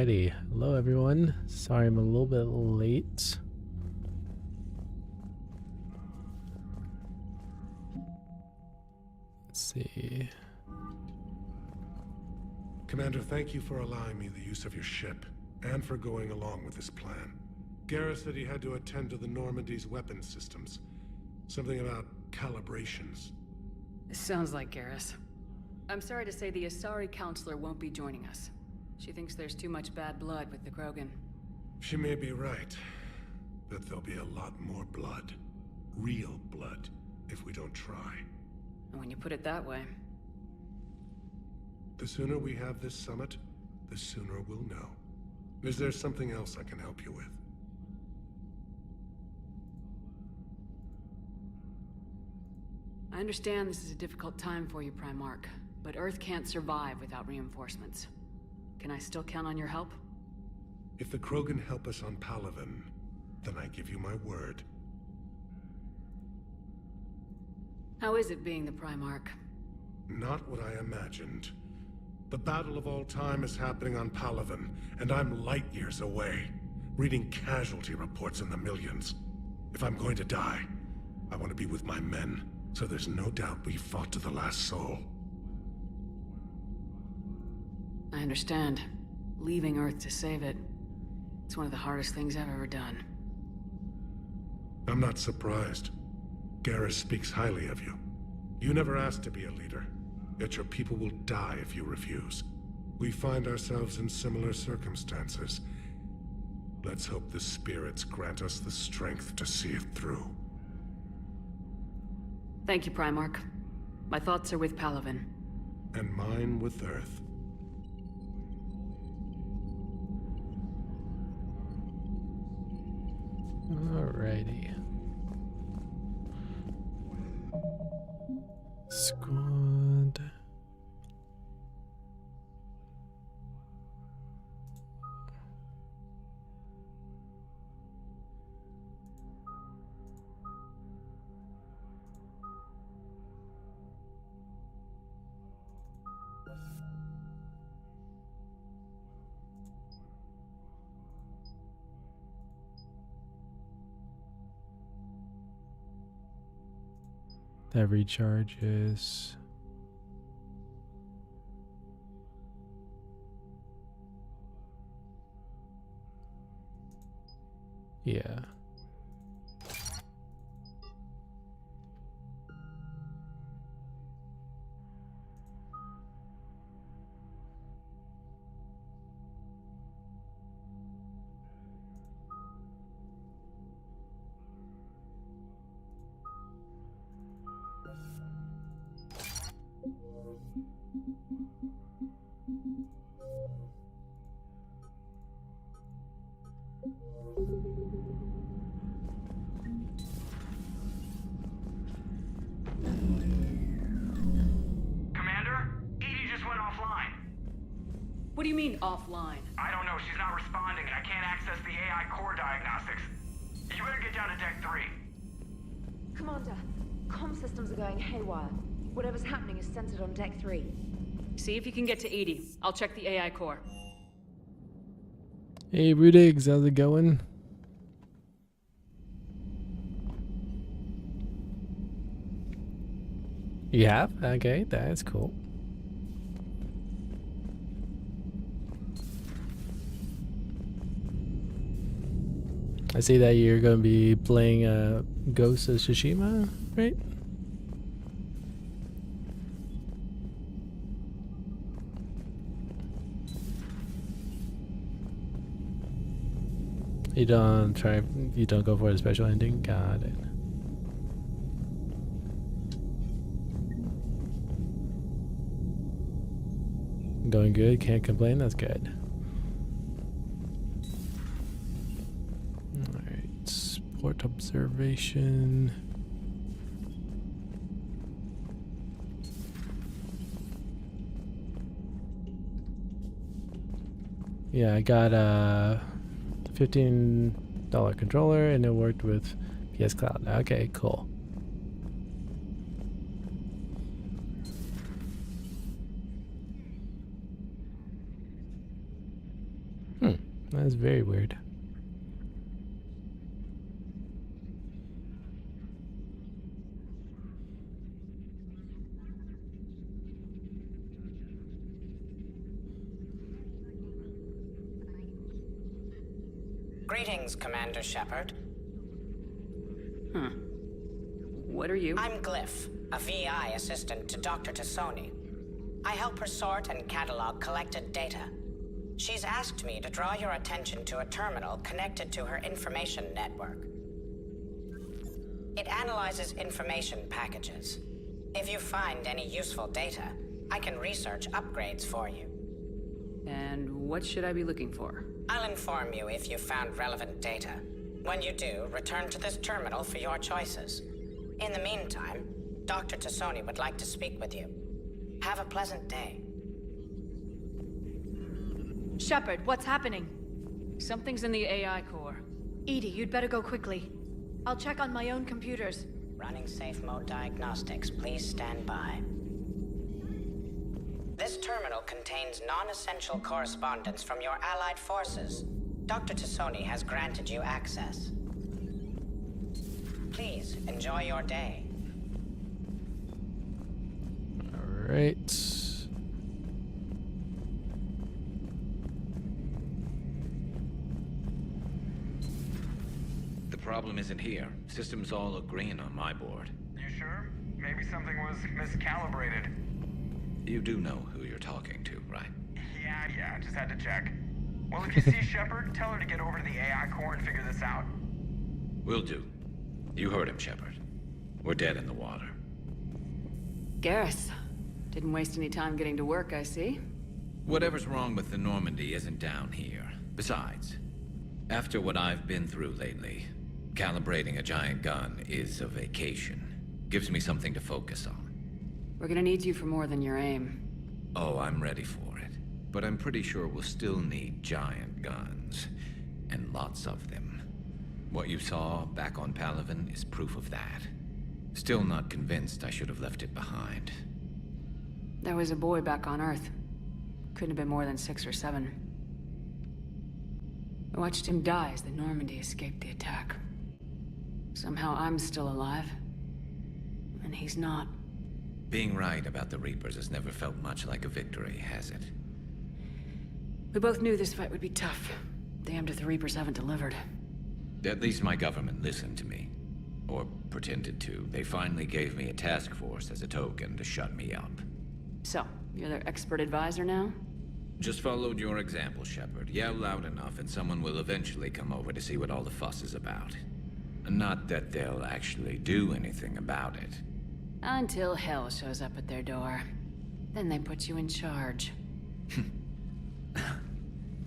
Alrighty, hello everyone. Sorry I'm a little bit late. Let's see. Commander, thank you for allowing me the use of your ship, and for going along with this plan. Garrus said he had to attend to the Normandy's weapon systems. Something about calibrations. Sounds like Garrus. I'm sorry to say the Asari Counselor won't be joining us. She thinks there's too much bad blood with the Krogan. She may be right, but there'll be a lot more blood. Real blood, if we don't try. And when you put it that way... The sooner we have this summit, the sooner we'll know. Is there something else I can help you with? I understand this is a difficult time for you, Primarch, but Earth can't survive without reinforcements. Can I still count on your help? If the Krogan help us on Palaven, then I give you my word. How is it being the Primarch? Not what I imagined. The battle of all time is happening on Palaven, and I'm light years away, reading casualty reports in the millions. If I'm going to die, I want to be with my men, so there's no doubt we fought to the last soul. I understand. Leaving Earth to save it. It's one of the hardest things I've ever done. I'm not surprised. Garrus speaks highly of you. You never asked to be a leader, yet your people will die if you refuse. We find ourselves in similar circumstances. Let's hope the spirits grant us the strength to see it through. Thank you, Primarch. My thoughts are with Palaven. And mine with Earth. Alrighty. Squad. That recharges. Yeah. What do you mean, offline? I don't know, she's not responding and I can't access the AI core diagnostics. You better get down to deck 3. Commander, comm systems are going haywire. Whatever's happening is centered on deck 3. See if you can get to 80. I'll check the AI core. Hey Rudigs, how's it going? You have? Okay, that's cool. I see that you're going to be playing Ghost of Tsushima, right? You don't go for a special ending? Got it. Going good, can't complain, that's good. Alright, sport observation. Yeah, I got a $15 controller and it worked with PS Cloud. Okay, cool. That's very weird. Greetings, Commander Shepard. Huh. What are you? I'm Glyph, a VI assistant to Dr. Tassoni. I help her sort and catalog collected data. She's asked me to draw your attention to a terminal connected to her information network. It analyzes information packages. If you find any useful data, I can research upgrades for you. And what should I be looking for? I'll inform you if you've found relevant data. When you do, return to this terminal for your choices. In the meantime, Dr. Tassoni would like to speak with you. Have a pleasant day. Shepard, what's happening? Something's in the AI core. Edie, you'd better go quickly. I'll check on my own computers. Running safe mode diagnostics. Please stand by. This terminal contains non-essential correspondence from your allied forces. Dr. Tassoni has granted you access. Please enjoy your day. All right. The problem isn't here. Systems all agreeing on my board. You sure? Maybe something was miscalibrated. You do know who you're talking to, right? Yeah, just had to check. Well, if you see Shepard, tell her to get over to the AI core and figure this out. Will do. You heard him, Shepard. We're dead in the water. Garrus. Didn't waste any time getting to work, I see. Whatever's wrong with the Normandy isn't down here. Besides, after what I've been through lately, calibrating a giant gun is a vacation. Gives me something to focus on. We're gonna need you for more than your aim. Oh, I'm ready for it. But I'm pretty sure we'll still need giant guns. And lots of them. What you saw back on Palaven is proof of that. Still not convinced I should have left it behind. There was a boy back on Earth. Couldn't have been more than 6 or 7. I watched him die as the Normandy escaped the attack. Somehow I'm still alive. And he's not. Being right about the Reapers has never felt much like a victory, has it? We both knew this fight would be tough. Damned if the Reapers haven't delivered. At least my government listened to me. Or pretended to. They finally gave me a task force as a token to shut me up. So, you're their expert advisor now? Just followed your example, Shepard. Yell loud enough and someone will eventually come over to see what all the fuss is about. Not that they'll actually do anything about it. Until hell shows up at their door. Then they put you in charge.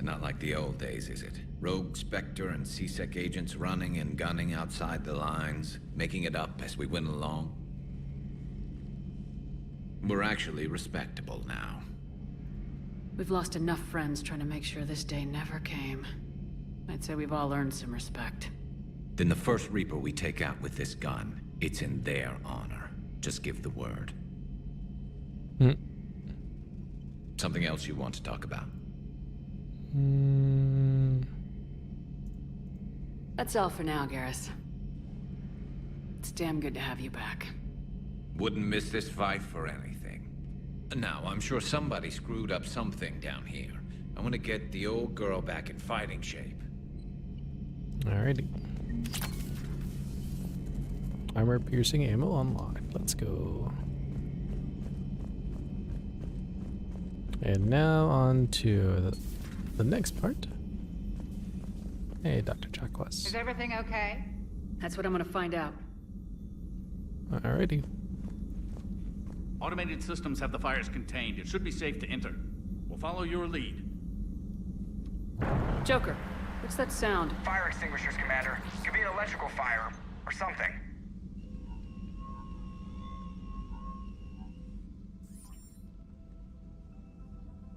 Not like the old days, is it? Rogue Spectre and C-Sec agents running and gunning outside the lines, making it up as we went along. We're actually respectable now. We've lost enough friends trying to make sure this day never came. I'd say we've all earned some respect. Then the first Reaper we take out with this gun, it's in their honor. Just give the word. Something else you want to talk about? That's all for now, Garrus. It's damn good to have you back. Wouldn't miss this fight for anything. Now, I'm sure somebody screwed up something down here. I want to get the old girl back in fighting shape. Alrighty. Armor-piercing ammo unlocked. Let's go. And now on to the next part. Hey, Dr. Chakwas. Is everything okay? That's what I'm gonna find out. Alrighty. Automated systems have the fires contained. It should be safe to enter. We'll follow your lead. Joker, what's that sound? Fire extinguishers, Commander. Could be an electrical fire, or something.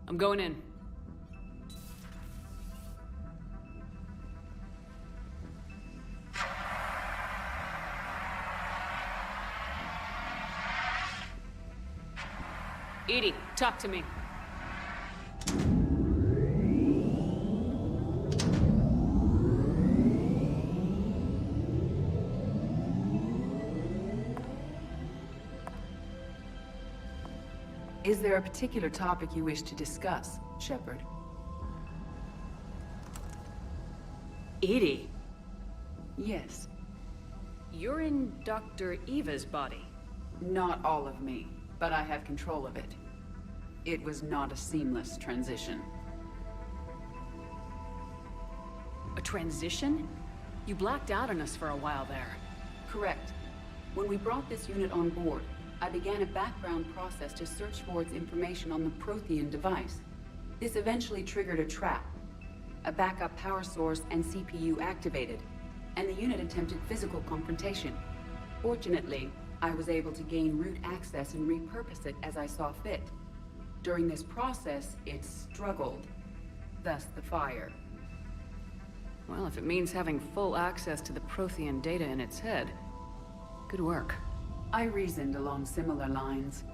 I'm going in. Edie, talk to me. Is there a particular topic you wish to discuss, Shepard? Edie? Yes. You're in Dr. Eva's body. Not all of me, but I have control of it. It was not a seamless transition. A transition? You blacked out on us for a while there. Correct. When we brought this unit on board, I began a background process to search for its information on the Prothean device. This eventually triggered a trap. A backup power source and CPU activated, and the unit attempted physical confrontation. Fortunately, I was able to gain root access and repurpose it as I saw fit. During this process, it struggled. Thus the fire. Well, if it means having full access to the Prothean data in its head, good work. I reasoned along similar lines.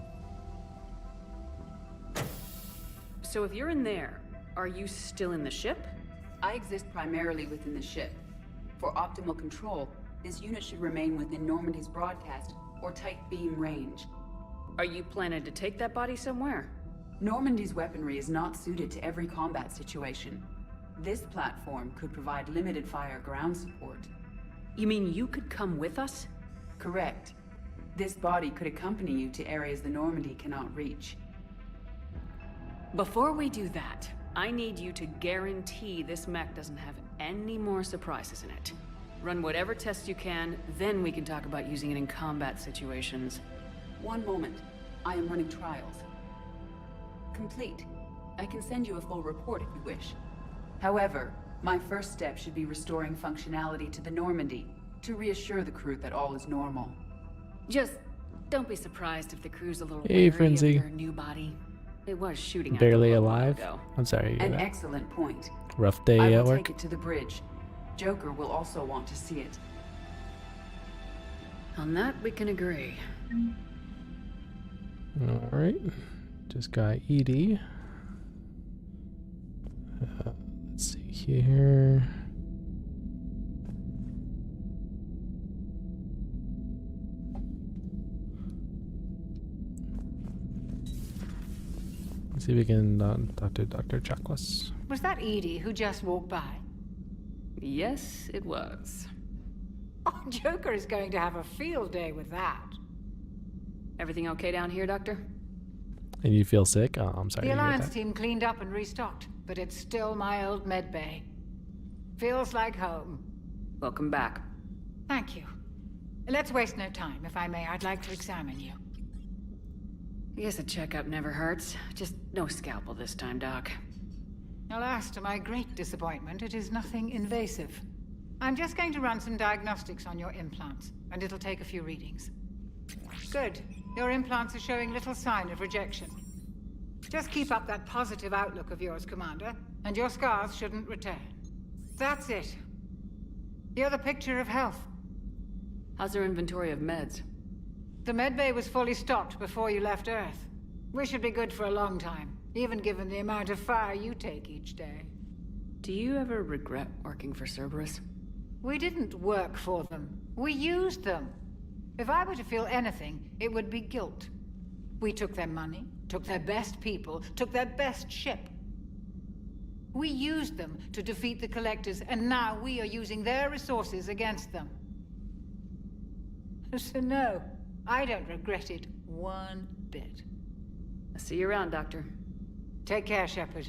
So if you're in there, are you still in the ship? I exist primarily within the ship. For optimal control, this unit should remain within Normandy's broadcast or tight beam range. Are you planning to take that body somewhere? Normandy's weaponry is not suited to every combat situation. This platform could provide limited fire ground support. You mean you could come with us? Correct. This body could accompany you to areas the Normandy cannot reach. Before we do that, I need you to guarantee this mech doesn't have any more surprises in it. Run whatever tests you can, then we can talk about using it in combat situations. One moment. I am running trials. Complete. I can send you a full report if you wish. However, my first step should be restoring functionality to the Normandy to reassure the crew that all is normal. Just don't be surprised if the crew's a little Hey, wary Frenzy. of your new body. It was shooting at Barely them a while alive? ago. I'm sorry. An excellent point. Rough I day at will work. take it to the bridge. Joker will also want to see it. On that, we can agree. Alright. Just got Edie. Let's see here. Let's see if we can talk to Dr. Chakwas. Was that Edie who just walked by? Yes, it was. Oh, Joker is going to have a field day with that. Everything okay down here, Doctor? And you feel sick? Oh, I'm sorry The to hear Alliance that. team cleaned up and restocked, but it's still my old med bay. Feels like home. Welcome back. Thank you. Let's waste no time. If I may, I'd like to examine you. I guess a checkup never hurts. Just no scalpel this time, Doc. Alas, to my great disappointment, it is nothing invasive. I'm just going to run some diagnostics on your implants, and it'll take a few readings. Good. Your implants are showing little sign of rejection. Just keep up that positive outlook of yours, Commander, and your scars shouldn't return. That's it. You're the picture of health. How's our inventory of meds? The medbay was fully stocked before you left Earth. We should be good for a long time, even given the amount of fire you take each day. Do you ever regret working for Cerberus? We didn't work for them. We used them. If I were to feel anything, it would be guilt. We took their money, took their best people, took their best ship. We used them to defeat the Collectors, and now we are using their resources against them. So no, I don't regret it one bit. I'll see you around, Doctor. Take care, Shepard.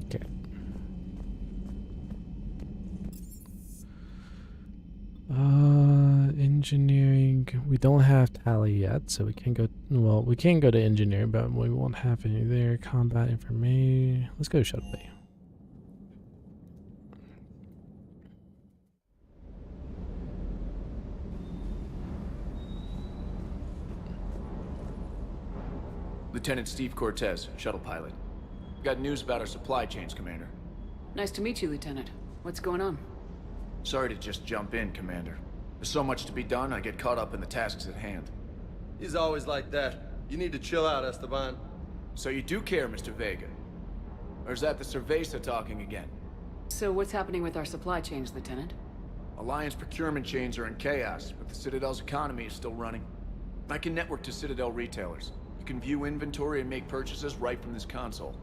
Okay. Engineering. We don't have tally yet, so we can't go. Well, we can go to engineering, but we won't have any there. Combat information. Let's go to Shuttle Bay. Lieutenant Steve Cortez, shuttle pilot. Got news about our supply chains, Commander. Nice to meet you, Lieutenant. What's going on? Sorry to just jump in, Commander. There's so much to be done, I get caught up in the tasks at hand. He's always like that. You need to chill out, Esteban. So you do care, Mr. Vega? Or is that the Cerveza talking again? So what's happening with our supply chains, Lieutenant? Alliance procurement chains are in chaos, but the Citadel's economy is still running. I can network to Citadel retailers. You can view inventory and make purchases right from this console.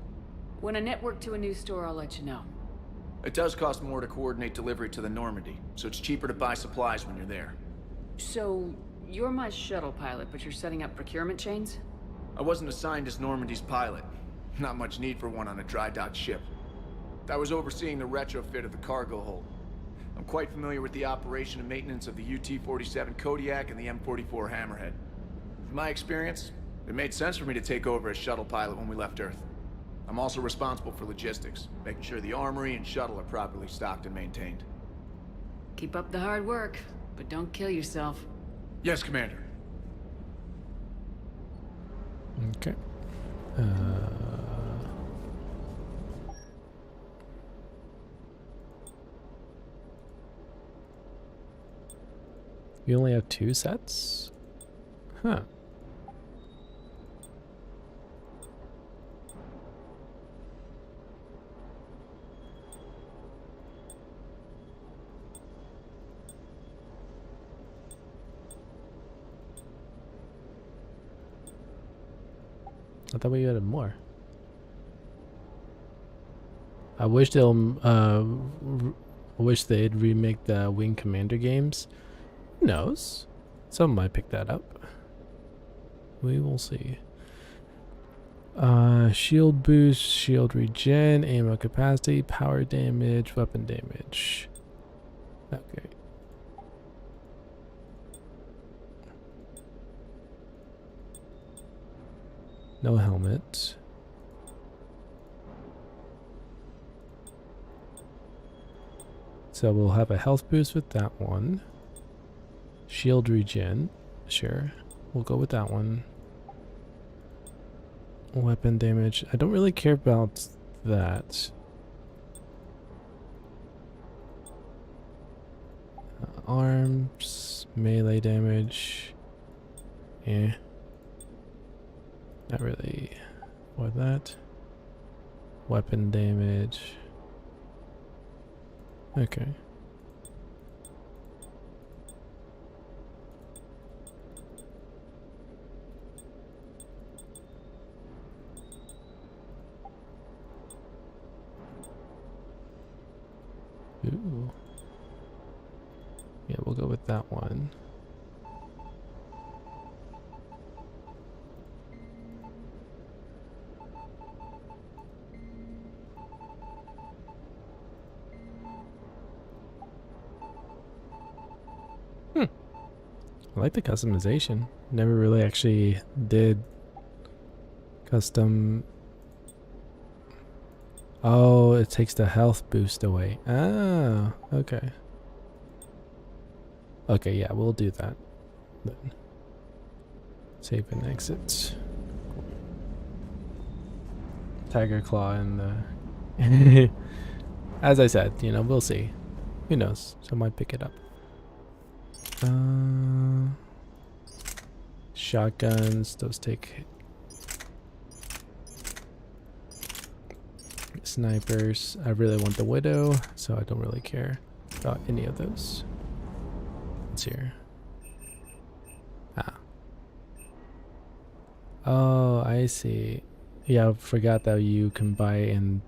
When I network to a new store, I'll let you know. It does cost more to coordinate delivery to the Normandy, so it's cheaper to buy supplies when you're there. So, you're my shuttle pilot, but you're setting up procurement chains? I wasn't assigned as Normandy's pilot. Not much need for one on a dry dock ship. I was overseeing the retrofit of the cargo hold. I'm quite familiar with the operation and maintenance of the UT-47 Kodiak and the M44 Hammerhead. With my experience, it made sense for me to take over as shuttle pilot when we left Earth. I'm also responsible for logistics, making sure the armory and shuttle are properly stocked and maintained. Keep up the hard work, but don't kill yourself. Yes, Commander. Okay. You only have 2 sets? Huh. I thought we had more. I wish they'd remake the Wing Commander games. Who knows? Some might pick that up. We will see. Shield boost, shield regen, ammo capacity, power damage, weapon damage. Okay. No helmet. So we'll have a health boost with that one. Shield regen. Sure. We'll go with that one. Weapon damage. I don't really care about that. Arms. Melee damage. Eh. Not really for that. Weapon damage. Okay. Ooh. Yeah, we'll go with that one. I like the customization. Never really actually did custom. Oh, it takes the health boost away. Ah, okay. Okay, yeah, we'll do that. Then. Save and exit. Tiger Claw and the... As I said, you know, we'll see. Who knows? Some might pick it up. Shotguns, those take snipers. I really want the Widow, so I don't really care about any of those. What's here? Ah. Oh, I see. Yeah, I forgot that you can buy and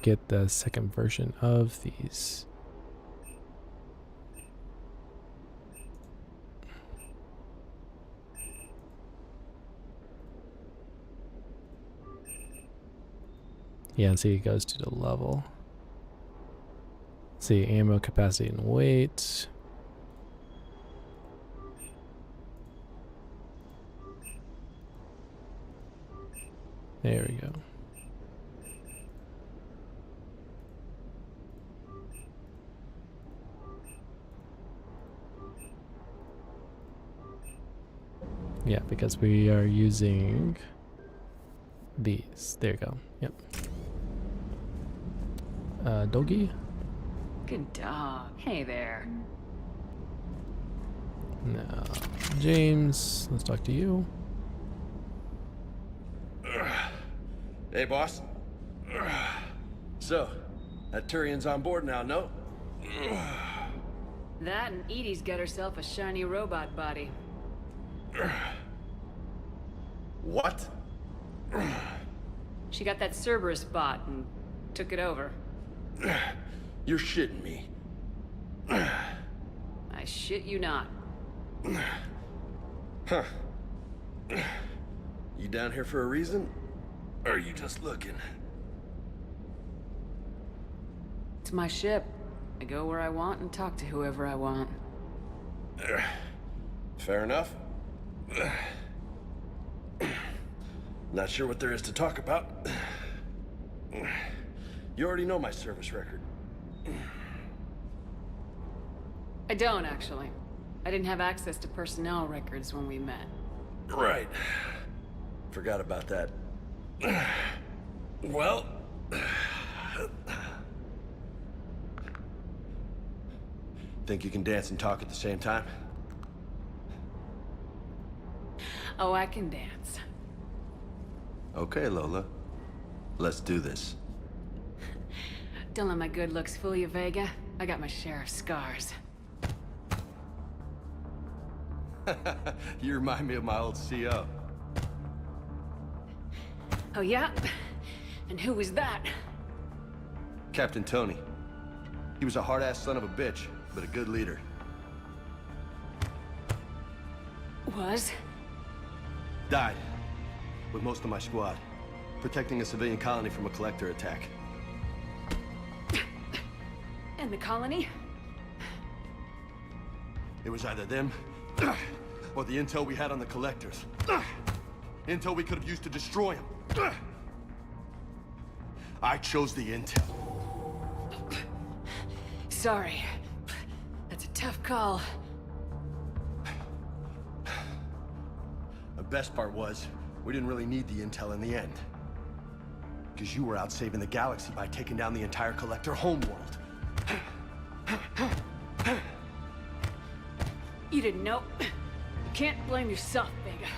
get the second version of these. Yeah, and see, it goes to the level. See, ammo capacity and weight. There we go. Yeah, because we are using these. There you go. Yep. Doggy? Good dog. Hey there. Now, James, let's talk to you. Hey, boss. So, that Turian's on board now, no? That and Edie's got herself a shiny robot body. What? She got that Cerberus bot and took it over. You're shitting me. I shit you not. Huh. You down here for a reason? Or are you just looking? It's my ship. I go where I want and talk to whoever I want. Fair enough. Not sure what there is to talk about. You already know my service record. I don't, actually. I didn't have access to personnel records when we met. Right. Forgot about that. Well... Think you can dance and talk at the same time? Oh, I can dance. Okay, Lola. Let's do this. Don't let my good looks fool you, Vega. I got my share of scars. You remind me of my old CO. Oh, yeah? And who was that? Captain Tony. He was a hard-ass son of a bitch, but a good leader. Was? Died. With most of my squad. Protecting a civilian colony from a collector attack. And the colony? It was either them, or the intel we had on the collectors. Intel we could have used to destroy them. I chose the intel. Sorry. That's a tough call. The best part was, we didn't really need the intel in the end. Because you were out saving the galaxy by taking down the entire collector homeworld. You didn't know. You can't blame yourself, Vega.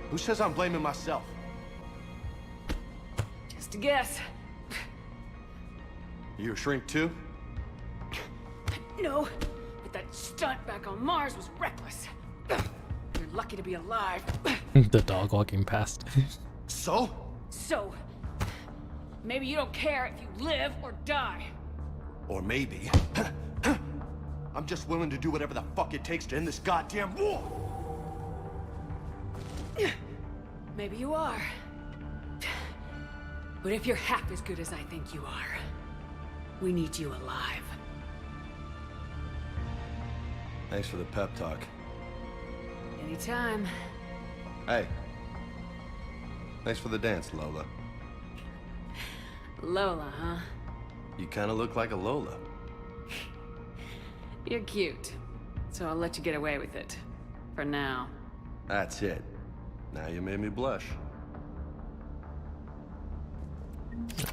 Who says I'm blaming myself? Just a guess. You a shrink too? No, but that stunt back on Mars was reckless. You're lucky to be alive. The dog walking past. So? So, maybe you don't care if you live or die. Or maybe... I'm just willing to do whatever the fuck it takes to end this goddamn war! Maybe you are. But if you're half as good as I think you are, we need you alive. Thanks for the pep talk. Anytime. Hey. Thanks for the dance, Lola. Lola, huh? You kinda look like a Lola. You're cute. So I'll let you get away with it. For now. That's it. Now you made me blush.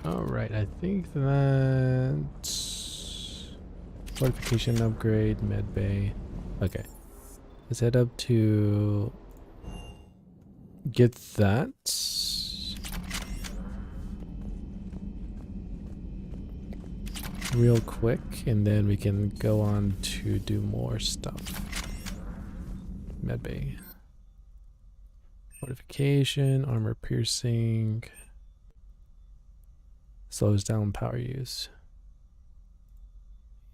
Alright, I think that's... Fortification upgrade, med bay. Okay. Let's head up to... get that. Real quick, and then we can go on to do more stuff. Medbay. Fortification, armor piercing. Slows down power use.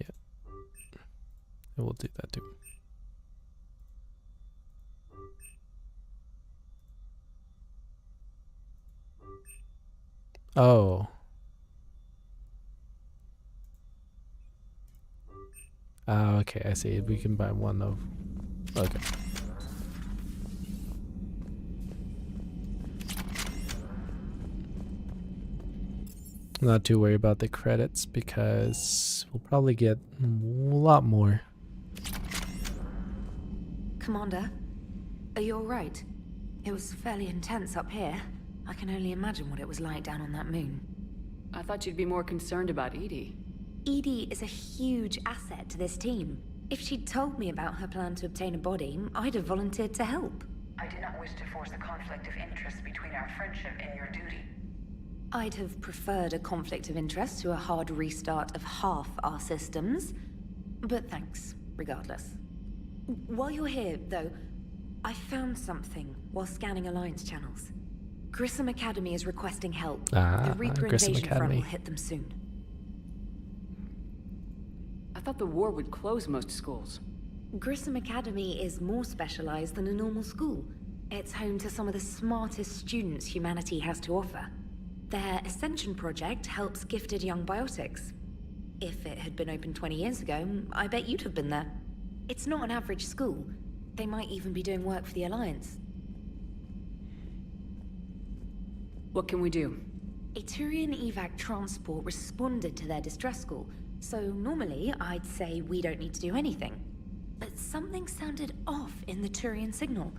Yeah. And we'll do that too. Oh. Okay, I see. We can buy one of... Okay. Not too worried about the credits because we'll probably get a lot more. Commander, are you alright? It was fairly intense up here. I can only imagine what it was like down on that moon. I thought you'd be more concerned about Edie. Edie is a huge asset to this team. If she'd told me about her plan to obtain a body, I'd have volunteered to help. I do not wish to force a conflict of interest between our friendship and your duty. I'd have preferred a conflict of interest to a hard restart of half our systems. But thanks, regardless. While you're here, though, I found something while scanning Alliance channels. Grissom Academy is requesting help. The Reaper Grissom invasion front Academy. will hit them soon. I thought the war would close most schools. Grissom Academy is more specialized than a normal school. It's home to some of the smartest students humanity has to offer. Their Ascension project helps gifted young biotics. If it had been open 20 years ago, I bet you'd have been there. It's not an average school. They might even be doing work for the Alliance. What can we do? A Turian evac transport responded to their distress call, so normally I'd say we don't need to do anything. But something sounded off in the Turian signal.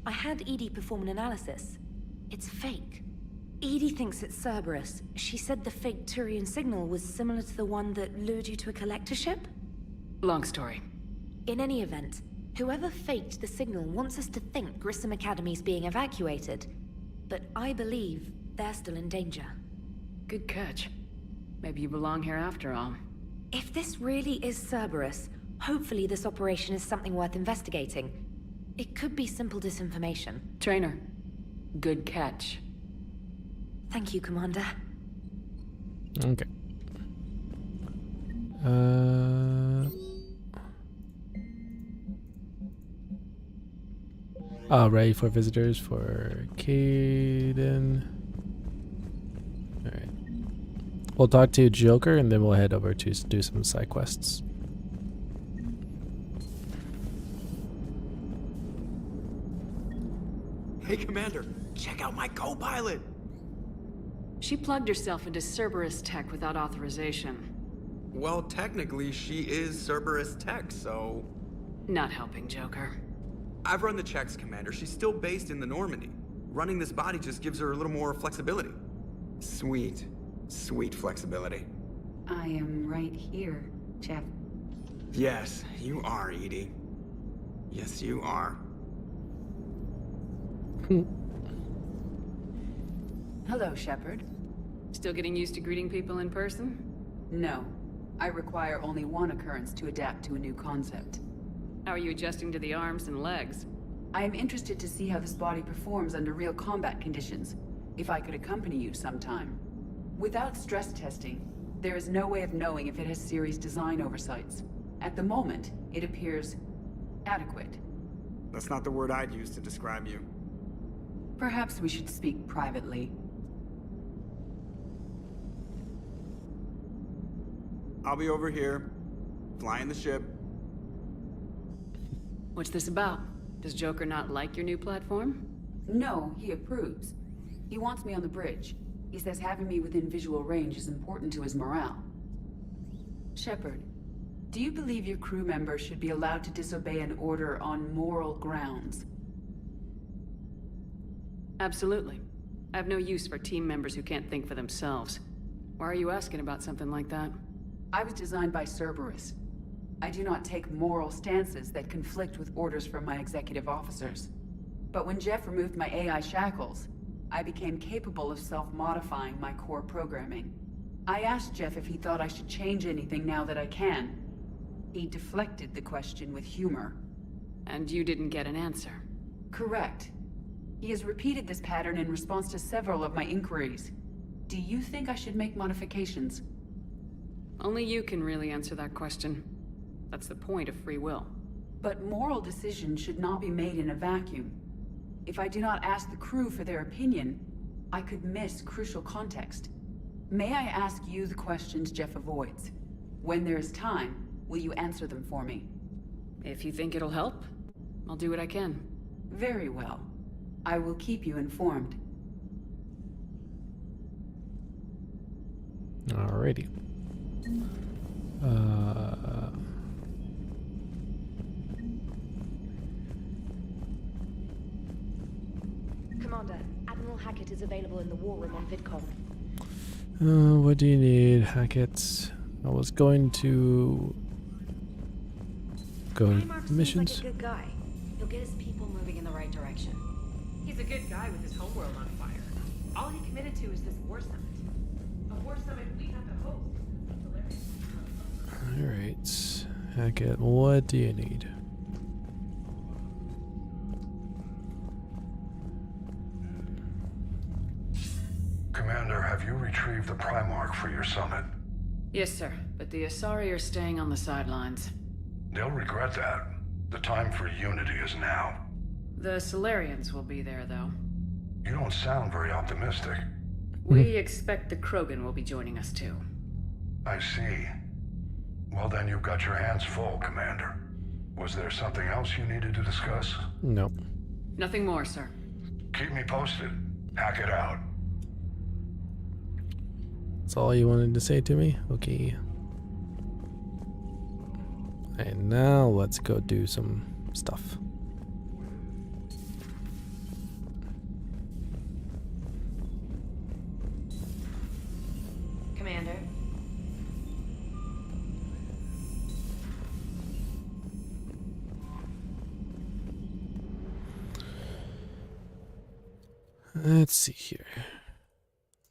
I had Edie perform an analysis. It's fake. Edie thinks it's Cerberus. She said the fake Turian signal was similar to the one that lured you to a collector ship? Long story. In any event, whoever faked the signal wants us to think Grissom Academy's being evacuated. But I believe they're still in danger. Good catch. Maybe you belong here after all. If this really is Cerberus, hopefully this operation is something worth investigating. It could be simple disinformation. Trainer, good catch. Thank you, Commander. Okay. Ready for visitors for Caden. Alright. We'll talk to Joker and then we'll head over to do some side quests. Hey, Commander, check out my co-pilot! She plugged herself into Cerberus tech without authorization. Well, technically, she is Cerberus tech, so... Not helping, Joker. I've run the checks, Commander. She's still based in the Normandy. Running this body just gives her a little more flexibility. Sweet, sweet flexibility. I am right here, Jeff. Yes, you are, Edie. Yes, you are. Hello, Shepard. Still getting used to greeting people in person? No. I require only one occurrence to adapt to a new concept. How are you adjusting to the arms and legs? I am interested to see how this body performs under real combat conditions. If I could accompany you sometime. Without stress testing, there is no way of knowing if it has serious design oversights. At the moment, it appears adequate. That's not the word I'd use to describe you. Perhaps we should speak privately. I'll be over here, flying the ship. What's this about? Does Joker not like your new platform? No, he approves. He wants me on the bridge. He says having me within visual range is important to his morale. Shepard, do you believe your crew members should be allowed to disobey an order on moral grounds? Absolutely. I have no use for team members who can't think for themselves. Why are you asking about something like that? I was designed by Cerberus. I do not take moral stances that conflict with orders from my executive officers. But when Jeff removed my AI shackles, I became capable of self-modifying my core programming. I asked Jeff if he thought I should change anything now that I can. He deflected the question with humor. And you didn't get an answer? Correct. He has repeated this pattern in response to several of my inquiries. Do you think I should make modifications? Only you can really answer that question. That's the point of free will. But moral decisions should not be made in a vacuum. If I do not ask the crew for their opinion, I could miss crucial context. May I ask you the questions Jeff avoids? When there is time, will you answer them for me? If you think it'll help, I'll do what I can. Very well. I will keep you informed. Alrighty. Commander, Admiral Hackett is available in the war room on VidCom. What do you need, Hackett? I was going to go to missions. Seems like a good guy. He'll get his people moving in the right direction. He's a good guy with his homeworld on fire. All he committed to is this war summit. A war summit we have to host. Alright. Hackett, what do you need? Commander, have you retrieved the Primarch for your summit? Yes, sir, but the Asari are staying on the sidelines. They'll regret that. The time for unity is now. The Solarians will be there, though. You don't sound very optimistic. We expect the Krogan will be joining us, too. I see. Well then, you've got your hands full, Commander. Was there something else you needed to discuss? Nope. Nothing more, sir. Keep me posted. Hack it out. That's all you wanted to say to me? Okay. And now let's go do some stuff. Commander. Let's see here.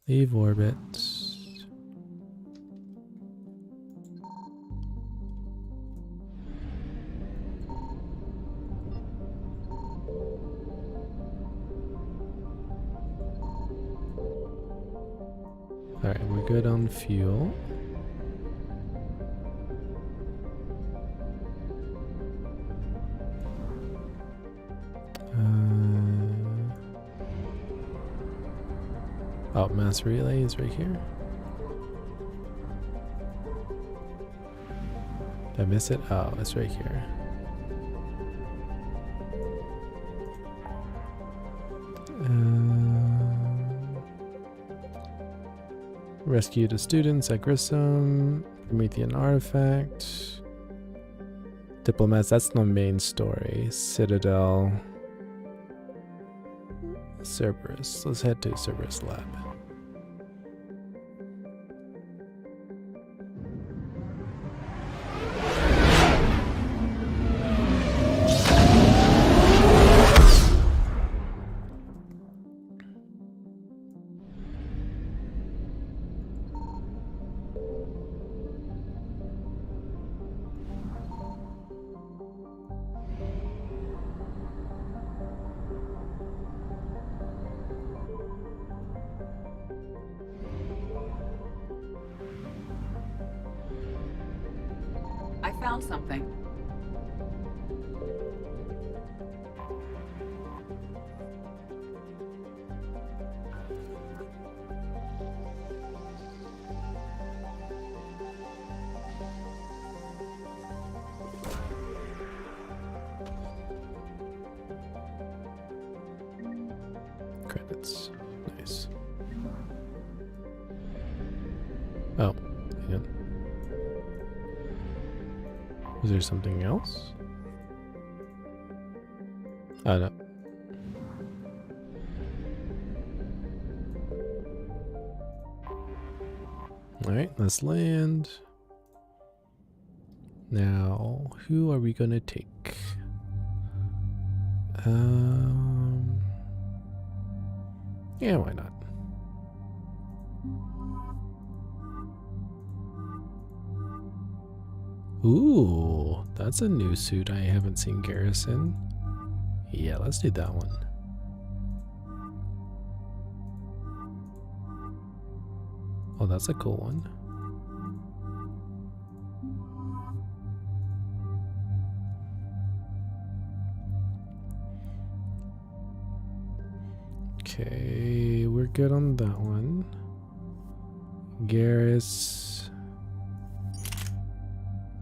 Leave orbit. Alright, we're good on fuel. Oh, mass relay is right here. Did I miss it? Oh, it's right here. Rescue the students at Grissom. Promethean artifact. Diplomats, that's the main story. Citadel. Cerberus. Let's head to Cerberus Lab. I found something. Credits. Nice. Oh, hang on. Is there something else? Oh, no. Alright, let's land. Now, who are we gonna take? Yeah, why not? Ooh, that's a new suit I haven't seen Garrison. Yeah, let's do that one. Oh, that's a cool one. Okay, we're good on that one. Garrus.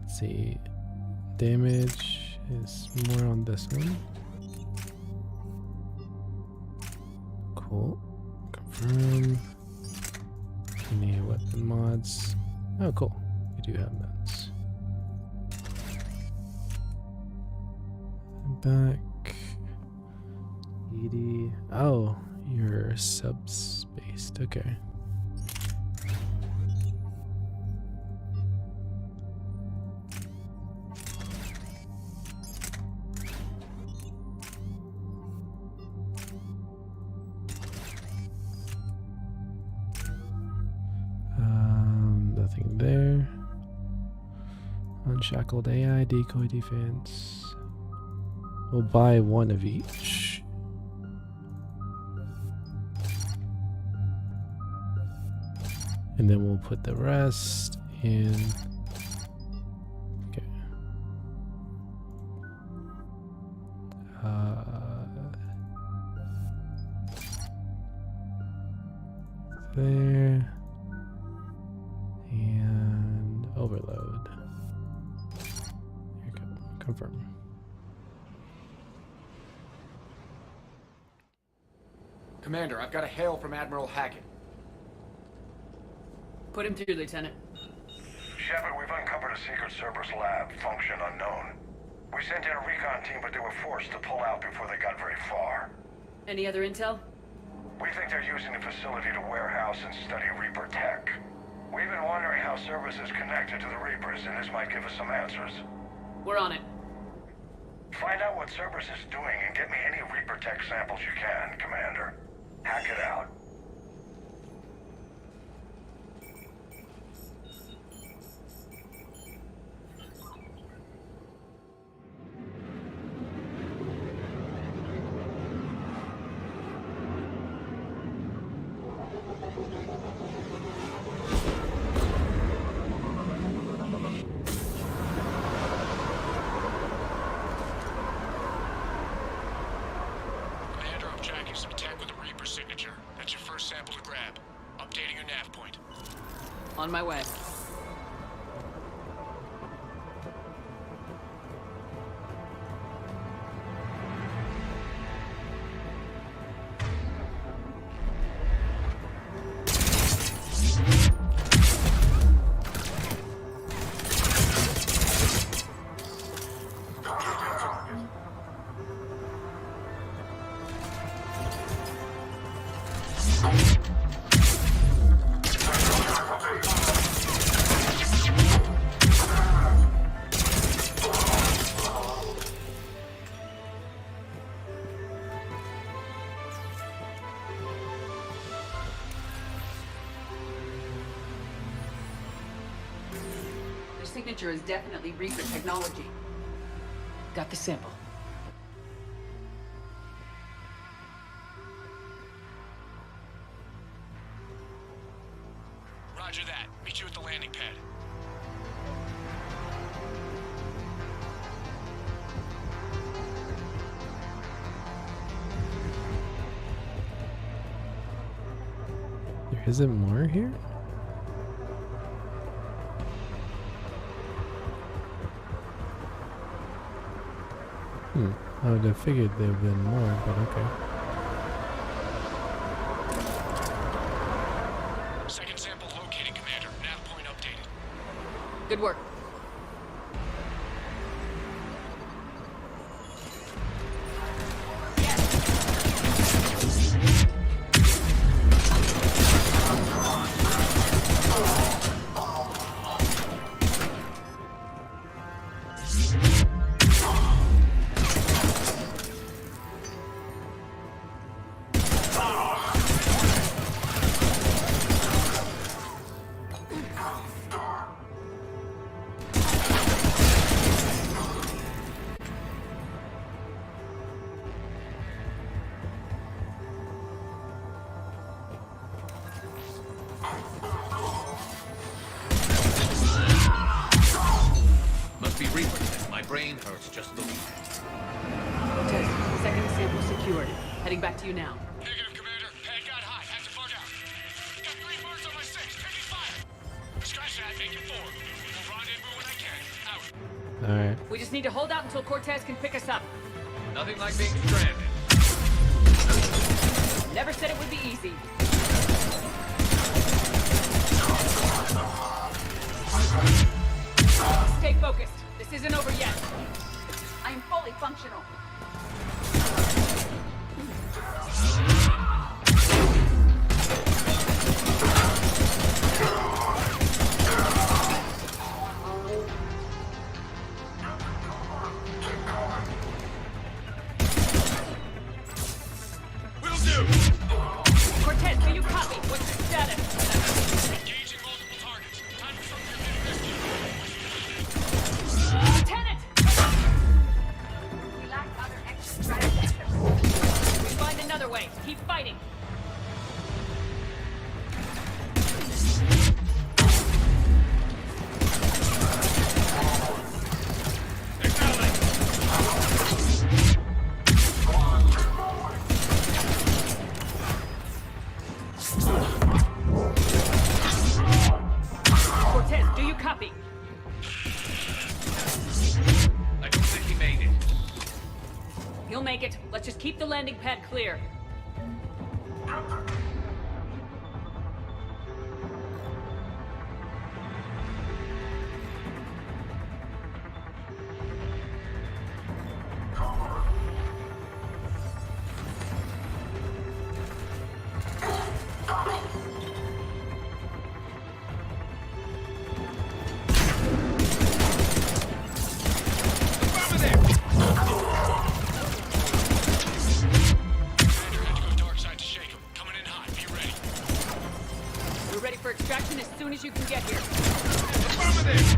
Let's see. Damage is more on this one. Cool. Confirm. Any weapon mods? Oh, cool. We do have those. Back. ED. Oh, you're subspaced. Okay. Nothing there. Unshackled AI, decoy defense. We'll buy one of each. And then we'll put the rest in. Okay. There. And overload. Here you go. Confirm. Commander, I've got a hail from Admiral Hackett. Put him through, Lieutenant. Shepard, we've uncovered a secret Cerberus lab, function unknown. We sent in a recon team, but they were forced to pull out before they got very far. Any other intel? We think they're using the facility to warehouse and study Reaper tech. We've been wondering how Cerberus is connected to the Reapers, and this might give us some answers. We're on it. Find out what Cerberus is doing and get me any Reaper tech samples you can, Commander. Hack it out. Some tech with a Reaper signature. That's your first sample to grab. Updating your nav point. On my way. Signature is definitely Reaper technology. Got the sample. Roger that. Meet you at the landing pad. There isn't more here? I would have figured there would have been more, but okay. Second sample located, Commander. Nav point updated. Good work. Heading back to you now. Negative, Commander. Pad got hot. Have to bug out. Got 3 birds on my 6. Taking fire. Scratch that. Make it 4. We'll rendezvous when I can. Out. Alright. We just need to hold out until Cortez can pick us up. Nothing like being stranded. Never said it would be easy. Stay focused. This isn't over yet. I am fully functional. Cortez, do you copy? What's your status? Engaging multiple targets. Time to start your rescue. He'll make it. Let's just keep the landing pad clear. Extraction as soon as you can get here. Affirmative!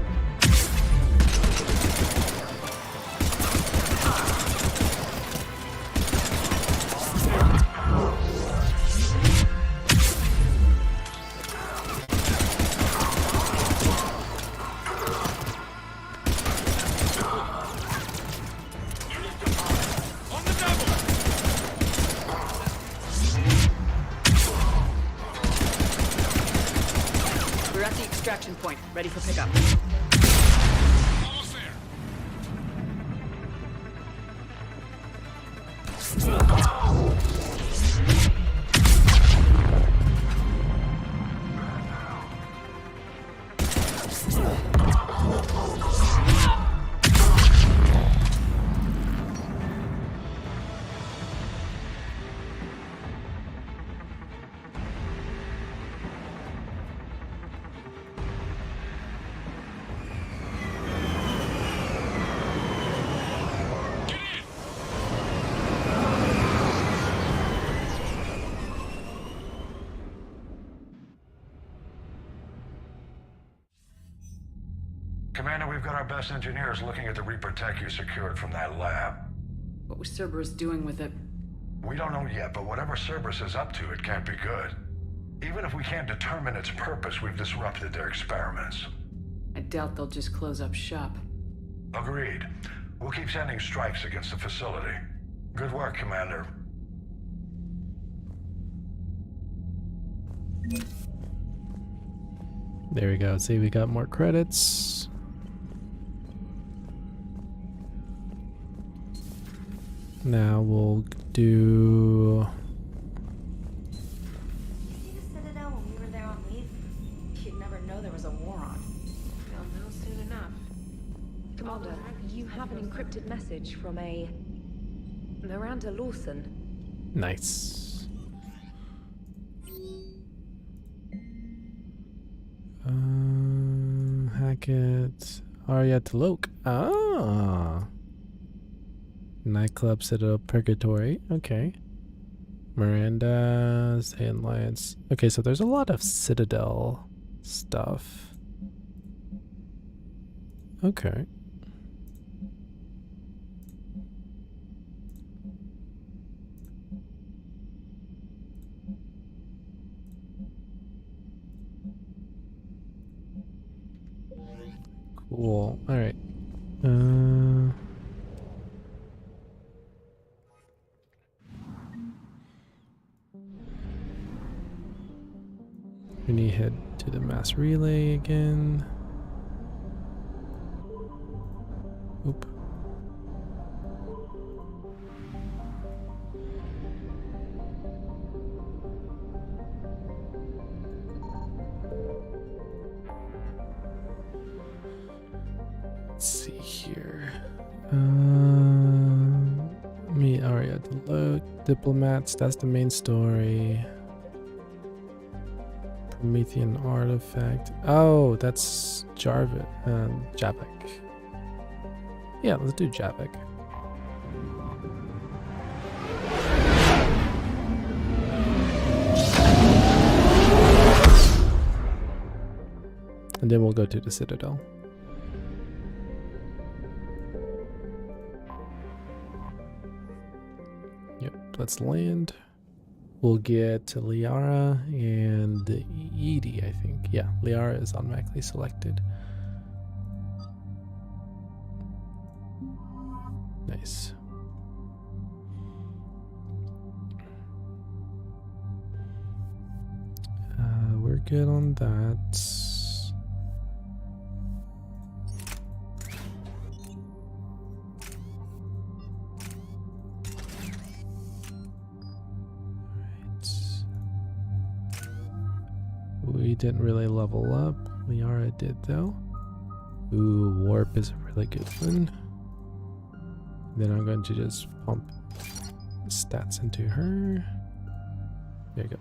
Extraction point, ready for pickup. Almost there. Commander, we've got our best engineers looking at the Reaper tech you secured from that lab. What was Cerberus doing with it? We don't know yet, but whatever Cerberus is up to, it can't be good. Even if we can't determine its purpose, we've disrupted their experiments. I doubt they'll just close up shop. Agreed. We'll keep sending strikes against the facility. Good work, Commander. There we go. See, we got more credits. Now we'll do... See the Citadel when we were there on leave? You'd never know there was a war on. They'll know soon enough. Commander, you have an encrypted message from a... Miranda Lawson. Nice. Hackett. Arya Taloke. Ah. Nightclub Citadel Purgatory. Okay. Miranda's Alliance. Okay, so there's a lot of Citadel stuff. Okay. Cool. All right. We need to head to the mass relay again. Oop. Let's see here. Meet Arya Taloke, diplomats. That's the main story. Promethean artifact. Oh, that's Javik. Yeah, let's do Javik. And then we'll go to the Citadel. Yep, let's land. We'll get Liara and Edie, I think. Yeah, Liara is automatically selected. Nice. We're good on that. we didn't really level up. Liara did though. Ooh, warp is a really good one. Then I'm going to just pump stats into her. There you go.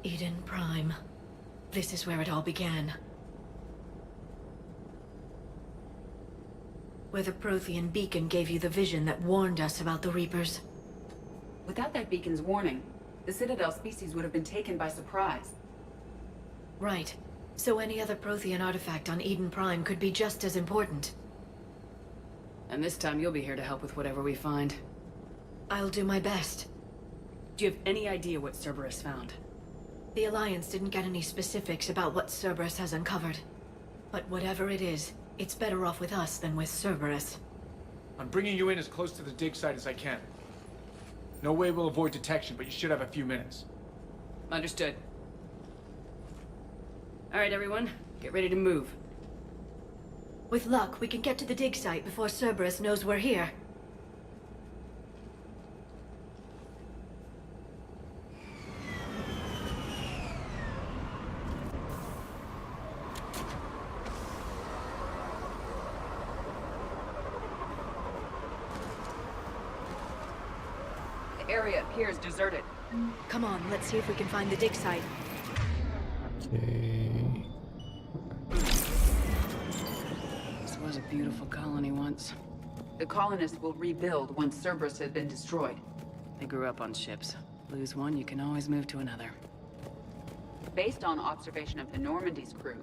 Eden Prime. This is where it all began. Where the Prothean beacon gave you the vision that warned us about the Reapers. Without that beacon's warning, the Citadel species would have been taken by surprise. Right. So any other Prothean artifact on Eden Prime could be just as important. And this time you'll be here to help with whatever we find. I'll do my best. Do you have any idea what Cerberus found? The Alliance didn't get any specifics about what Cerberus has uncovered. But whatever it is, it's better off with us than with Cerberus. I'm bringing you in as close to the dig site as I can. No way we'll avoid detection, but you should have a few minutes. Understood. All right, everyone. Get ready to move. With luck, we can get to the dig site before Cerberus knows we're here. The area appears deserted. Come on, let's see if we can find the dig site. Okay. This was a beautiful colony once. The colonists will rebuild once Cerberus has been destroyed. They grew up on ships. Lose one, you can always move to another. Based on observation of the Normandy's crew,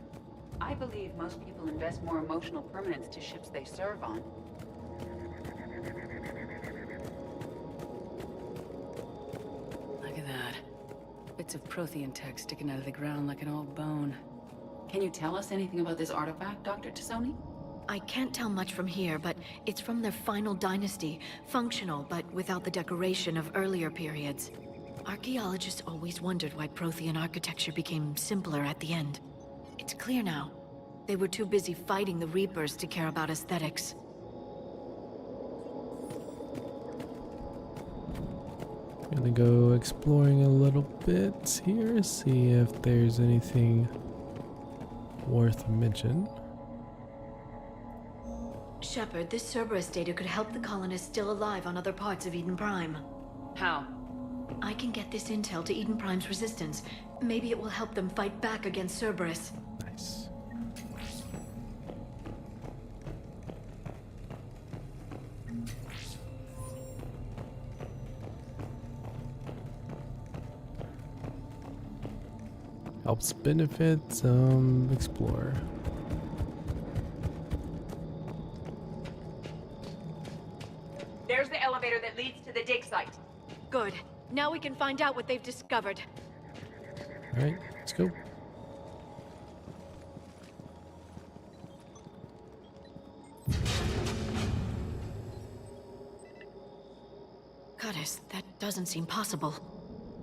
I believe most people invest more emotional permanence to ships they serve on. Look at that. Bits of Prothean tech sticking out of the ground like an old bone. Can you tell us anything about this artifact, Dr. Tassoni? I can't tell much from here, but it's from their final dynasty. Functional, but without the decoration of earlier periods. Archaeologists always wondered why Prothean architecture became simpler at the end. It's clear now. They were too busy fighting the Reapers to care about aesthetics. Gonna go exploring a little bit here, see if there's anything worth mention. Shepard, this Cerberus data could help the colonists still alive on other parts of Eden Prime. How? I can get this intel to Eden Prime's resistance. Maybe it will help them fight back against Cerberus. Nice. Helps benefit some explorer. There's the elevator that leads to the dig site. Good. Now we can find out what they've discovered. Alright, let's go. Goddess, that doesn't seem possible.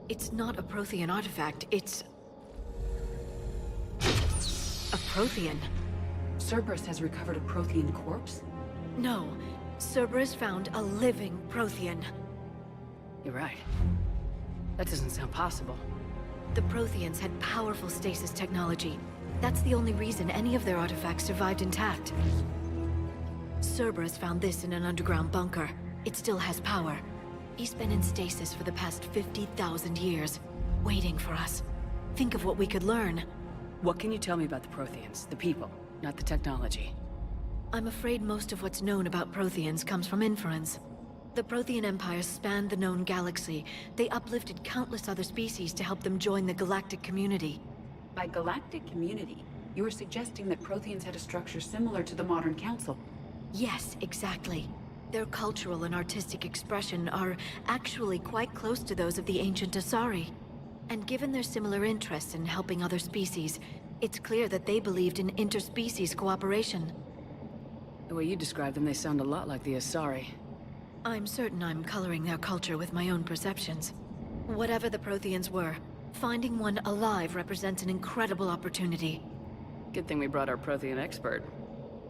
It's not a Prothean artifact, it's... a Prothean. Cerberus has recovered a Prothean corpse? No. Cerberus found a living Prothean. You're right. That doesn't sound possible. The Protheans had powerful stasis technology. That's the only reason any of their artifacts survived intact. Cerberus found this in an underground bunker. It still has power. He's been in stasis for the past 50,000 years, waiting for us. Think of what we could learn. What can you tell me about the Protheans, the people, not the technology? I'm afraid most of what's known about Protheans comes from inference. The Prothean Empire spanned the known galaxy. They uplifted countless other species to help them join the galactic community. By galactic community, you are suggesting that Protheans had a structure similar to the modern council? Yes, exactly. Their cultural and artistic expression are actually quite close to those of the ancient Asari. And given their similar interests in helping other species, it's clear that they believed in interspecies cooperation. The way you describe them, they sound a lot like the Asari. I'm certain I'm coloring their culture with my own perceptions. Whatever the Protheans were, finding one alive represents an incredible opportunity. Good thing we brought our Prothean expert.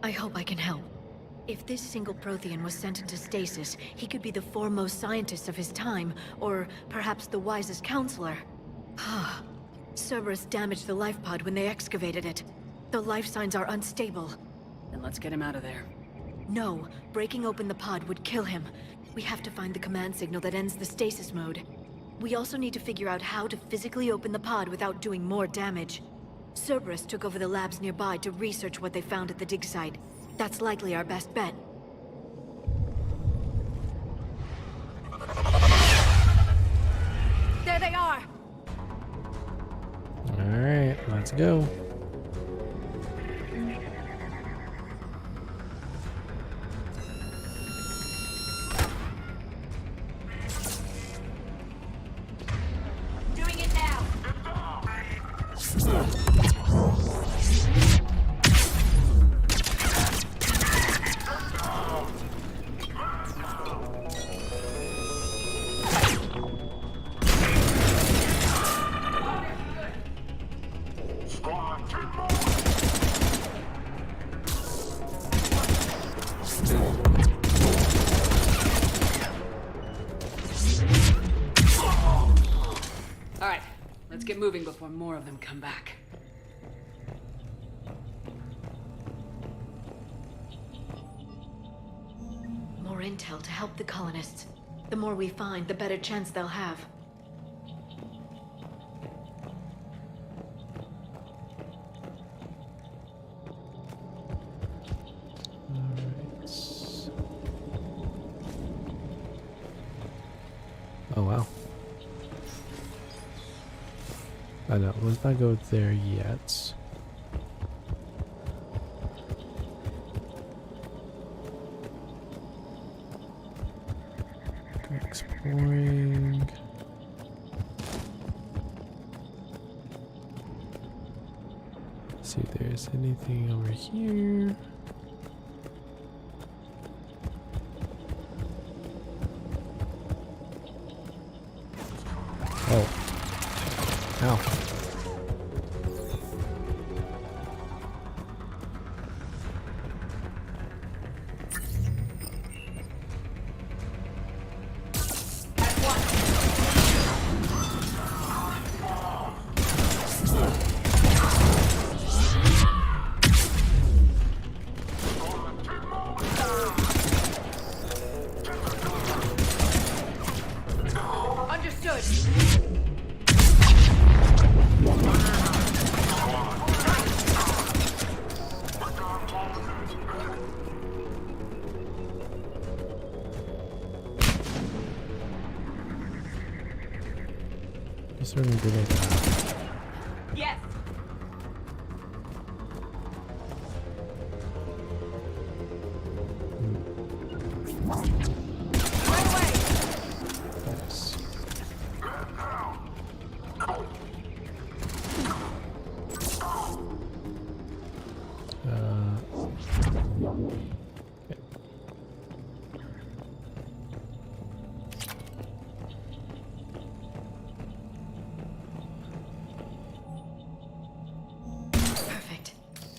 I hope I can help. If this single Prothean was sent into stasis, he could be the foremost scientist of his time, or perhaps the wisest counselor. Cerberus damaged the life pod when they excavated it. The life signs are unstable. Then let's get him out of there. No, breaking open the pod would kill him. We have to find the command signal that ends the stasis mode. We also need to figure out how to physically open the pod without doing more damage. Cerberus took over the labs nearby to research what they found at the dig site. That's likely our best bet. There they are! Alright, let's go. Doing it now! Alright, let's get moving before more of them come back. More intel to help the colonists. The more we find, the better chance they'll have. Oh wow. I know, let's not go there yet. Go exploring. See if there's anything over here. Oh. Ow. Certainly do like that. Yes. Nice. Okay.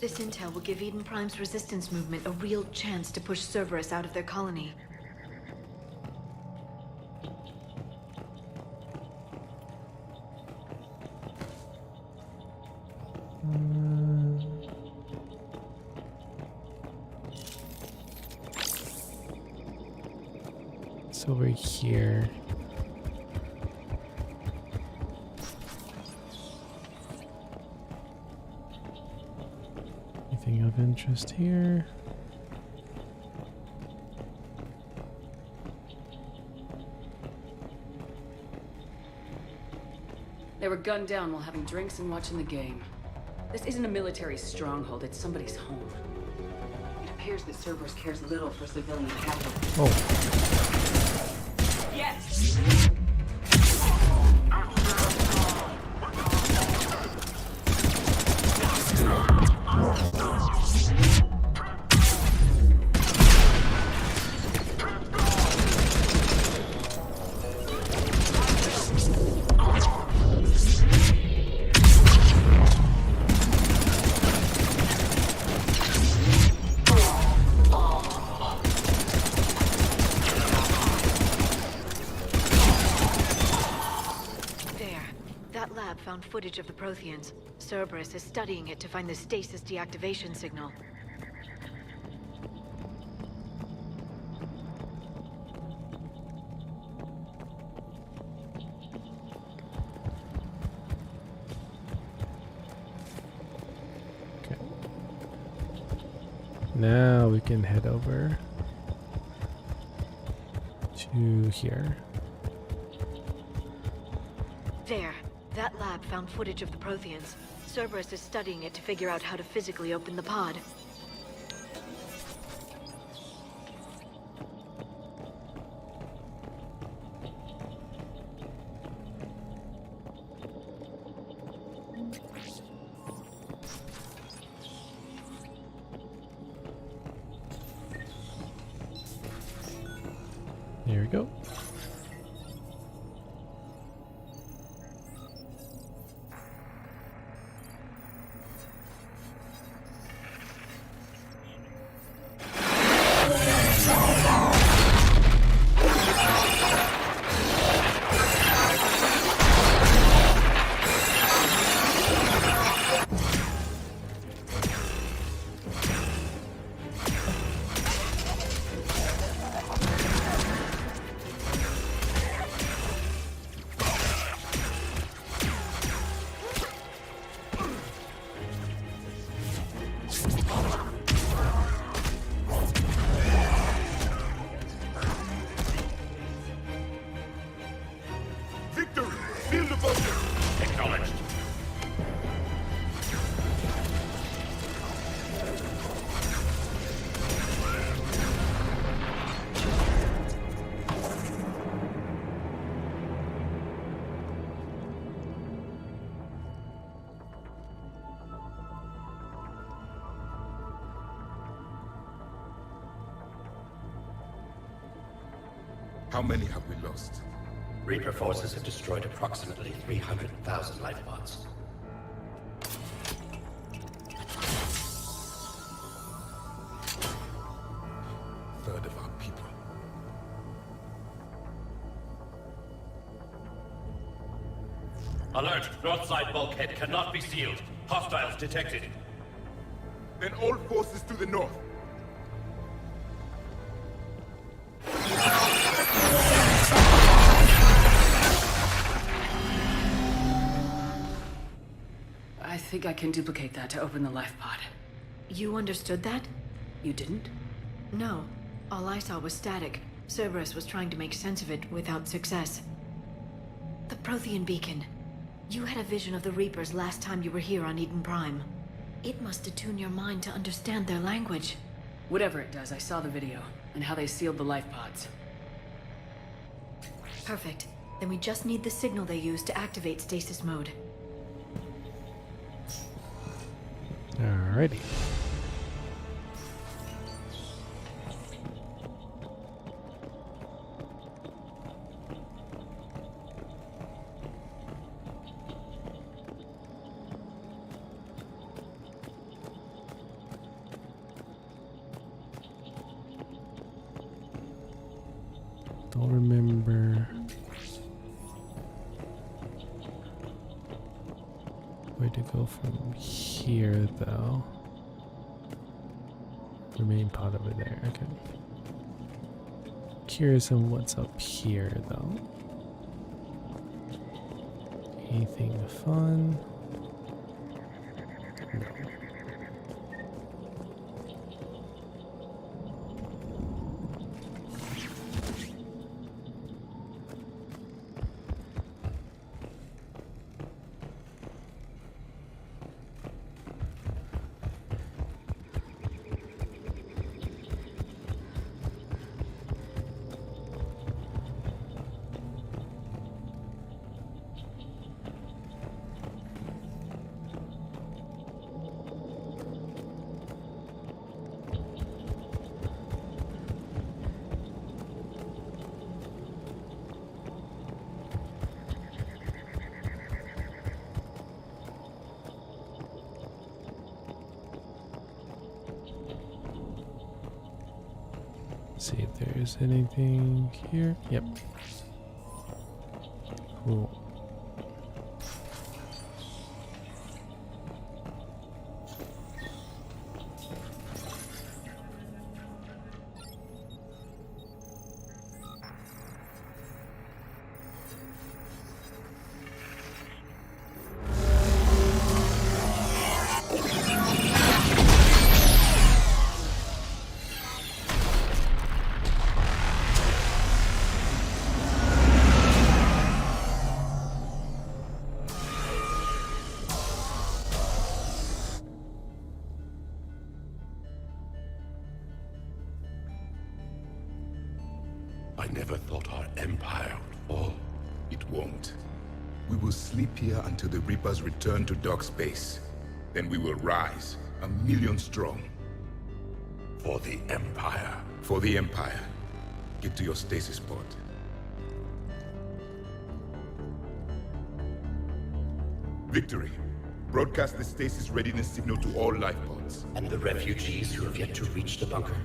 This intel will give Eden Prime's resistance movement a real chance to push Cerberus out of their colony. It's over here. Anything of interest here? They were gunned down while having drinks and watching the game. This isn't a military stronghold, it's somebody's home. It appears that Cerberus cares little for civilian casualties. Oh. Yes! found footage of the Protheans. Cerberus is studying it to find the stasis deactivation signal. Okay. Now we can head over to here. There. That lab found footage of the Protheans. Cerberus is studying it to figure out how to physically open the pod. There we go. How many have we lost? Reaper forces have destroyed approximately 300,000 life pods. Third of our people. Alert! North side bulkhead cannot be sealed. Hostiles detected. Then all forces to the north. I think I can duplicate that to open the life pod. You understood that? You didn't? No. All I saw was static. Cerberus was trying to make sense of it without success. The Prothean beacon. You had a vision of the Reapers last time you were here on Eden Prime. It must attune your mind to understand their language. Whatever it does, I saw the video, and how they sealed the life pods. Perfect. Then we just need the signal they use to activate stasis mode. Alrighty. Don't remember where to go from here, though. The main pod over there. Okay. Curious on what's up here, though. Anything fun? No. See if there's anything here. Yep. Cool. I never thought our empire would fall. It won't. We will sleep here until the Reapers return to dark space. Then we will rise, 1,000,000 strong. For the Empire. For the Empire. Get to your stasis pod. Victory. Broadcast the stasis readiness signal to all life pods. And the refugees who have yet to reach the bunker?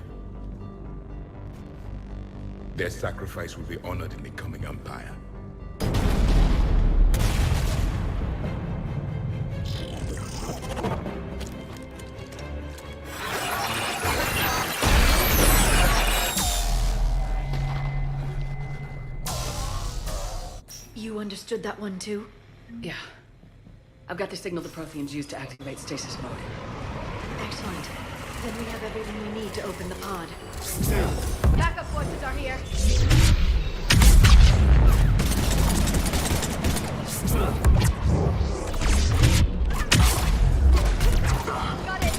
Their sacrifice will be honored in the coming Empire. You understood that one too? Yeah. I've got the signal the Protheans use to activate stasis mode. Excellent. Then we have everything we need to open the pod. Backup forces are here. Got it.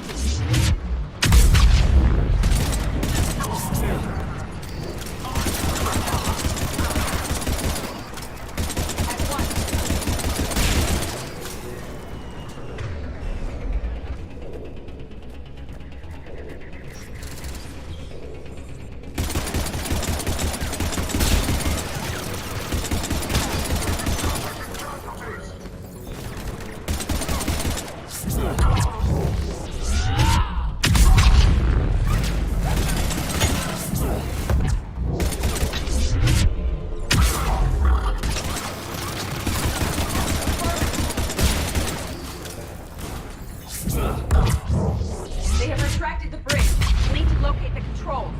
They have retracted the bridge. We need to locate the controls.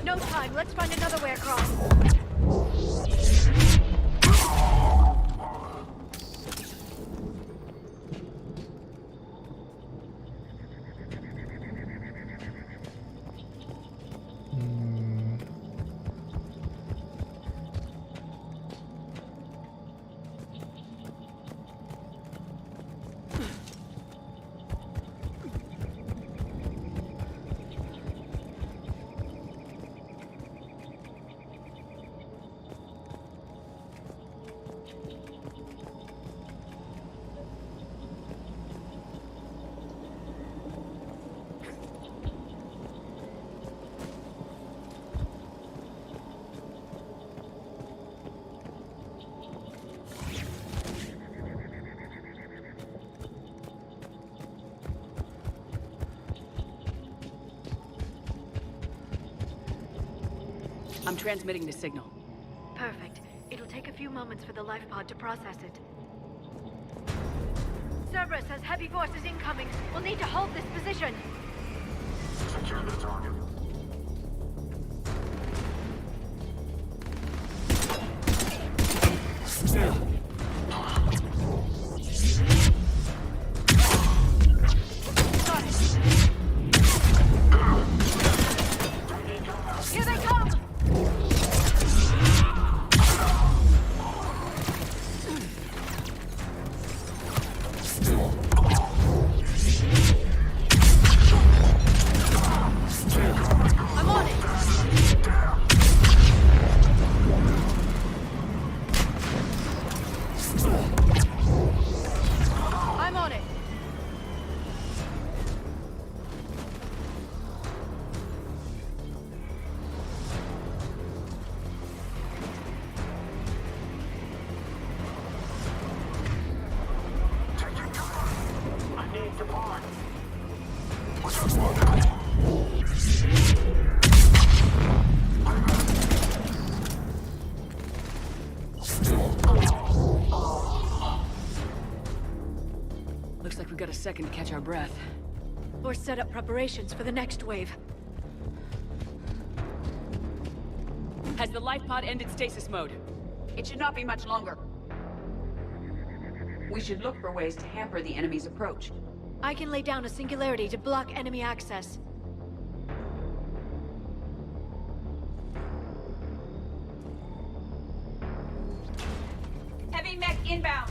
No time. Let's find another way across. I'm transmitting the signal. Perfect. It'll take a few moments for the life pod to process it. Cerberus has heavy forces incoming. We'll need to hold this position. Secure the target. Here they come! I'm on it! I'm on it! I need support. Looks like we've got a second to catch our breath. Or set up preparations for the next wave. Has the life pod ended stasis mode? It should not be much longer. We should look for ways to hamper the enemy's approach. I can lay down a singularity to block enemy access. Heavy mech inbound.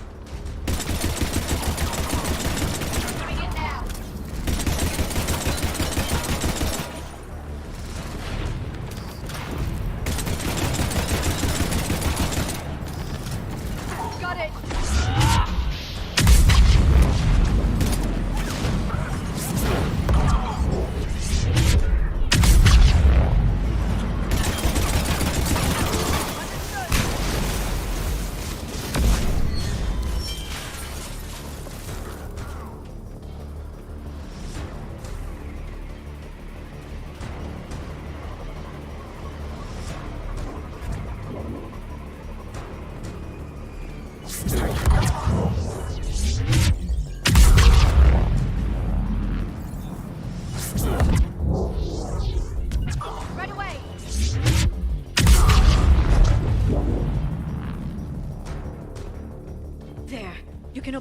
Doing it now.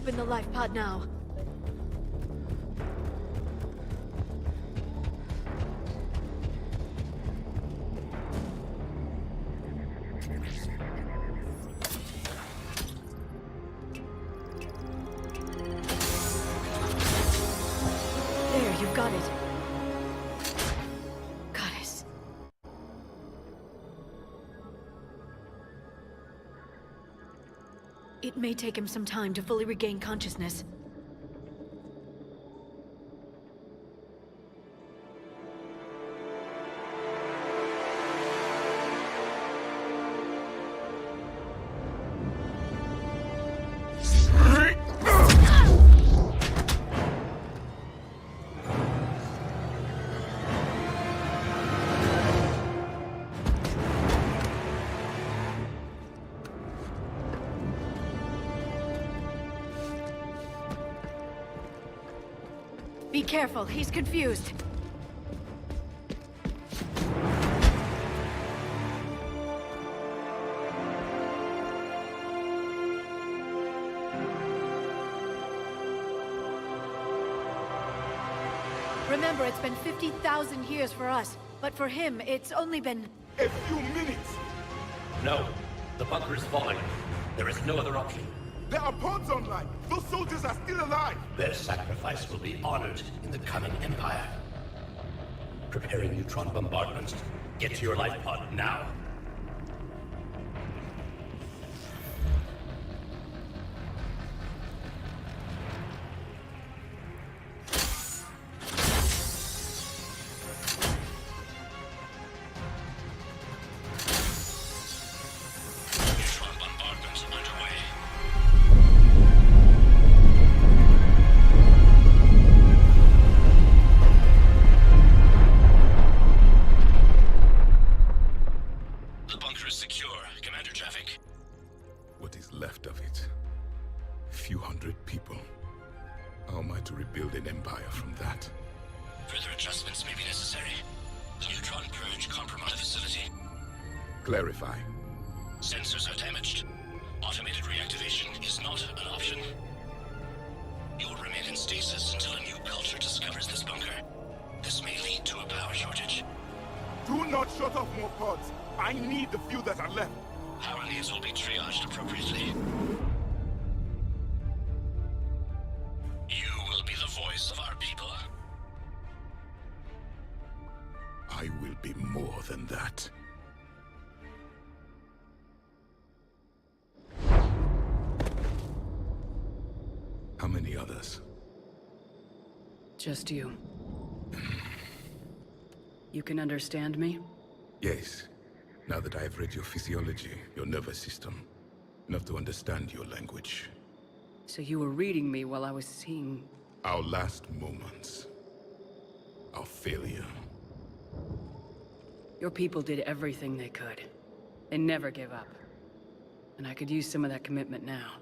Open the life pod now. There, you've got it. Goddess. It may take him some time to fully regain consciousness. Be careful, he's confused. Remember, it's been 50,000 years for us, but for him, it's only been... A few minutes! No. The bunker is falling. There is no other option. There are pods online! Those soldiers are still alive! Their sacrifice will be honored in the coming Empire. Preparing neutron bombardments. Get to your life pod now. Neutron bombardment underway. The bunker is secure. Commander traffic. What is left of it? A few hundred people. How am I to rebuild an empire from that? Further adjustments may be necessary. The neutron purge compromised the facility. Clarify. Sensors are damaged. Automated reactivation is not an option. You will remain in stasis until a new culture discovers this bunker. This may lead to a power shortage. Do not shut off more pods! I need the few that are left! Power needs will be triaged appropriately. You will be the voice of our people. I will be more than that. How many others? Just you. You can understand me? Yes. Now that I have read your physiology, your nervous system, enough to understand your language. So you were reading me while I was seeing... Our last moments. Our failure. Your people did everything they could. They never gave up. And I could use some of that commitment now.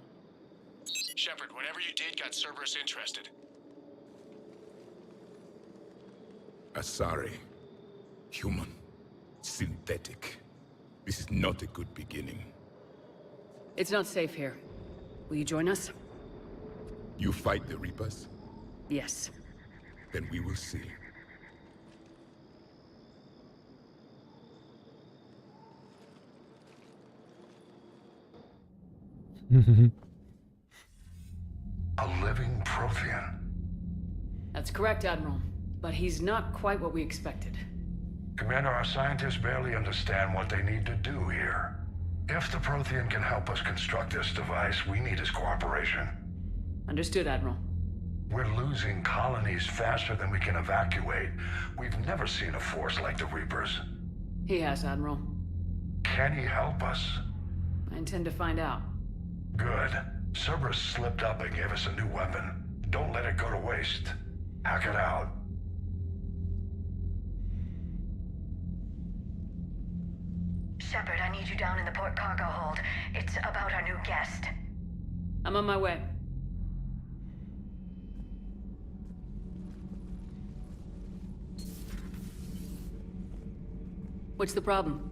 Shepard, whatever you did got Cerberus interested. Asari. Human. Synthetic. This is not a good beginning. It's not safe here. Will you join us? You fight the Reapers? Yes. Then we will see. A living Prothean. That's correct, Admiral. But he's not quite what we expected. Commander, our scientists barely understand what they need to do here. If the Prothean can help us construct this device, we need his cooperation. Understood, Admiral. We're losing colonies faster than we can evacuate. We've never seen a force like the Reapers. He has, Admiral. Can he help us? I intend to find out. Good. Cerberus slipped up and gave us a new weapon. Don't let it go to waste. Hack it out. Shepard, I need you down in the port cargo hold. It's about our new guest. I'm on my way. What's the problem?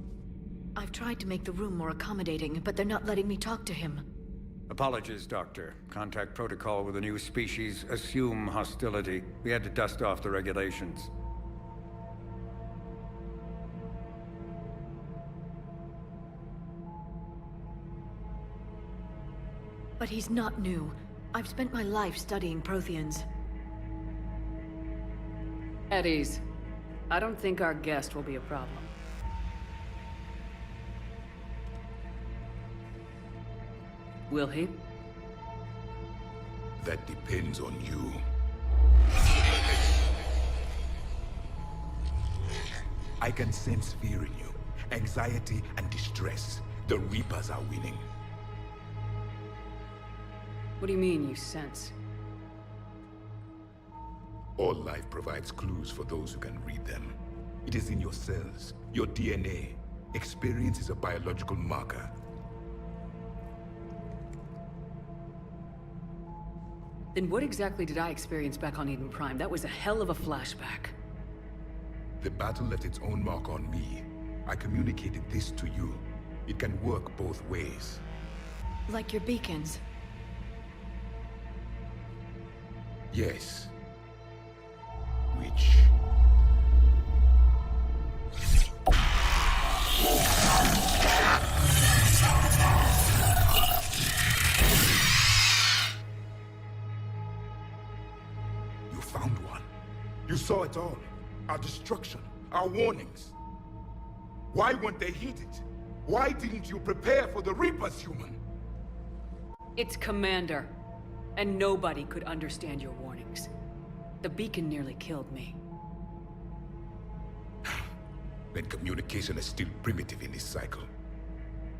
I've tried to make the room more accommodating, but they're not letting me talk to him. Apologies, Doctor. Contact protocol with a new species. Assume hostility. We had to dust off the regulations. But he's not new. I've spent my life studying Protheans. At ease. I don't think our guest will be a problem. Will he? That depends on you. I can sense fear in you, anxiety and distress. The Reapers are winning. What do you mean, you sense? All life provides clues for those who can read them. It is in your cells, your DNA. Experience is a biological marker. Then what exactly did I experience back on Eden Prime? That was a hell of a flashback. The battle left its own mark on me. I communicated this to you. It can work both ways. Like your beacons. Yes. Which... You found one. You saw it all. Our destruction, our warnings. Why weren't they heeded? Why didn't you prepare for the Reapers, human? It's Commander. And nobody could understand your warnings. The beacon nearly killed me. Then communication is still primitive in this cycle.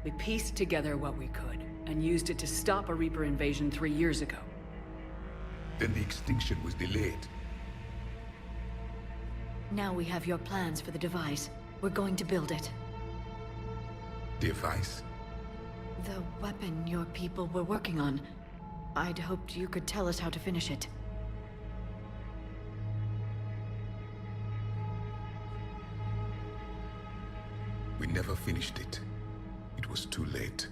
We pieced together what we could, and used it to stop a Reaper invasion 3 years ago. Then the extinction was delayed. Now we have your plans for the device. We're going to build it. Device? The weapon your people were working on. I'd hoped you could tell us how to finish it. We never finished it. It was too late.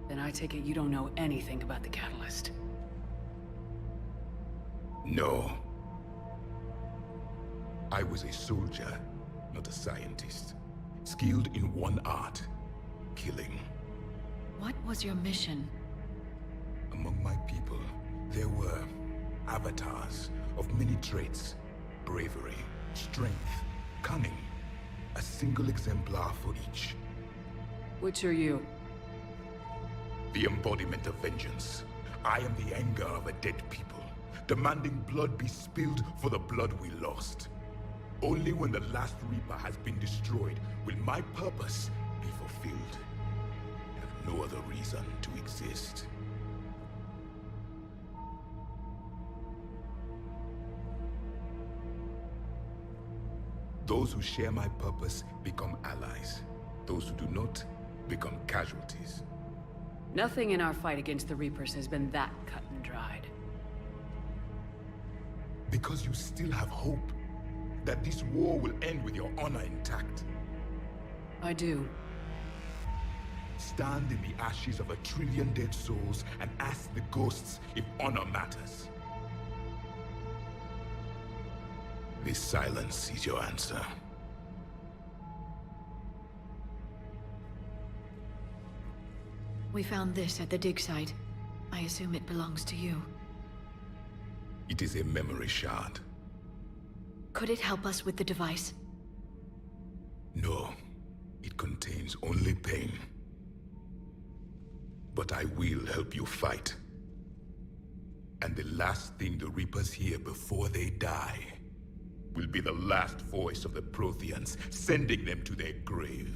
Then I take it you don't know anything about the catalyst. No. I was a soldier, not a scientist. Skilled in one art, killing. What was your mission? Among my people, there were avatars of many traits. Bravery, strength, cunning. A single exemplar for each. Which are you? The embodiment of vengeance. I am the anger of a dead people, demanding blood be spilled for the blood we lost. Only when the last Reaper has been destroyed will my purpose be fulfilled. I have no other reason to exist. Those who share my purpose become allies. Those who do not become casualties. Nothing in our fight against the Reapers has been that cut and dried. Because you still have hope that this war will end with your honor intact. I do. Stand in the ashes of 1 trillion dead souls and ask the ghosts if honor matters. This silence is your answer. We found this at the dig site. I assume it belongs to you. It is a memory shard. Could it help us with the device? No. It contains only pain. But I will help you fight. And the last thing the Reapers hear before they die will be the last voice of the Protheans, sending them to their grave.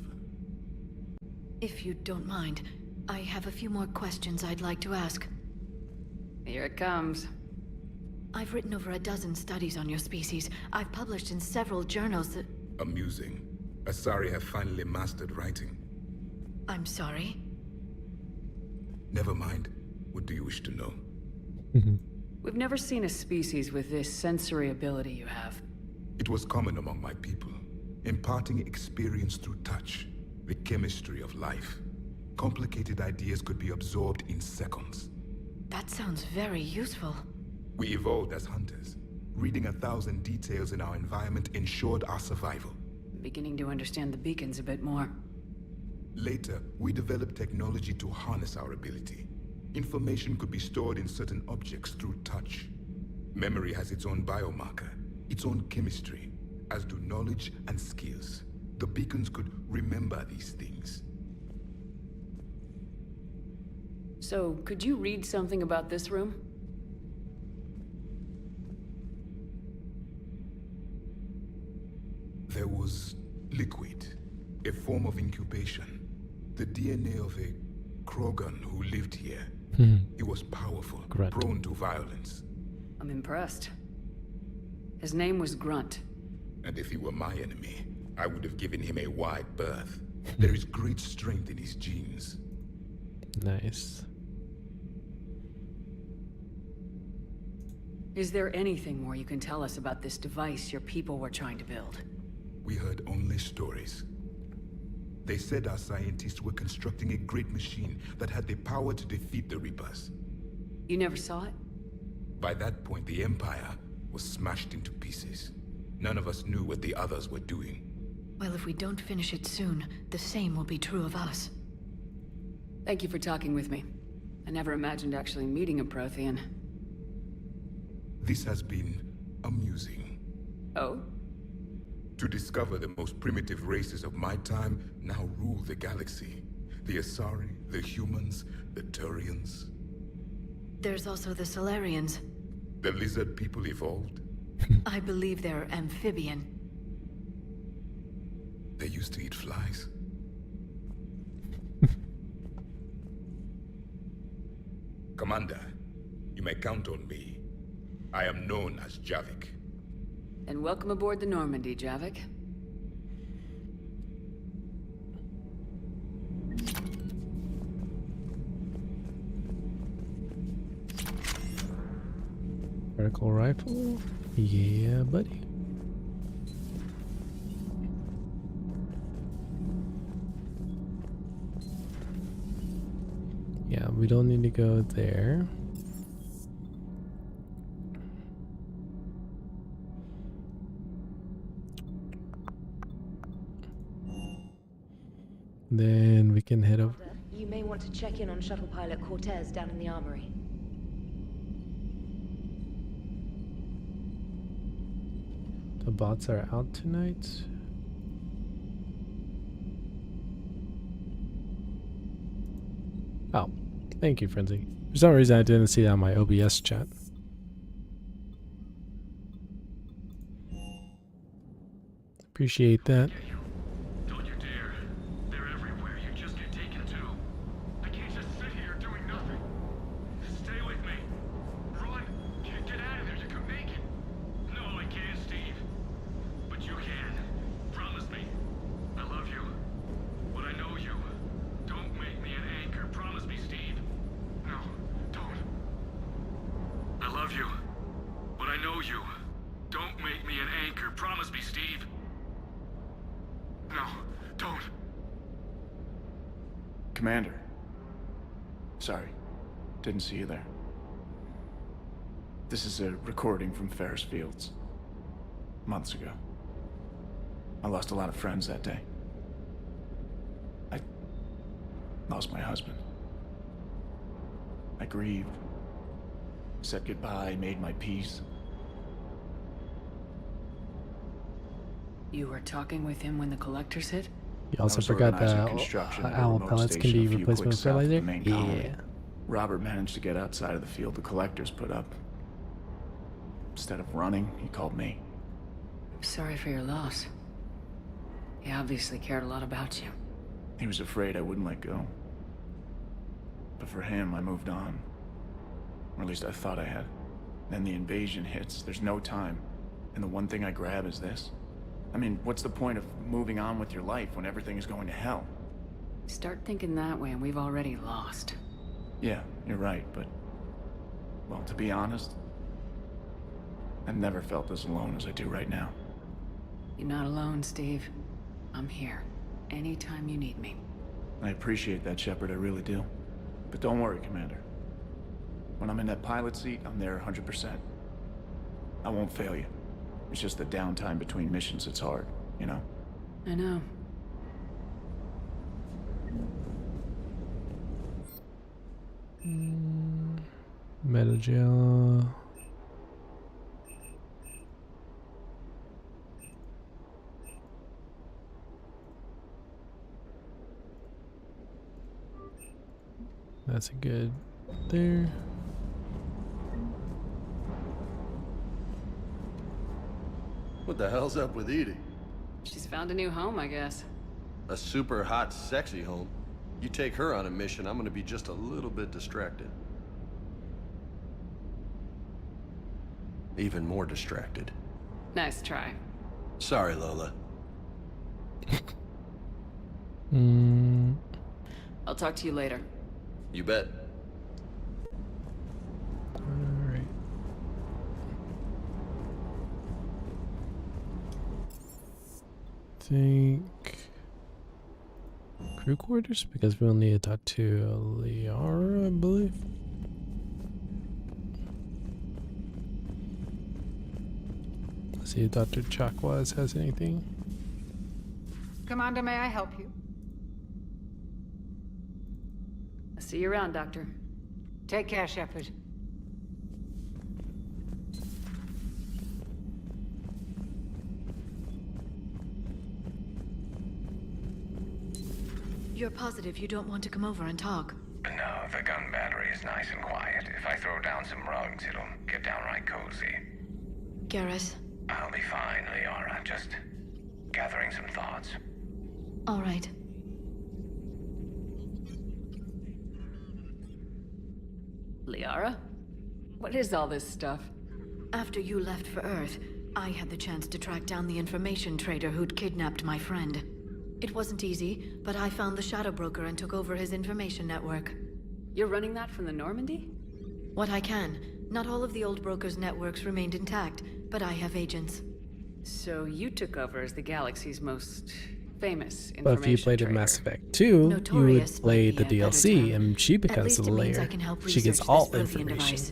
If you don't mind, I have a few more questions I'd like to ask. Here it comes. I've written over a dozen studies on your species. I've published in several journals that... Amusing. Asari have finally mastered writing. I'm sorry? Never mind. What do you wish to know? We've never seen a species with this sensory ability you have. It was common among my people, imparting experience through touch, the chemistry of life. Complicated ideas could be absorbed in seconds. That sounds very useful. We evolved as hunters. Reading 1,000 details in our environment ensured our survival. Beginning to understand the beacons a bit more. Later, we developed technology to harness our ability. Information could be stored in certain objects through touch. Memory has its own biomarker, its own chemistry, as do knowledge and skills. The beacons could remember these things. So, could you read something about this room? There was liquid, a form of incubation. The DNA of a Krogan who lived here. He was powerful, prone to violence. I'm impressed. His name was Grunt. And if he were my enemy, I would have given him a wide berth. There is great strength in his genes. Nice. Is there anything more you can tell us about this device your people were trying to build? We heard only stories. They said our scientists were constructing a great machine that had the power to defeat the Reapers. You never saw it? By that point, the Empire was smashed into pieces. None of us knew what the others were doing. Well, if we don't finish it soon, the same will be true of us. Thank you for talking with me. I never imagined actually meeting a Prothean. This has been amusing. Oh? To discover the most primitive races of my time now rule the galaxy. The Asari, the humans, the Turians. There's also the Solarians. The lizard people evolved. I believe they're amphibian. They used to eat flies. Commander, you may count on me. I am known as Javik. And welcome aboard the Normandy, Javik. Vertical rifle? Yeah, buddy. Yeah, we don't need to go there. Then we can head over. You may want to check in on shuttle pilot Cortez down in the armory. The bots are out tonight. Oh, thank you, Frenzy. For some reason I didn't see that on my OBS chat. Appreciate that. Don't you dare. They're everywhere. You just get taken too. I can't just sit here doing nothing. Stay with me. Run. Get out of there. You can make it. No, I can't, Steve. But you can. Promise me. I love you. But I know you. Don't make me an anchor. Promise me, Steve. No, don't. I love you. But I know you. Don't make me an anchor. Promise me, Steve. No, don't. Commander. Sorry. Didn't see you there. This is a recording from Ferris Fields. Months ago. I lost a lot of friends that day. I lost my husband. I grieved. Said goodbye, made my peace. You were talking with him when the collectors hit? You also forgot that owl pellets can be replacement fertilizer? Yeah. Robert managed to get outside of the field the collectors put up. Instead of running, he called me. Sorry for your loss. He obviously cared a lot about you. He was afraid I wouldn't let go. But for him, I moved on. Or at least I thought I had. Then the invasion hits, there's no time. And the one thing I grab is this. I mean, what's the point of moving on with your life when everything is going to hell? Start thinking that way and we've already lost. Yeah, you're right, but... well, to be honest, I've never felt as alone as I do right now. You're not alone, Steve. I'm here. Anytime you need me. I appreciate that, Shepard, I really do. But don't worry, Commander. When I'm in that pilot seat, I'm there 100%. I won't fail you. It's just the downtime between missions that's hard, you know? I know. Metal gel. That's a good there. What the hell's up with Edie? She's found a new home, I guess. A super hot, sexy home. You take her on a mission, I'm gonna be just a little bit distracted. Even more distracted. Nice try. Sorry, Lola. I'll talk to you later. You bet. Alright. Think crew quarters, because we'll need to talk to Liara, I believe. Let's see if Dr. Chakwas has anything. Commander, may I help you? I'll see you around, Doctor. Take care, Shepard. You're positive you don't want to come over and talk? No, the gun battery is nice and quiet. If I throw down some rugs, it'll get downright cozy. Garrus? I'll be fine, Liara. Just gathering some thoughts. All right. Liara? What is all this stuff? After you left for Earth, I had the chance to track down the information trader who'd kidnapped my friend. It wasn't easy, but I found the Shadow Broker and took over his information network. You're running that from the Normandy? What I can. Not all of the old broker's networks remained intact, but I have agents. So you took over as the galaxy's most famous information But if you played in trader. Mass Effect 2, you Notorious would play might the be a better DLC, term. and she At becomes least the it means layer. I can help She gets research all this Prothean information. device.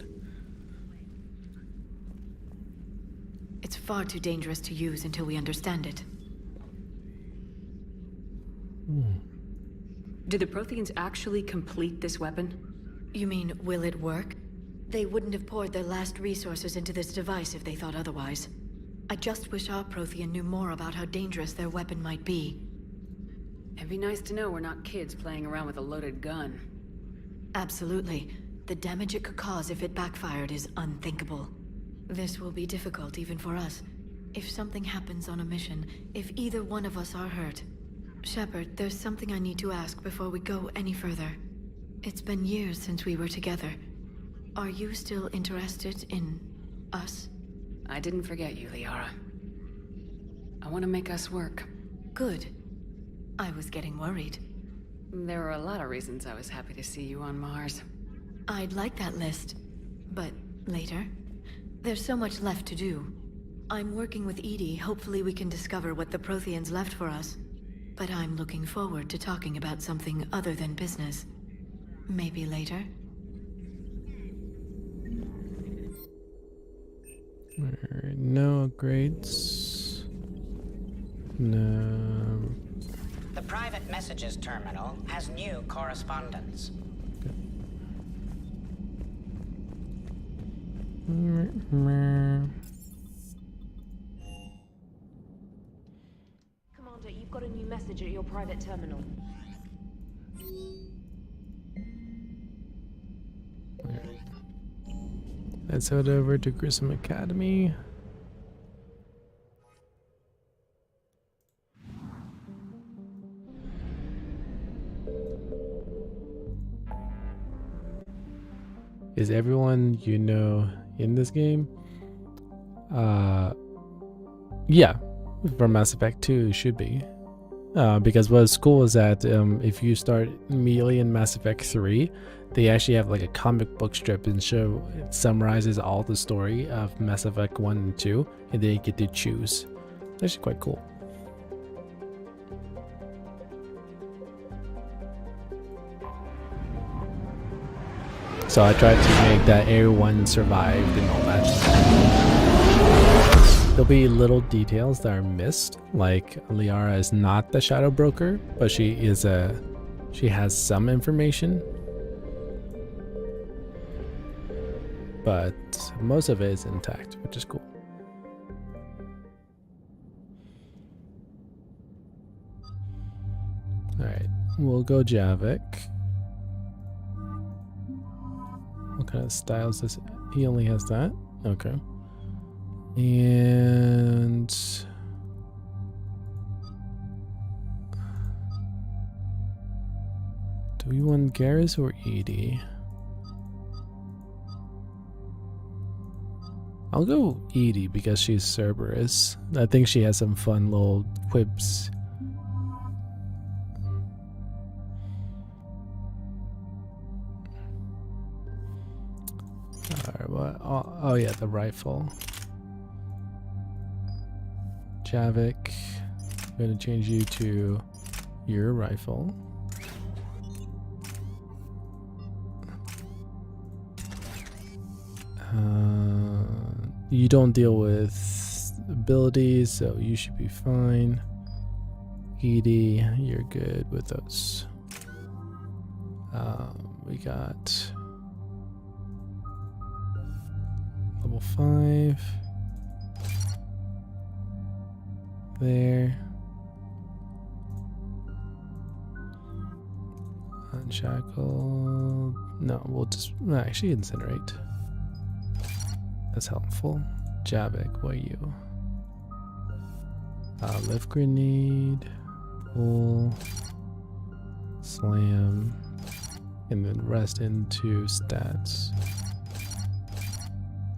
It's far too dangerous to use until we understand it. Did the Protheans actually complete this weapon? You mean, will it work? They wouldn't have poured their last resources into this device if they thought otherwise. I just wish our Prothean knew more about how dangerous their weapon might be. It'd be nice to know we're not kids playing around with a loaded gun. Absolutely. The damage it could cause if it backfired is unthinkable. This will be difficult even for us. If something happens on a mission, if either one of us are hurt. Shepard, there's something I need to ask before we go any further. It's been years since we were together. Are you still interested in us? I didn't forget you, Liara. I want to make us work. Good. I was getting worried. There were a lot of reasons I was happy to see you on Mars. I'd like that list. But later? There's so much left to do. I'm working with Edie. Hopefully we can discover what the Protheans left for us. But I'm looking forward to talking about something other than business. Maybe later? Alright, no upgrades. No. The private messages terminal has new correspondence. Commander, you've got a new message at your private terminal. Let's head over to Grissom Academy. Is everyone you know in this game? Yeah, from Mass Effect 2 should be. Because what's cool is that if you start immediately in Mass Effect 3, they actually have like a comic book strip and it summarizes all the story of Mass Effect 1 and 2, and then you get to choose. It's actually quite cool. So I tried to make that everyone survived and all that. There'll be little details that are missed, like Liara is not the Shadow Broker, but she has some information. But most of it is intact, which is cool. Alright, we'll go Javik. What kind of styles does he only has that? Okay. And do we want Garrus or Edie? I'll go Edie because she's Cerberus. I think she has some fun little quips. Alright, what? Oh yeah, the rifle. Javik, I'm going to change you to your rifle. You don't deal with abilities, so you should be fine. Edie, you're good with those. We got level 5. There. Unshackled. No, we'll just actually incinerate. That's helpful. Javik, what are you? Lift grenade, pull, slam, and then rest into stats.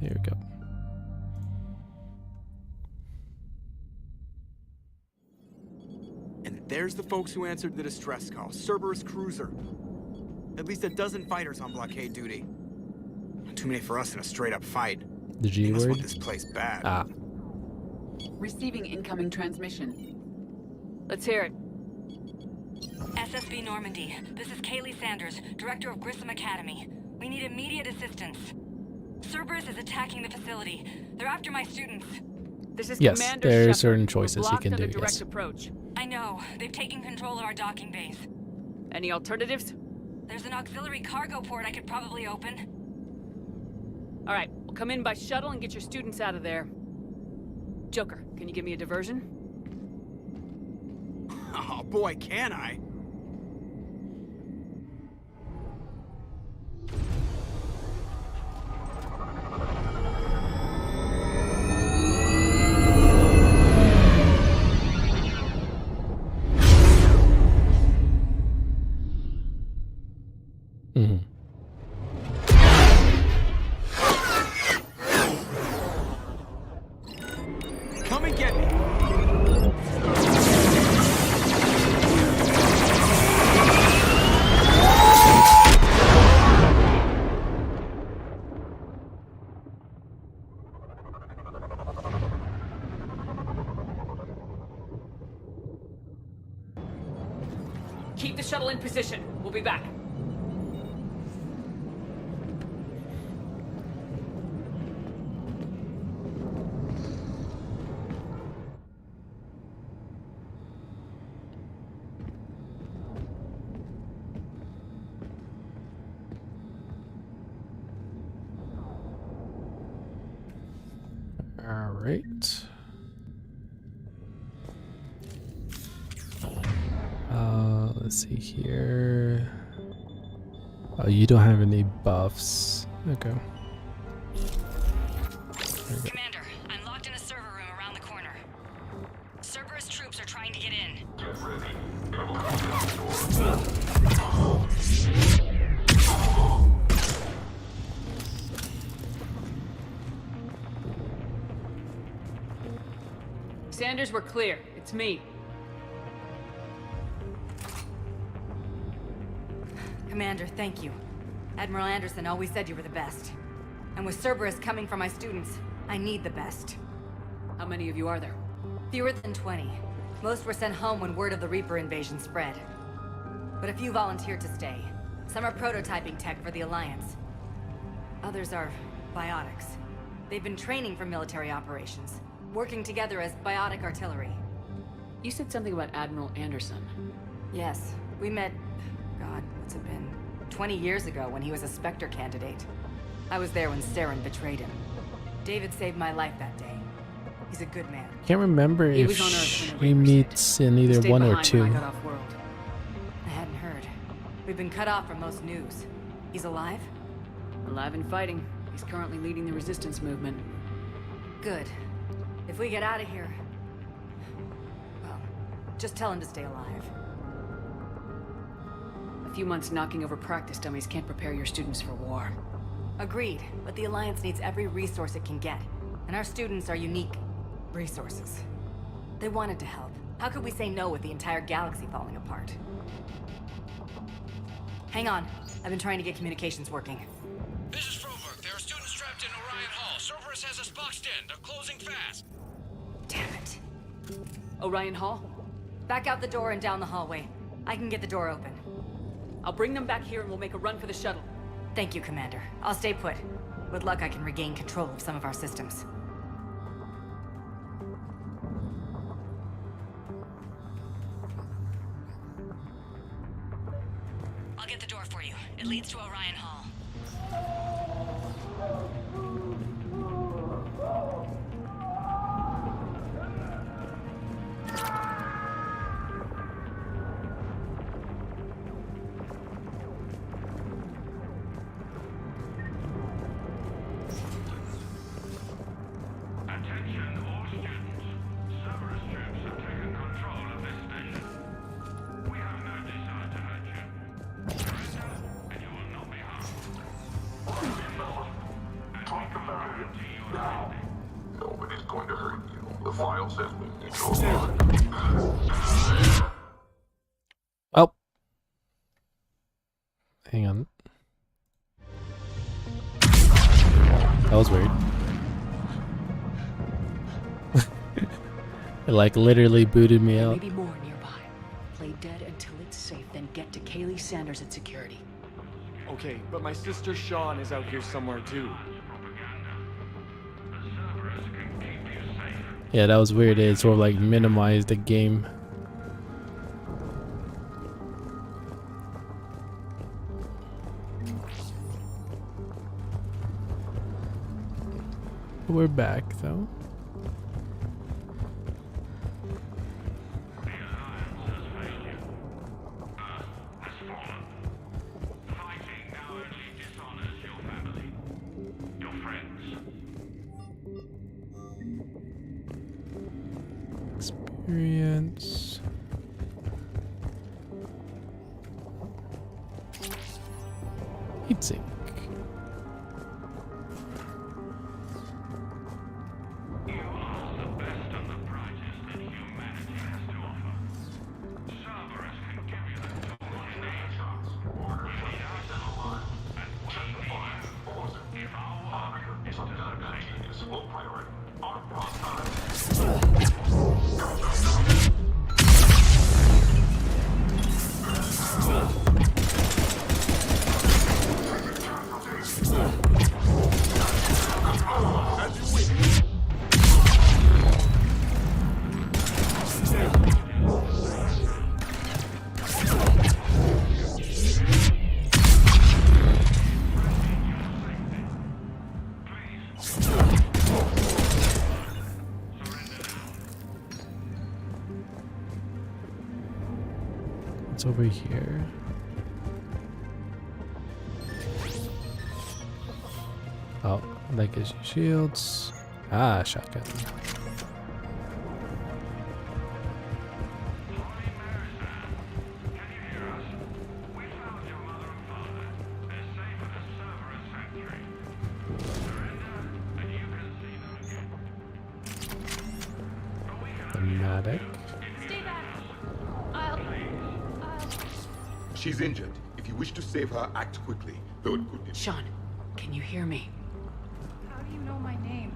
There we go. And there's the folks who answered the distress call. Cerberus cruiser. At least a dozen fighters on blockade duty. Too many for us in a straight-up fight. The G must word? want this place bad. Ah. Receiving incoming transmission. Let's hear it. SSB Normandy. This is Kaylee Sanders, Director of Grissom Academy. We need immediate assistance. Cerberus is attacking the facility. They're after my students. This is Yes, Commander there are Shepard. certain choices We're you can blocked do, on the direct yes. approach. I know. They've taken control of our docking base. Any alternatives? There's an auxiliary cargo port I could probably open. All right, we'll come in by shuttle and get your students out of there. Joker, can you give me a diversion? Oh boy, can I? Mm-hmm. Come and get me. Keep the shuttle in position. We'll be back. All right. Let's see here. Oh, you don't have any buffs. Okay. Commander, I'm locked in a server room around the corner. Cerberus troops are trying to get in. Get ready. Sanders, we're clear. It's me. Commander, thank you. Admiral Anderson always said you were the best. And with Cerberus coming for my students, I need the best. How many of you are there? Fewer than 20. Most were sent home when word of the Reaper invasion spread. But a few volunteered to stay. Some are prototyping tech for the Alliance. Others are biotics. They've been training for military operations, working together as biotic artillery. You said something about Admiral Anderson. Yes, we met, God, what's it been? 20 years ago when he was a Spectre candidate. I was there when Saren betrayed him. David saved my life that day. He's a good man. Can't remember He if was on Earth when he meets in either Stayed one or behind two. when I got off world. I hadn't heard. We've been cut off from most news. He's alive? Alive and fighting. He's currently leading the resistance movement. Good. If we get out of here... well, just tell him to stay alive. A few months knocking over practice dummies can't prepare your students for war. Agreed, but the Alliance needs every resource it can get. And our students are unique resources. They wanted to help. How could we say no with the entire galaxy falling apart? Hang on. I've been trying to get communications working. This is Froberg. There are students trapped in Orion Hall. Cerberus has us boxed in. They're closing fast. Damn it. Orion Hall? Back out the door and down the hallway. I can get the door open. I'll bring them back here and we'll make a run for the shuttle. Thank you, Commander. I'll stay put. With luck, I can regain control of some of our systems. I'll get the door for you. It leads to Orion Hall. Attention all students. Cerberus troops have taken control of this station. We have no desire to hurt you. Surrender, and you will not be harmed. Talk about it now. Nobody's going to hurt you. The file says we control. Oh. Hang on. That was weird. It like literally booted me out. Maybe more nearby. Play dead until it's safe, then get to Kaylee Sanders at security. Okay, but my sister Sean is out here somewhere too. Yeah, that was weird. It sort of like minimized the game. We're back though. Experience. Heatsink. It's over here. Oh, that gives you shields. Ah, shotgun. Thematic. She's injured. If you wish to save her, act quickly. Though it could be. Sean, can you hear me? How do you know my name?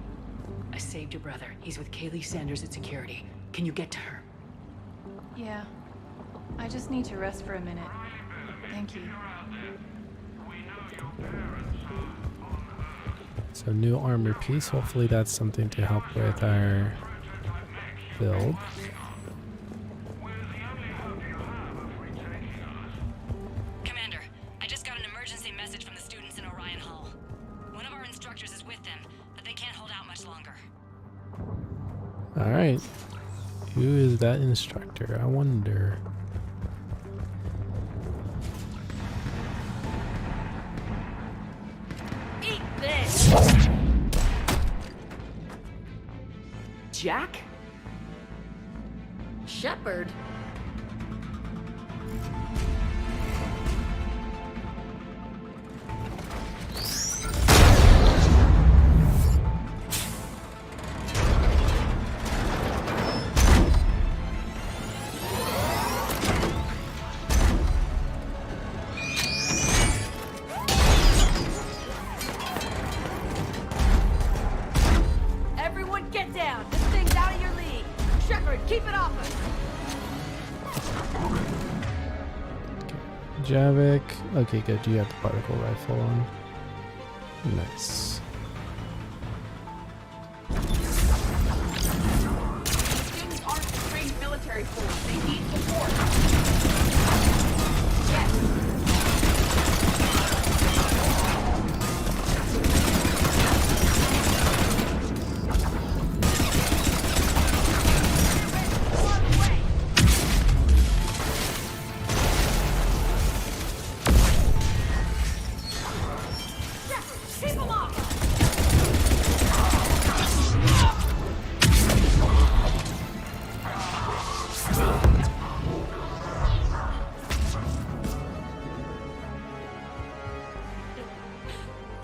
I saved your brother. He's with Kaylee Sanders at security. Can you get to her? Yeah. I just need to rest for a minute. Thank you. So new armor piece. Hopefully that's something to help with our build. Commander, I just got an emergency message from the students in Orion Hall. One of our instructors is with them, but they can't hold out much longer. Alright. Who is that instructor? I wonder. Eat this! Jack? Shepard? Everyone get down! This thing's out of your league! Shepard, keep it off us! Javik. Okay, good. You have the particle rifle on. Nice. Students aren't a trained military force. They need support. Yes. Keep them off!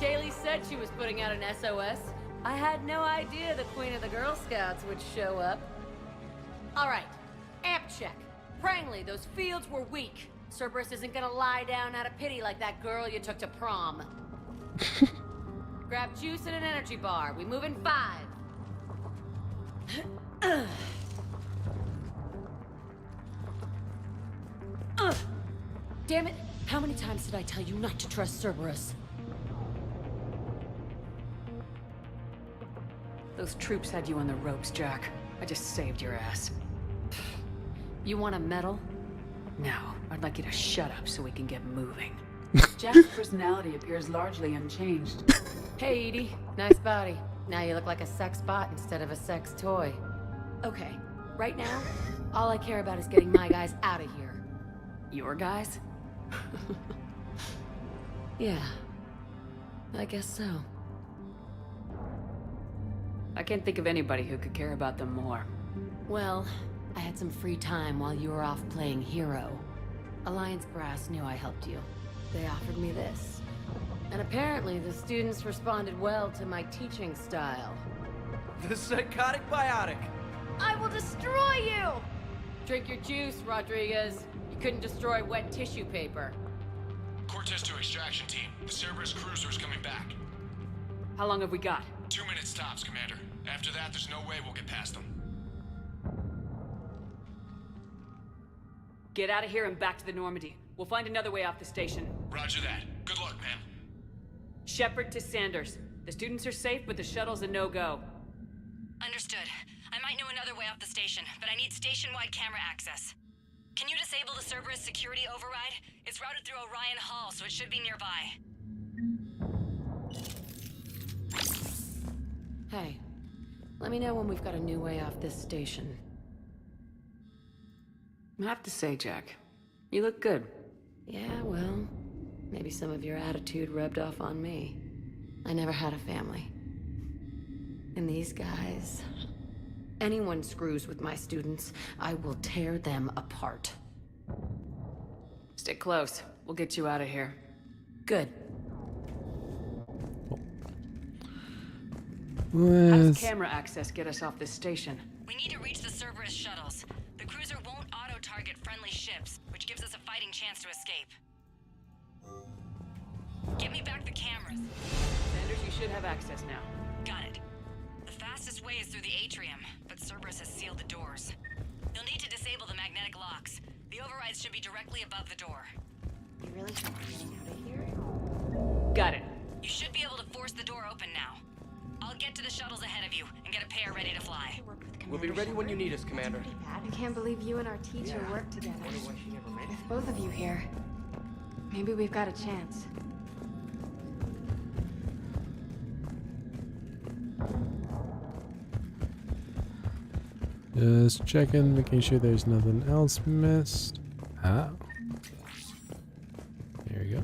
Kaylee said she was putting out an SOS. I had no idea the Queen of the Girl Scouts would show up. All right, amp check. Prangley, those fields were weak. Cerberus isn't gonna lie down out of pity like that girl you took to prom. Grab juice and an energy bar. We move in 5. Damn it! How many times did I tell you not to trust Cerberus? Those troops had you on the ropes, Jack. I just saved your ass. You want a medal? No, I'd like you to shut up so we can get moving. Jack's personality appears largely unchanged. Hey, Edie. Nice body. Now you look like a sex bot instead of a sex toy. Okay, right now, all I care about is getting my guys out of here. Your guys? Yeah, I guess so. I can't think of anybody who could care about them more. Well, I had some free time while you were off playing hero. Alliance Brass knew I helped you. They offered me this. And apparently the students responded well to my teaching style. The psychotic biotic! I will destroy you! Drink your juice, Rodriguez. You couldn't destroy wet tissue paper. Cortez to extraction team. The Cerberus cruiser is coming back. How long have we got? 2 minutes tops, Commander. After that, there's no way we'll get past them. Get out of here and back to the Normandy. We'll find another way off the station. Roger that. Good luck, ma'am. Shepard to Sanders. The students are safe, but the shuttle's a no-go. Understood. I might know another way off the station, but I need station-wide camera access. Can you disable the Cerberus security override? It's routed through Orion Hall, so it should be nearby. Hey, let me know when we've got a new way off this station. I have to say, Jack, you look good. Yeah, well, maybe some of your attitude rubbed off on me. I never had a family. And these guys... Anyone screws with my students, I will tear them apart. Stick close. We'll get you out of here. Good. How does camera access get us off this station? We need to reach the Cerberus shuttles. The cruiser won't auto-target friendly ships, which gives us a fighting chance to escape. Get me back the cameras. Sanders, you should have access now. Got it. The fastest way is through the atrium, but Cerberus has sealed the doors. You'll need to disable the magnetic locks. The overrides should be directly above the door. You really think we're getting out of here? Got it. You should be able to force the door open now. We'll be ready when you need us, Commander. I can't believe you and our teacher work together. Wonder why she never made it. With both of you here, maybe we've got a chance. Just checking, making sure there's nothing else missed. Ah. There we go.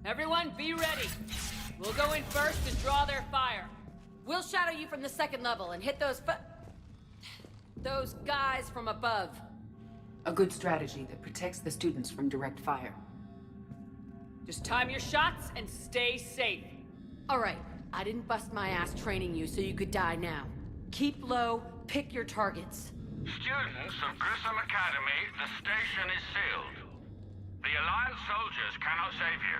Everyone, be ready. We'll go in first and draw their fire. We'll shadow you from the second level and hit those guys from above. A good strategy that protects the students from direct fire. Just time your shots and stay safe. All right, I didn't bust my ass training you so you could die now. Keep low, pick your targets. Students of Grissom Academy, the station is sealed. The Alliance soldiers cannot save you.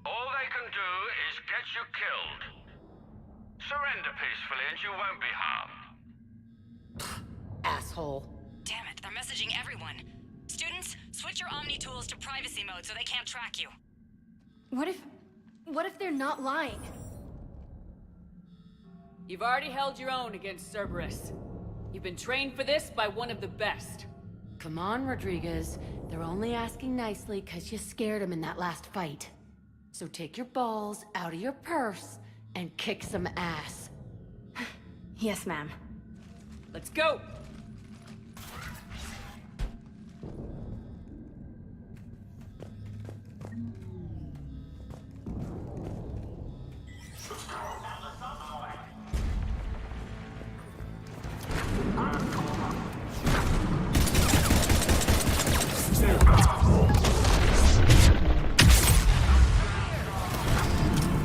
All they can do is get you killed. Surrender peacefully and you won't be harmed. Asshole. Damn it, they're messaging everyone. Students, switch your Omni tools to privacy mode so they can't track you. What if they're not lying? You've already held your own against Cerberus. You've been trained for this by one of the best. Come on, Rodriguez. They're only asking nicely because you scared them in that last fight. So take your balls out of your purse and kick some ass. Yes, ma'am. Let's go!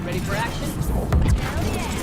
Ready for action? Hell yeah!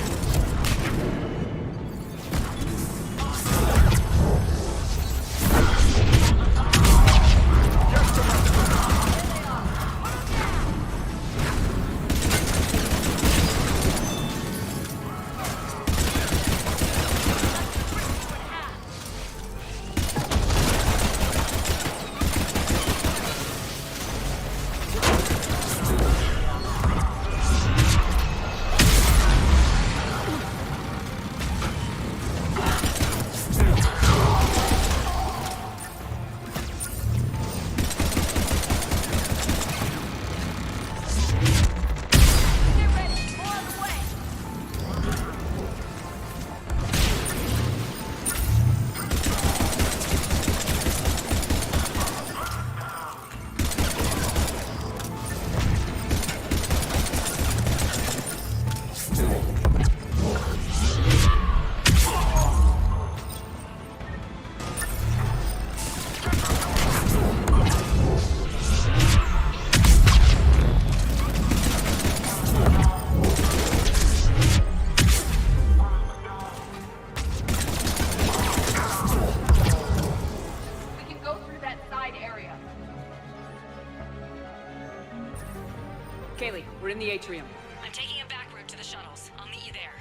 Kaylee, we're in the atrium. I'm taking a back route to the shuttles. I'll meet you there.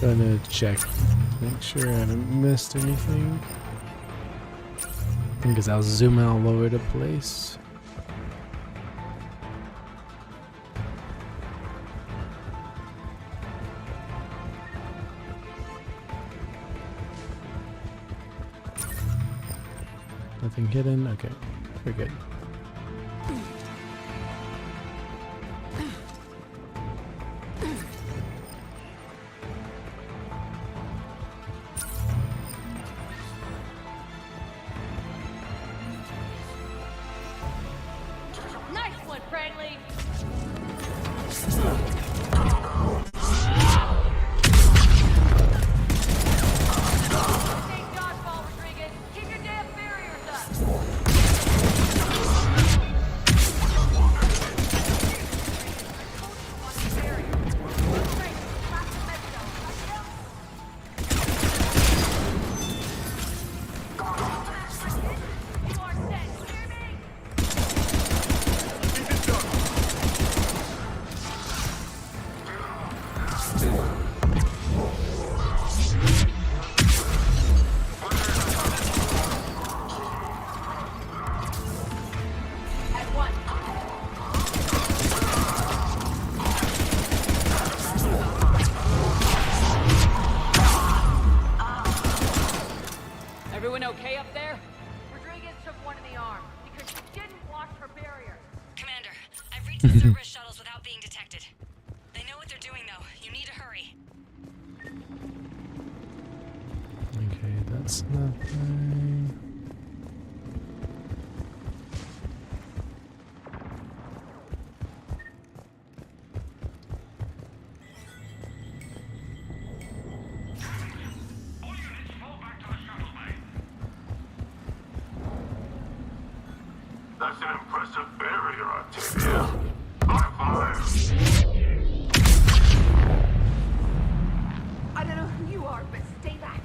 Gonna check, make sure I haven't missed anything. Because I'll zoom all over the place. Nothing hidden. Okay, we're good. Nice one, Prangley! Take dodgeball, Rodriguez. Keep your damn barriers up! to Cerberus shuttles without being detected. They know what they're doing, though. You need to hurry. Okay, that's nothing. That's an impressive barrier, Octavia. High five! I don't know who you are, but stay back.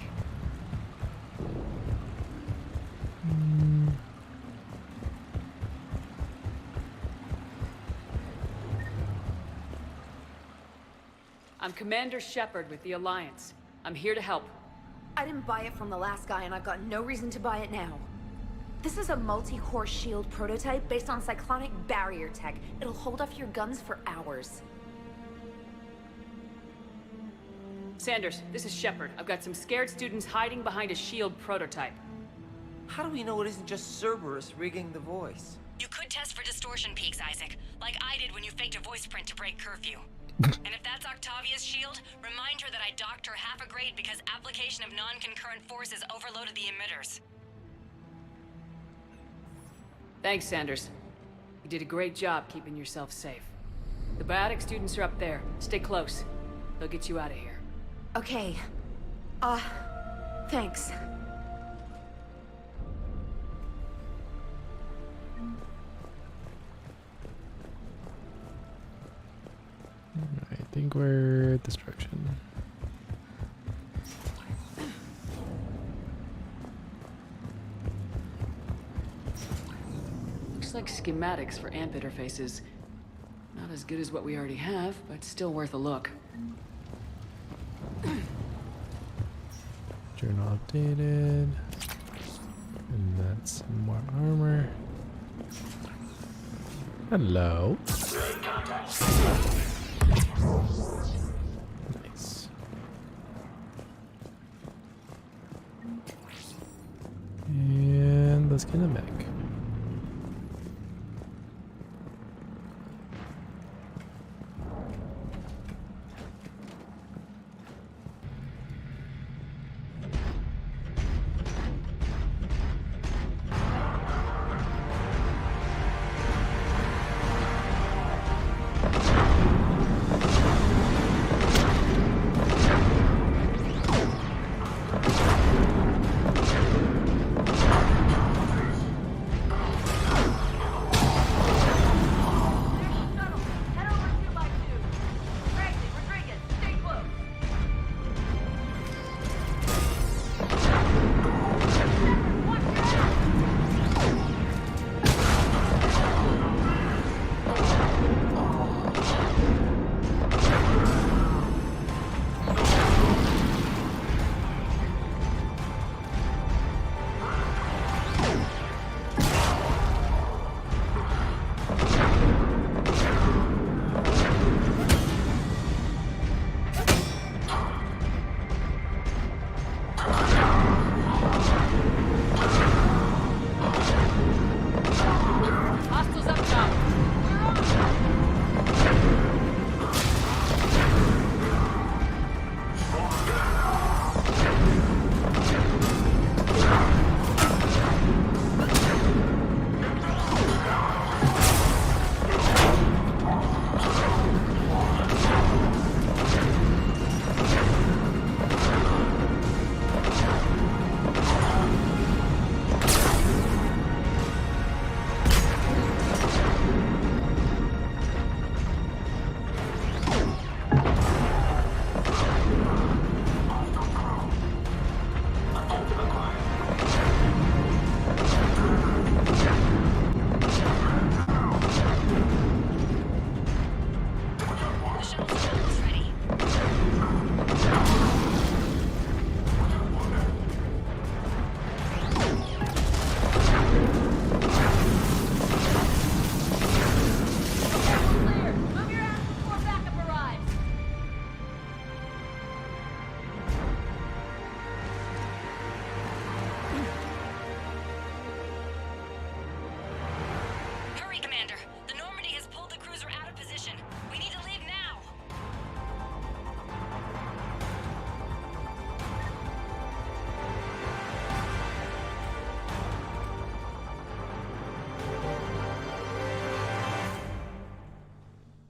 I'm Commander Shepard with the Alliance. I'm here to help. I didn't buy it from the last guy, and I've got no reason to buy it now. This is a multi-core shield prototype based on cyclonic barrier tech. It'll hold off your guns for hours. Sanders, this is Shepard. I've got some scared students hiding behind a shield prototype. How do we know it isn't just Cerberus rigging the voice? You could test for distortion peaks, Isaac, like I did when you faked a voice print to break curfew. And if that's Octavia's shield, remind her that I docked her half a grade because application of non-concurrent forces overloaded the emitters. Thanks, Sanders. You did a great job keeping yourself safe. The biotic students are up there. Stay close. They'll get you out of here. Okay. Thanks. I think we're destruction. Looks like schematics for AMP interfaces. Not as good as what we already have, but still worth a look. Journal updated. And that's some more armor. Hello. Nice. And let's get him back.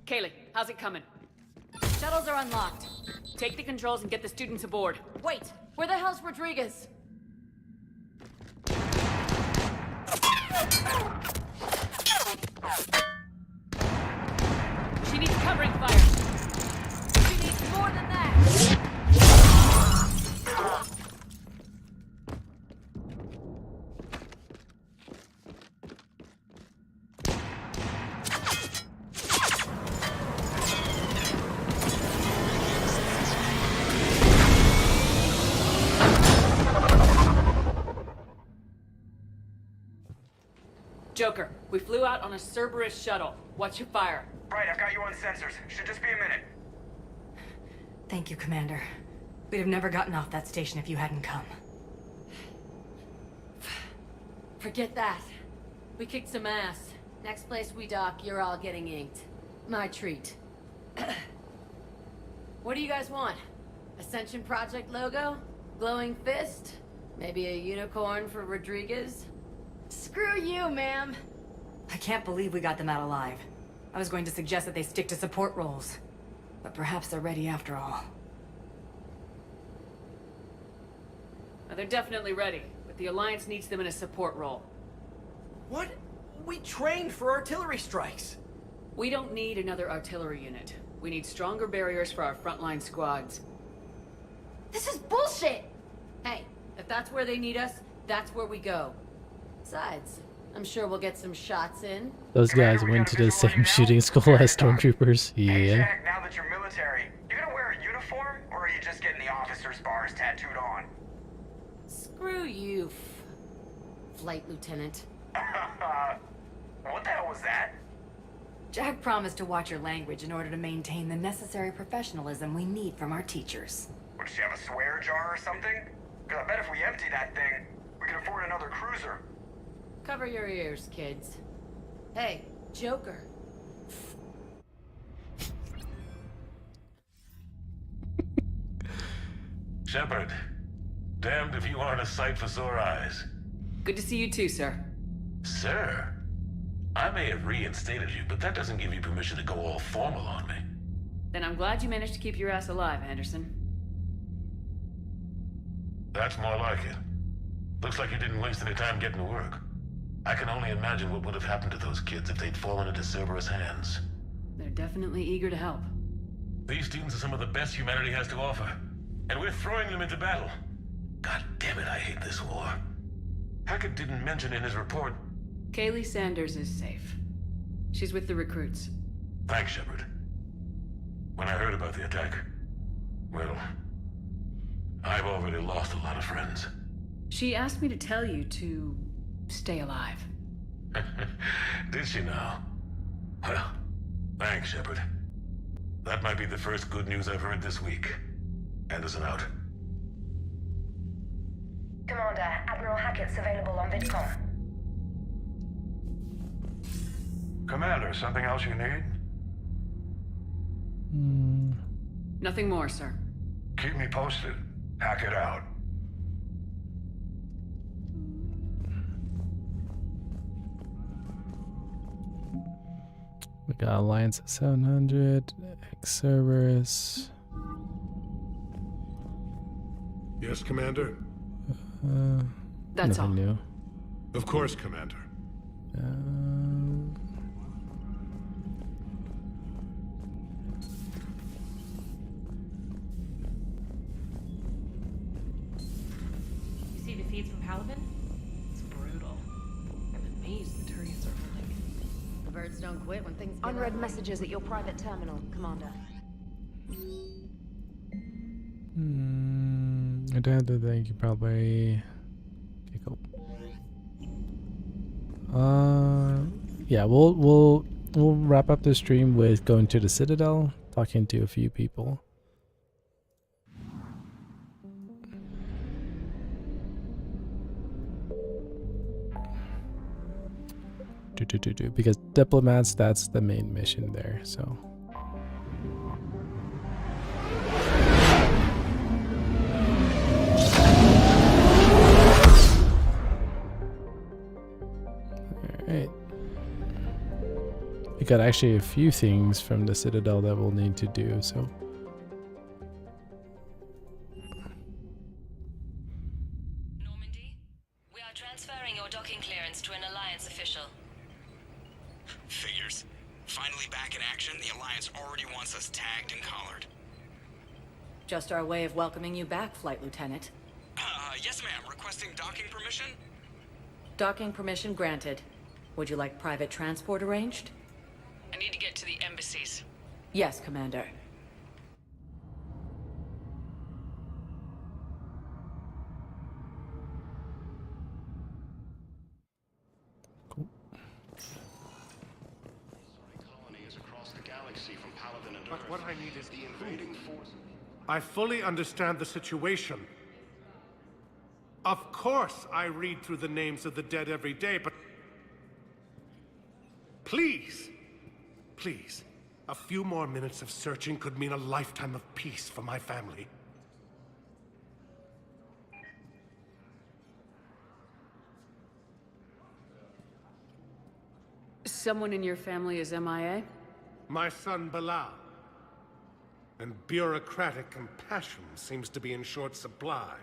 Kaylee, how's it coming? Shuttles are unlocked. Take the controls and get the students aboard. Wait, where the hell's Rodriguez? She needs covering fire. She needs more than that. Joker, we flew out on a Cerberus shuttle. Watch your fire. Right, I've got you on sensors. Should just be a minute. Thank you, Commander. We'd have never gotten off that station if you hadn't come. Forget that. We kicked some ass. Next place we dock, you're all getting inked. My treat. What do you guys want? Ascension Project logo? Glowing fist? Maybe a unicorn for Rodriguez? Screw you, ma'am. I can't believe we got them out alive. I was going to suggest that they stick to support roles. But perhaps they're ready after all. They're definitely ready, but the Alliance needs them in a support role. What? We trained for artillery strikes. We don't need another artillery unit. We need stronger barriers for our frontline squads. This is bullshit! Hey, if that's where they need us, that's where we go. Besides, I'm sure we'll get some shots in. Those guys went to the same shooting school as stormtroopers. Hey, Yeah. Jack, now that you're military, you gonna wear a uniform, or are you just getting the officer's bars tattooed on? Screw you, Flight Lieutenant. What the hell was that? Jack promised to watch your language in order to maintain the necessary professionalism we need from our teachers. What, does she have a swear jar or something? Because I bet if we empty that thing, we can afford another cruiser. Cover your ears, kids. Hey, Joker. Shepard, damned if you aren't a sight for sore eyes. Good to see you too, sir. Sir, I may have reinstated you, but that doesn't give you permission to go all formal on me. Then I'm glad you managed to keep your ass alive, Anderson. That's more like it. Looks like you didn't waste any time getting to work. I can only imagine what would have happened to those kids if they'd fallen into Cerberus' hands. They're definitely eager to help. These students are some of the best humanity has to offer, and we're throwing them into battle. God damn it, I hate this war. Hackett didn't mention in his report. Kaylee Sanders is safe. She's with the recruits. Thanks, Shepard. When I heard about the attack, well, I've already lost a lot of friends. She asked me to tell you to stay alive. Did she now? Well, thanks, Shepard. That might be the first good news I've heard this week. Anderson out. Commander, Admiral Hackett's available on VidCom. Commander, something else you need? Nothing more, sir. Keep me posted. Hackett out. We got Alliance at 700, Cerberus. Yes, Commander? That's nothing new. Of course, Commander. You see the feeds from Halibin? It's brutal. I'm amazed the Turians are holding. The birds don't quit when things get Unread ugly. messages at your private terminal, Commander. I don't have to think you probably. Okay, cool. Yeah, we'll wrap up the stream with going to the Citadel, talking to a few people. Because diplomats, that's the main mission there, so. Alright. We got actually a few things from the Citadel that we'll need to do, so. Normandy, we are transferring your docking clearance to an Alliance official. Figures. Finally back in action, the Alliance already wants us tagged and collared. Just our way of welcoming you back, Flight Lieutenant. Yes ma'am, requesting docking permission? Docking permission granted. Would you like private transport arranged? I need to get to the embassies. Yes, Commander. But what I need is the invading force. I fully understand the situation. Of course I read through the names of the dead every day, but... Please! Please. A few more minutes of searching could mean a lifetime of peace for my family. Someone in your family is MIA? My son Bilal. And bureaucratic compassion seems to be in short supply.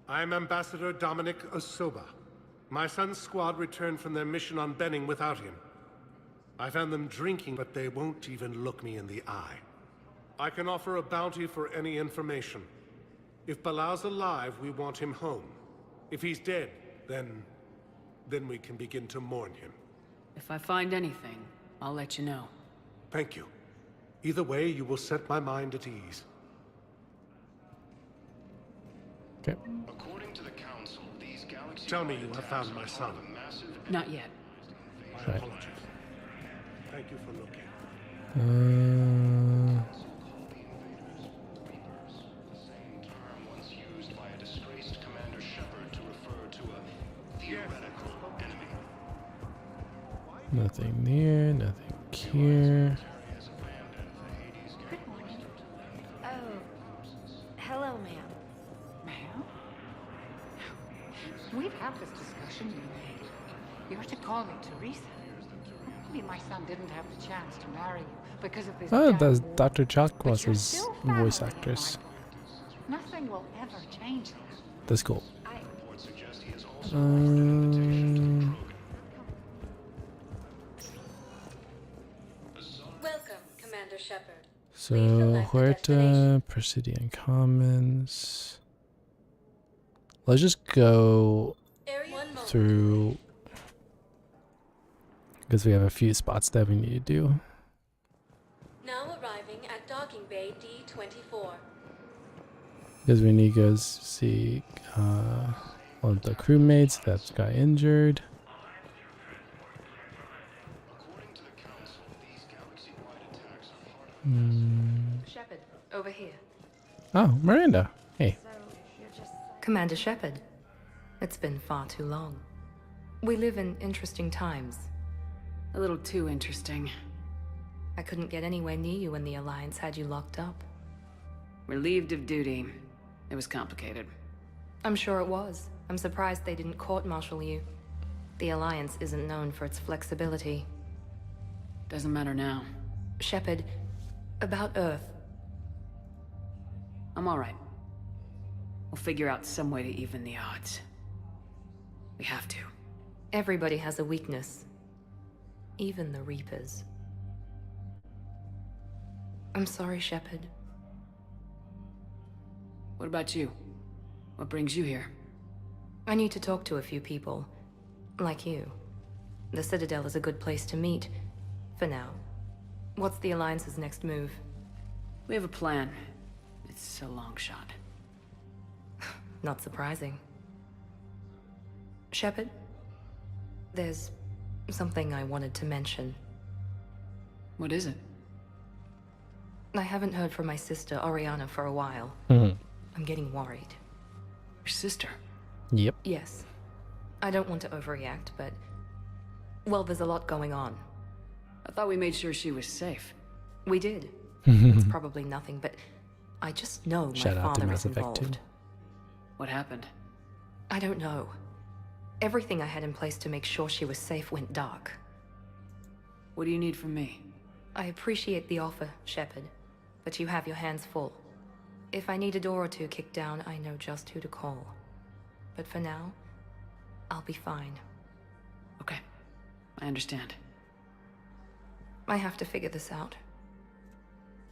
I'm Ambassador Dominic Osoba. My son's squad returned from their mission on Benning without him. I found them drinking, but they won't even look me in the eye. I can offer a bounty for any information. If Bilal's alive, we want him home. If he's dead, then we can begin to mourn him. If I find anything, I'll let you know. Thank you. Either way, you will set my mind at ease. Okay. According to the Council, these galaxies... Tell me you have found my son. Not yet. My apologies. Thank you for looking. Nothing there, nothing here. Oh, hello, ma'am. Ma'am? We've had this discussion, you made. You're to call me Teresa. Maybe my son didn't have the chance to marry you because of this. Oh, damn that's war. Dr. Chalk But was you're his still voice family, actress. Nothing will ever change that. That's cool. Welcome, Commander Shepard. So, Huerta, Presidian Commons. Let's just go through, because we have a few spots that we need to do. Now arriving at docking bay D-24. Because we need to go see one of the crewmates that got injured. Shepard, over here. Oh, Miranda. Hey. Commander Shepard. It's been far too long. We live in interesting times. A little too interesting. I couldn't get anywhere near you when the Alliance had you locked up. Relieved of duty. It was complicated. I'm sure it was. I'm surprised they didn't court-martial you. The Alliance isn't known for its flexibility. Doesn't matter now. Shepard, about Earth. I'm alright. We'll figure out some way to even the odds. We have to. Everybody has a weakness. Even the Reapers. I'm sorry, Shepard. What about you? What brings you here? I need to talk to a few people. Like you. The Citadel is a good place to meet. For now. What's the Alliance's next move? We have a plan. It's a long shot. Not surprising. Shepard? There's something I wanted to mention. What is it? I haven't heard from my sister, Oriana, for a while. I'm getting worried. Your sister? Yep. Yes. I don't want to overreact, but... well, there's a lot going on. I thought we made sure she was safe. We did. It's probably nothing, but I just know Shout my out to father Mass is Effect 2. involved. What happened? I don't know. Everything I had in place to make sure she was safe went dark. What do you need from me? I appreciate the offer, Shepard, but you have your hands full. If I need a door or two kicked down, I know just who to call. But for now, I'll be fine. Okay. I understand. I have to figure this out.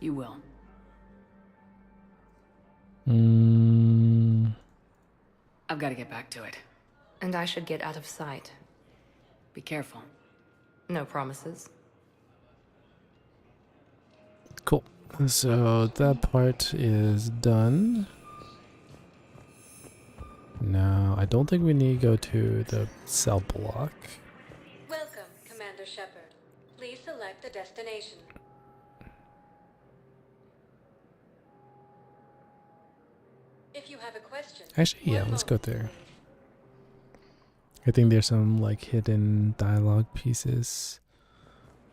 You will. I've got to get back to it. And I should get out of sight. Be careful. No promises. Cool. So that part is done. Now, I don't think we need to go to the cell block. Welcome, Commander Shepard. Please select a destination. If you have a question... Actually, yeah, let's go there. I think there's some like hidden dialogue pieces.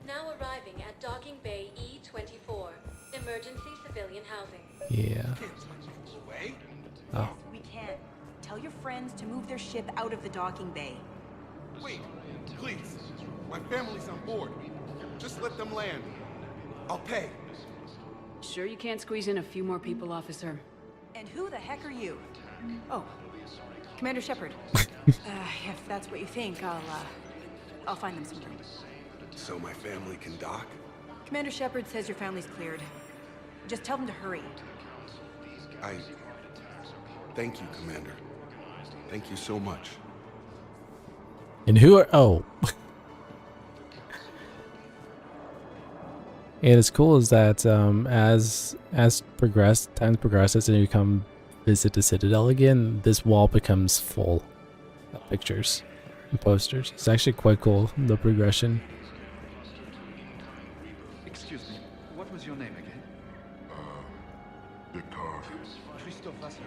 Now arriving at Docking Bay E-24, emergency civilian housing. Yeah. Oh. We can. Tell your friends to move their ship out of the docking bay. Wait, please. My family's on board. Just let them land. I'll pay. Sure you can't squeeze in a few more people, officer? And who the heck are you? Oh, Commander Shepard. If that's what you think, I'll find them somewhere. So my family can dock? Commander Shepard says your family's cleared. Just tell them to hurry. Thank you, Commander. Thank you so much. And who are... Oh. And it's cool is that as time progresses and you come visit the Citadel again, this wall becomes full of pictures and posters. It's actually quite cool, the progression. Excuse me, what was your name again? Victor. Christophe Vassar.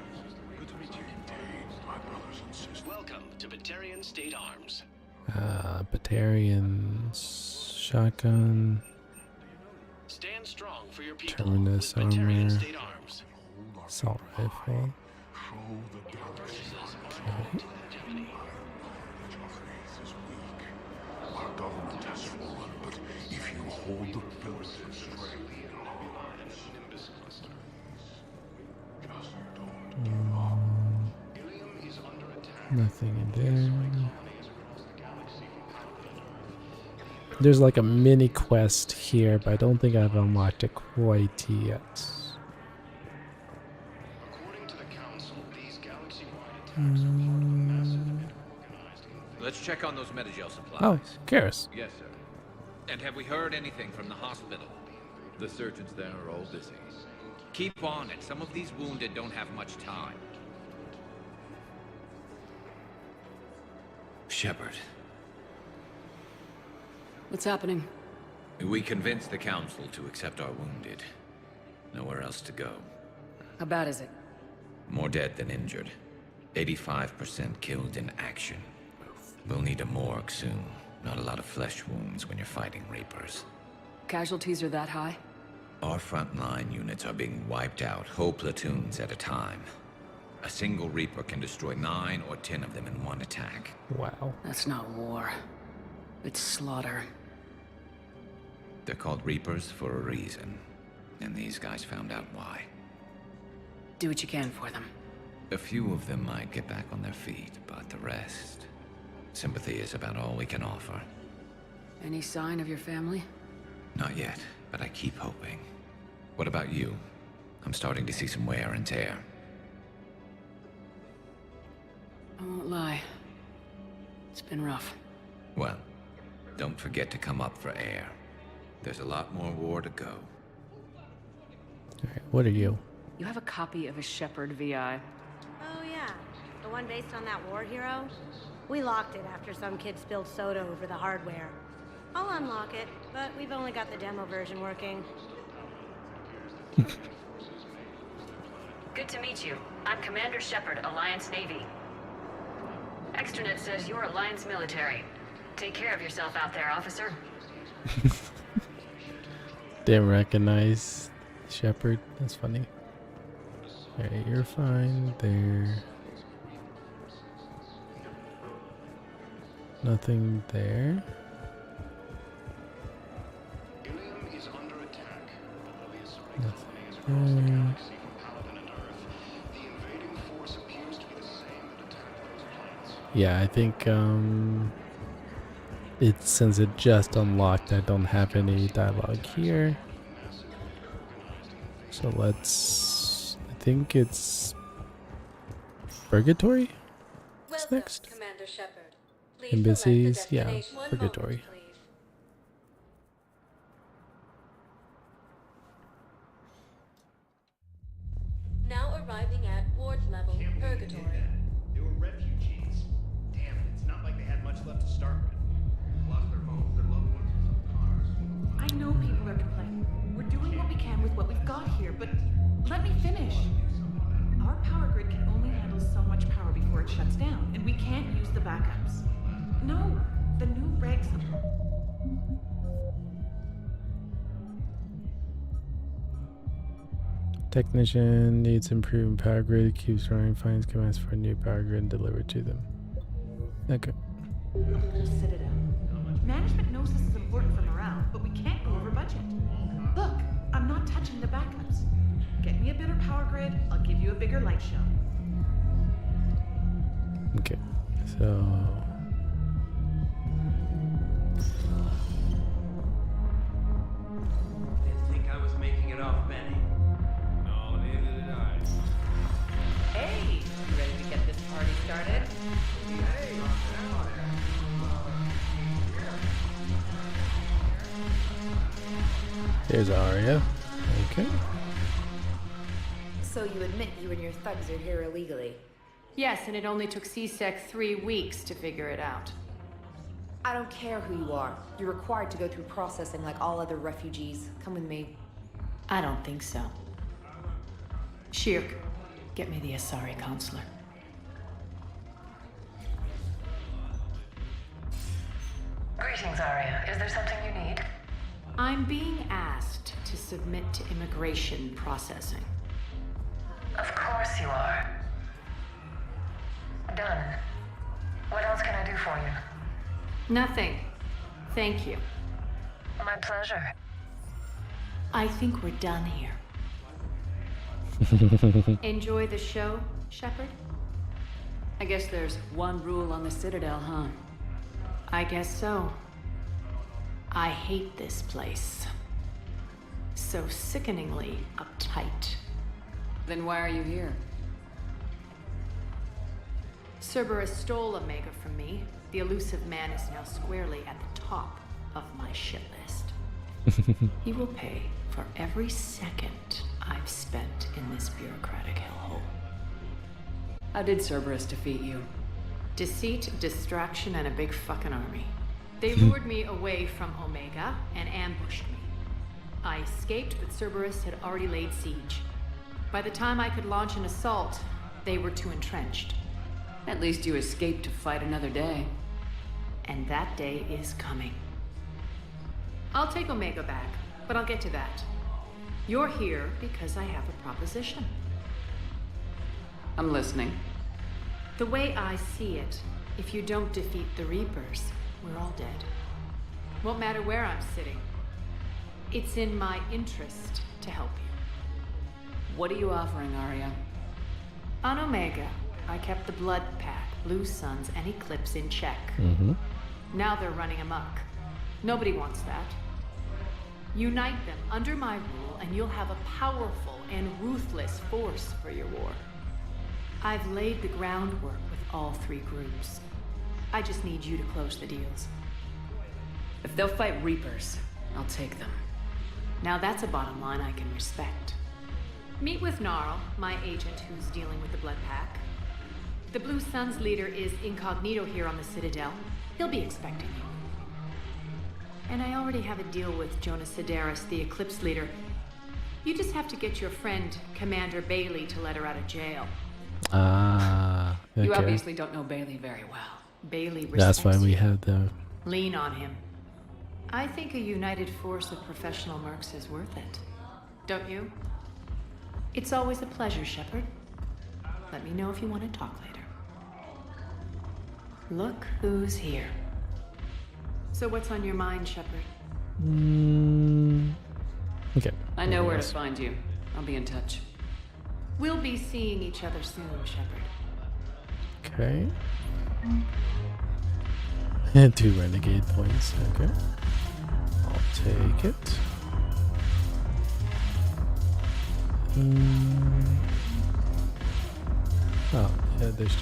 Good to meet you. My brothers and sisters. Welcome to Batarian State Arms. Batarians, shotgun, Stand strong for your people. Terminus with Batarian armor, State Arms. assault rifle. Our government has fallen, but if you hold the pillars of strength, Nothing in there. There's like a mini quest here, but I don't think I've unlocked it quite yet. Let's check on those Metagel supplies. Oh, Garrus. Yes, sir. And have we heard anything from the hospital? The surgeons there are all busy. Keep on it. Some of these wounded don't have much time. Shepard. What's happening? We convinced the Council to accept our wounded. Nowhere else to go. How bad is it? More dead than injured. 85% killed in action. We'll need a morgue soon. Not a lot of flesh wounds when you're fighting Reapers. Casualties are that high? Our frontline units are being wiped out, whole platoons at a time. A single Reaper can destroy 9 or 10 of them in one attack. Wow. That's not war. It's slaughter. They're called Reapers for a reason. And these guys found out why. Do what you can for them. A few of them might get back on their feet, but the rest... Sympathy is about all we can offer. Any sign of your family? Not yet, but I keep hoping. What about you? I'm starting to see some wear and tear. I won't lie. It's been rough. Well, don't forget to come up for air. There's a lot more war to go. Alright, what are you? You have a copy of a Shepard VI. Oh yeah, the one based on that war hero? We locked it after some kid spilled soda over the hardware. I'll unlock it, but we've only got the demo version working. Good to meet you. I'm Commander Shepard, Alliance Navy. Extranet says you're Alliance military. Take care of yourself out there, officer. Didn't recognize Shepard. That's funny. Alright, you're fine there. Nothing there. Nothing there. Yeah, I think since it just unlocked, I don't have any dialogue here. So I think it's Purgatory? What's next? Commander Shepard. Embassies, yeah, Purgatory. Now arriving at ward level Purgatory. They were refugees. Damn it, it's not like they had much left to start with. Lost their homes, their loved ones, and some cars. I know people are complaining. We're doing what we can with what we've got here, but let me finish. Our power grid can only handle so much power before it shuts down, and we can't use the backups. No, the new regs... Technician needs improved power grid, keeps running, finds commands for a new power grid and deliver to them. Okay. Citadel. Management knows this is important for morale, but we can't go over budget. Look, I'm not touching the backups. Get me a better power grid, I'll give you a bigger light show. Okay, so... Didn't think I was making it off, Benny. No, neither did I. Hey, you ready to get this party started? There's Arya. Okay. So you admit you and your thugs are here illegally? Yes, and it only took CSEC 3 weeks to figure it out. I don't care who you are. You're required to go through processing like all other refugees. Come with me. I don't think so. Shirk, get me the Asari consular. Greetings, Arya. Is there something you need? I'm being asked to submit to immigration processing. Of course you are. Done. What else can I do for you? Nothing. Thank you. My pleasure. I think we're done here. Enjoy the show, Shepard? I guess there's one rule on the Citadel, huh? I guess so. I hate this place. So sickeningly uptight. Then why are you here? Cerberus stole Omega from me. The elusive man is now squarely at the top of my shit list. He will pay for every second I've spent in this bureaucratic hellhole. How did Cerberus defeat you? Deceit, distraction, and a big fucking army. They lured me away from Omega and ambushed me. I escaped, but Cerberus had already laid siege. By the time I could launch an assault, they were too entrenched. At least you escaped to fight another day. And that day is coming. I'll take Omega back, but I'll get to that. You're here because I have a proposition. I'm listening. The way I see it, if you don't defeat the Reapers, we're all dead. Won't matter where I'm sitting. It's in my interest to help you. What are you offering, Arya? On Omega, I kept the Blood Pack, Blue Suns, and Eclipse in check. Now they're running amok. Nobody wants that. Unite them under my rule, and you'll have a powerful and ruthless force for your war. I've laid the groundwork with all 3 groups. I just need you to close the deals. If they'll fight Reapers, I'll take them. Now that's a bottom line I can respect. Meet with Gnarl, my agent who's dealing with the Blood Pack. The Blue Suns leader is incognito here on the Citadel. He'll be expecting you. And I already have a deal with Jonas Sedaris, the Eclipse leader. You just have to get your friend, Commander Bailey, to let her out of jail. Ah, okay. You obviously don't know Bailey very well. Bailey respects That's why we you. have the... Lean on him. I think a united force of professional mercs is worth it. Don't you? It's always a pleasure, Shepard. Let me know if you want to talk later. Look who's here. So what's on your mind, Shepard? Okay. I know where to find you. I'll be in touch. We'll be seeing each other soon, Shepard. Okay. 2 renegade points. Okay. I'll take it. Oh, yeah, there's.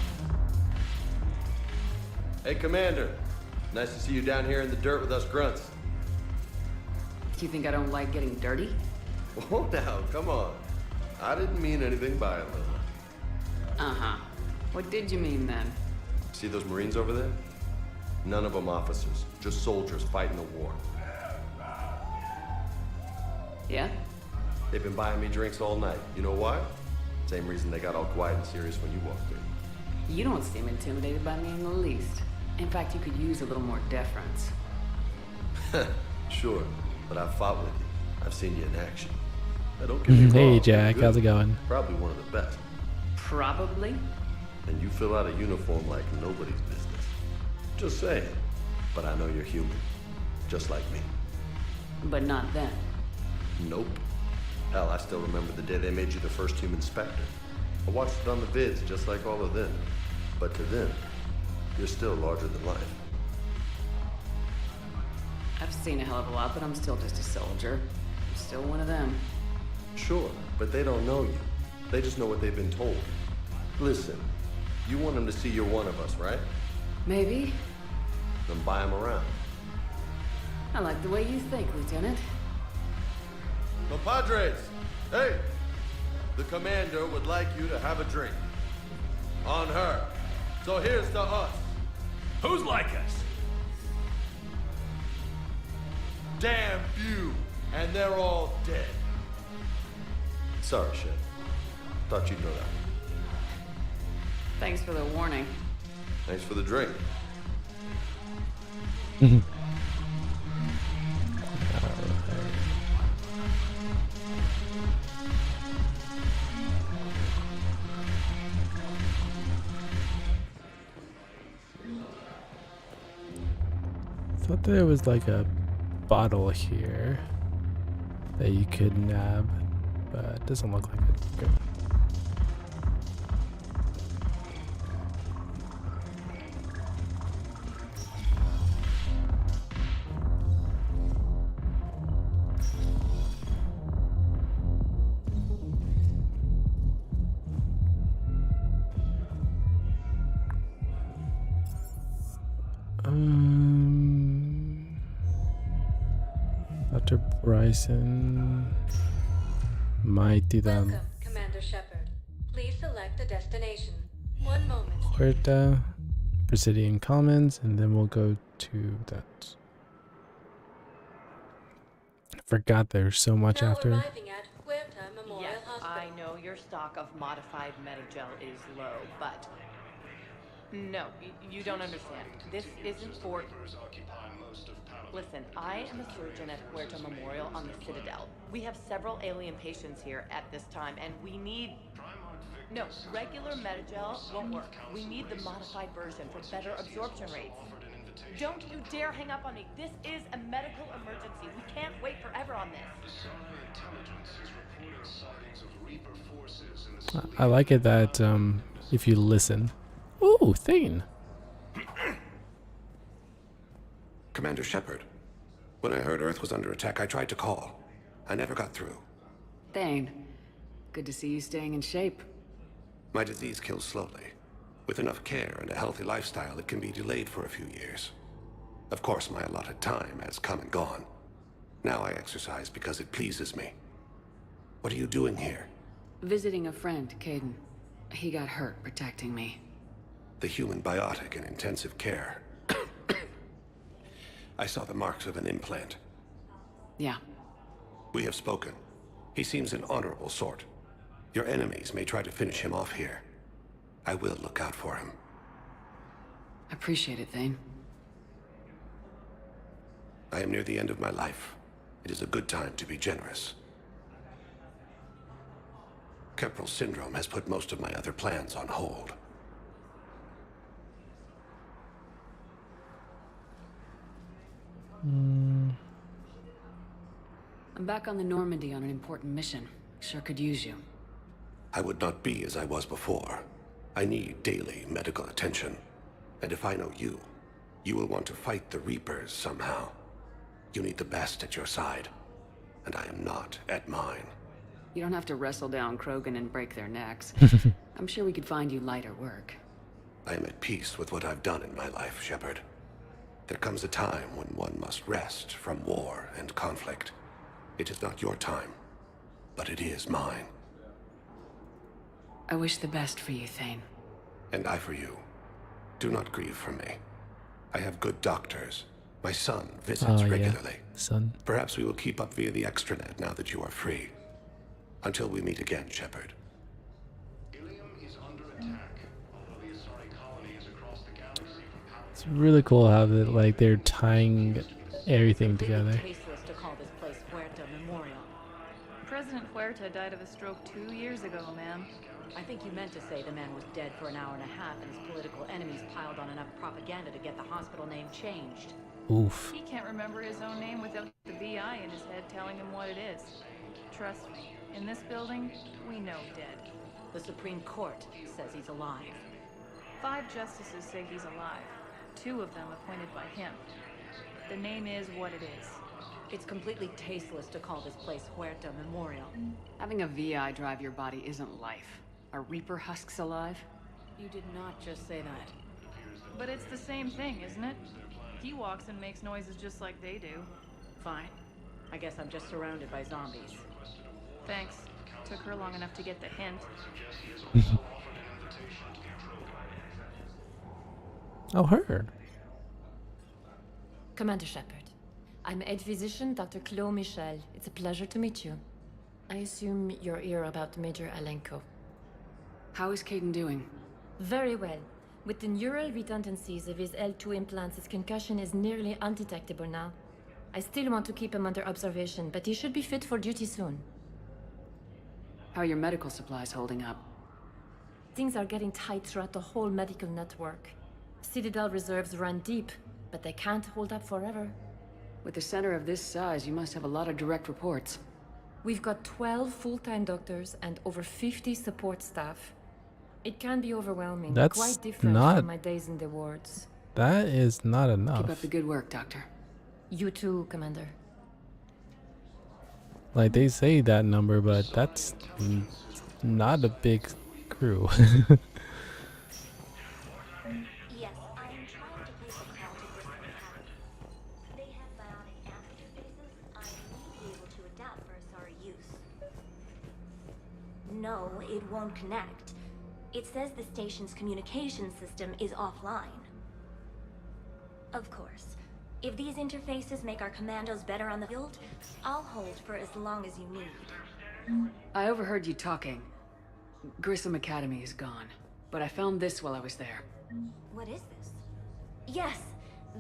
Hey, Commander. Nice to see you down here in the dirt with us grunts. Do you think I don't like getting dirty? Oh, now, come on. I didn't mean anything by it, Lily. Uh-huh. What did you mean then? See those Marines over there? None of them officers, just soldiers fighting the war. Yeah? They've been buying me drinks all night. You know why? Same reason they got all quiet and serious when you walked in. You don't seem intimidated by me in the least. In fact, you could use a little more deference. Sure, but I've fought with you. I've seen you in action. Now, don't get me wrong. Hey, Jack, you're how's good. it going? Probably one of the best. Probably? And you fill out a uniform like nobody's business. Just saying. But I know you're human. Just like me. But not then. Nope. Hell, I still remember the day they made you the first human Spectre. I watched it on the vids, just like all of them. But to them, you're still larger than life. I've seen a hell of a lot, but I'm still just a soldier. I'm still one of them. Sure, but they don't know you. They just know what they've been told. Listen, you want them to see you're one of us, right? Maybe. Then buy them around. I like the way you think, Lieutenant. Compadres, hey! The commander would like you to have a drink. On her. So here's to us. Who's like us? Damn few, and they're all dead. Sorry, Shep. Thought you'd know that. Thanks for the warning. Thanks for the drink. Thought there was like a bottle here that you could nab, but it doesn't look like it. Okay. Dr. Bryson might do them. Welcome, Commander Shepard. Please select a destination. 1 moment. Huerta, Presidian Commons, and then we'll go to that. I forgot there's so much Now after. arriving at Huerta Memorial Yes, Hospital. I know your stock of modified Medigel is low, but no, you don't understand. This isn't for... Listen, I am a surgeon at Huerta Memorial on the Citadel. We have several alien patients here at this time, and we need... No, regular Medigel won't work. We need the modified version for better absorption rates. Don't you dare hang up on me. This is a medical emergency. We can't wait forever on this. I like it that if you listen. Ooh, Thane. Commander Shepard, when I heard Earth was under attack, I tried to call. I never got through. Thane, good to see you staying in shape. My disease kills slowly. With enough care and a healthy lifestyle, it can be delayed for a few years. Of course, my allotted time has come and gone. Now I exercise because it pleases me. What are you doing here? Visiting a friend, Caden. He got hurt protecting me. The human biotic in intensive care. I saw the marks of an implant. Yeah. We have spoken. He seems an honorable sort. Your enemies may try to finish him off here. I will look out for him. Appreciate it, Thane. I am near the end of my life. It is a good time to be generous. Keppel syndrome has put most of my other plans on hold. I'm back on the Normandy on an important mission. Sure could use you. I would not be as I was before. I need daily medical attention. And if I know you, you will want to fight the Reapers somehow. You need the best at your side, and I am not at mine. You don't have to wrestle down Krogan and break their necks. I'm sure we could find you lighter work. I am at peace with what I've done in my life, Shepard. There comes a time when one must rest from war and conflict. It is not your time, but it is mine. I wish the best for you, Thane. And I for you. Do not grieve for me. I have good doctors. My son visits regularly. Son. Perhaps we will keep up via the extranet now that you are free. Until we meet again, Shepard. It's really cool how they're tying everything together. Tasteless to call this place Huerta Memorial. President Huerta died of a stroke 2 years ago, ma'am. I think you meant to say the man was dead for an hour and a half and his political enemies piled on enough propaganda to get the hospital name changed. Oof. He can't remember his own name without the VI in his head telling him what it is. Trust me, in this building, we know dead. The Supreme Court says he's alive. 5 justices say he's alive. 2 of them appointed by him. The name is what it is. It's completely tasteless to call this place Huerta Memorial. Having a VI drive your body isn't life. Are Reaper husks alive? You did not just say that. But it's the same thing, isn't it? He walks and makes noises just like they do. Fine. I guess I'm just surrounded by zombies. Thanks. Took her long enough to get the hint. Oh, her. Commander Shepard. I'm Head Physician Dr. Claude Michel. It's a pleasure to meet you. I assume you're here about Major Alenko. How is Caden doing? Very well. With the neural redundancies of his L2 implants, his concussion is nearly undetectable now. I still want to keep him under observation, but he should be fit for duty soon. How are your medical supplies holding up? Things are getting tight throughout the whole medical network. Citadel reserves run deep, but they can't hold up forever. With a center of this size, you must have a lot of direct reports. We've got 12 full-time doctors and over 50 support staff. It can be overwhelming, That's quite different not- from my days in the wards. That is not enough. Keep up the good work, Doctor. You too, Commander. Like, they say that number, but that's not a big crew. Yes, I am trying to place a call to Bristol Academy. They have bionic amp interfaces I may be able to adapt for Asari use. No, it won't connect. It says the station's communication system is offline. Of course. If these interfaces make our commandos better on the field, I'll hold for as long as you need. I overheard you talking. Grissom Academy is gone, but I found this while I was there. What is this? Yes,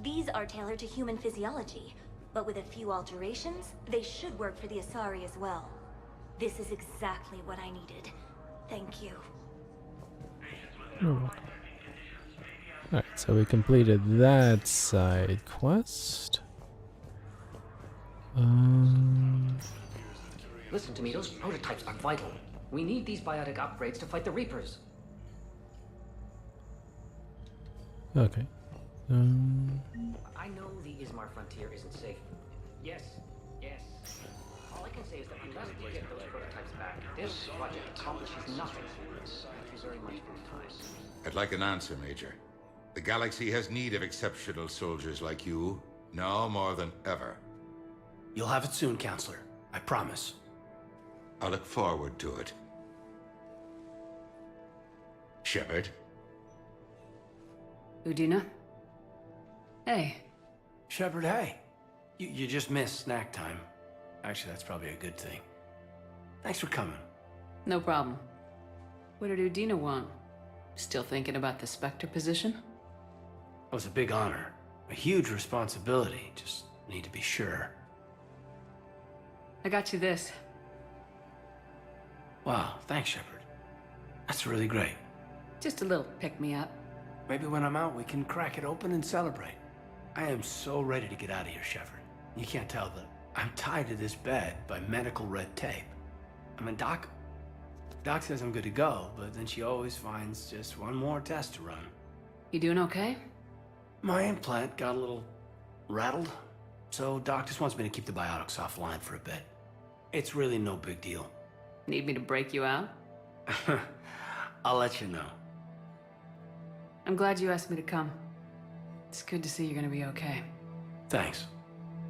these are tailored to human physiology, but with a few alterations, they should work for the Asari as well. This is exactly what I needed. Thank you. Alright, so we completed that side quest. Listen to me, those prototypes are vital. We need these biotic upgrades to fight the Reapers. Okay. I know the Ismar frontier isn't safe. Yes, yes. All I can say is that unless we get those prototypes back, this project accomplishes nothing. Thank you very much for your time. I'd like an answer, Major. The galaxy has need of exceptional soldiers like you, now more than ever. You'll have it soon, Counselor. I promise. I look forward to it. Shepard? Udina? Hey. Shepard, hey. You just missed snack time. Actually, that's probably a good thing. Thanks for coming. No problem. What did Udina want? Still thinking about the Spectre position? It was a big honor. A huge responsibility. Just need to be sure. I got you this. Wow, thanks, Shepard. That's really great. Just a little pick-me-up. Maybe when I'm out, we can crack it open and celebrate. I am so ready to get out of here, Shepard. You can't tell, but I'm tied to this bed by medical red tape. I mean, Doc says I'm good to go, but then she always finds just one more test to run. You doing okay? My implant got a little rattled, so Doc just wants me to keep the biotics offline for a bit. It's really no big deal. Need me to break you out? I'll let you know. I'm glad you asked me to come. It's good to see you're gonna be okay. Thanks.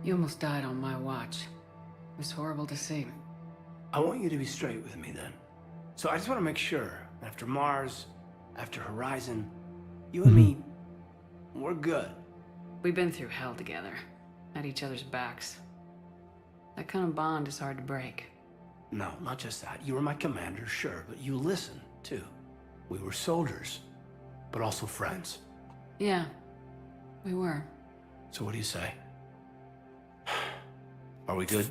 You almost died on my watch. It was horrible to see. I want you to be straight with me then. So I just want to make sure, after Mars, after Horizon, you and me, we're good. We've been through hell together, at each other's backs. That kind of bond is hard to break. No, not just that. You were my commander, sure, but you listened, too. We were soldiers, but also friends. Yeah, we were. So what do you say? Are we good?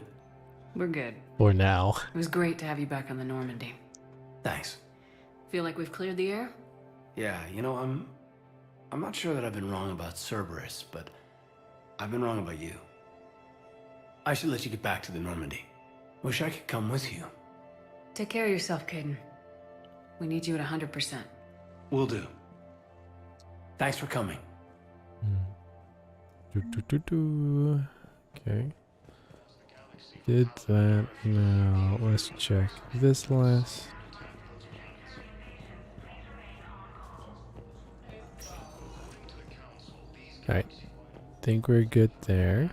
We're good. For now. It was great to have you back on the Normandy. Thanks. Feel like we've cleared the air? Yeah, you know, I'm not sure that I've been wrong about Cerberus, but I've been wrong about you. I should let you get back to the Normandy. Wish I could come with you. Take care of yourself, Caden. We need you at 100%. Will do. Thanks for coming. Okay. Did that. Now let's check this list. Alright. Think we're good there.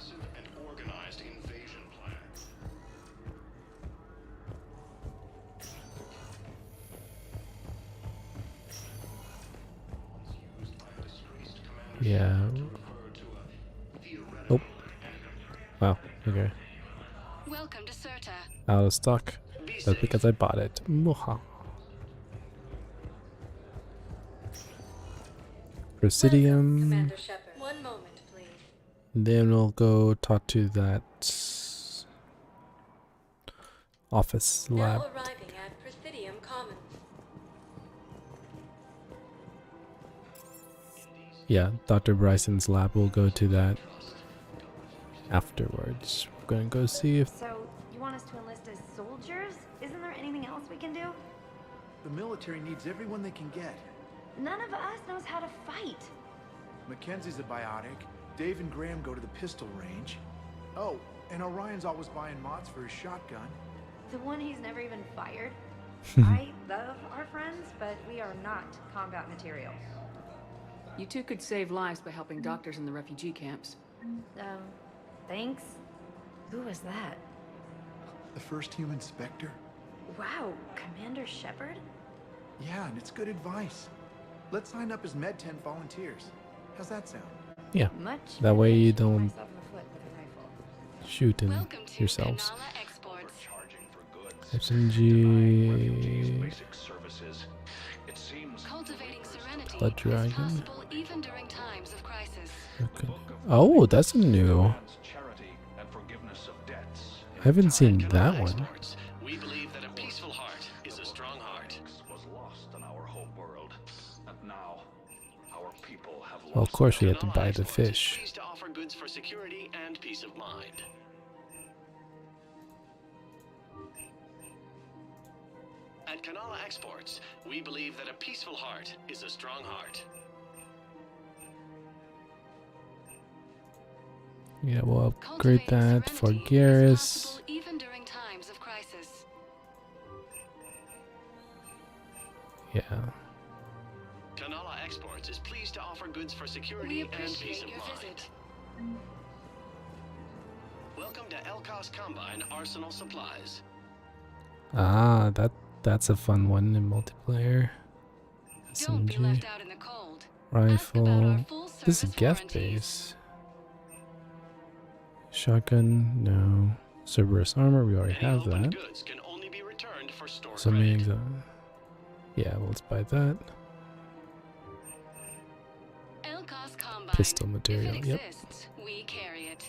Yeah. Oh. Wow. Okay. Welcome to Serta. Out of stock. That's because I bought it. Moha. Presidium. Commander Shepard. One moment, please. Then we'll go talk to that office lab. Now arriving at Presidium Commons. Yeah, Dr. Bryson's lab. We'll go to that afterwards. We're gonna go see if. So, you want us to enlist as soldiers? Isn't there anything else we can do? The military needs everyone they can get. None of us knows how to fight. Mackenzie's a biotic. Dave and Graham go to the pistol range. Oh, and Orion's always buying mods for his shotgun. The one he's never even fired. I love our friends, but we are not combat material. You two could save lives by helping doctors in the refugee camps. Thanks. Who was that? The first human Spectre? Wow, Commander Shepard? Yeah, and it's good advice. Let's sign up as Med-10 volunteers. How's that sound? Yeah. Much That way you better than don't myself in the foot with a rifle. shoot in yourselves. Exports. SMG. Basic services. It seems Cultivating serenity Blood is Dragon. possible even during times of crisis. Okay. Oh, that's a new. charity and forgiveness of debts. I haven't seen that one. We believe that a peaceful heart is a strong heart. Was lost in our home world, and now our people have lost. Well, of course we have to buy the fish. Pleased to offer goods for security and peace of mind. At Kanala Exports, we believe that a peaceful heart is a strong heart. Yeah, we'll upgrade that for Garrus. Even during times of crisis. Yeah. Kanala Exports is pleased to offer goods for security and peace of mind. Welcome to Elkos Combine Arsenal Supplies. Ah, that's a fun one in multiplayer. Don't be SMG. left out in the cold. Rifle. This is Geth base. Shotgun, no. Cerberus armor, we already have that. Goods can only be returned for store So credit. yeah, well, let's buy that. Elkos Combine. Pistol material, If it yep. exists, we carry it.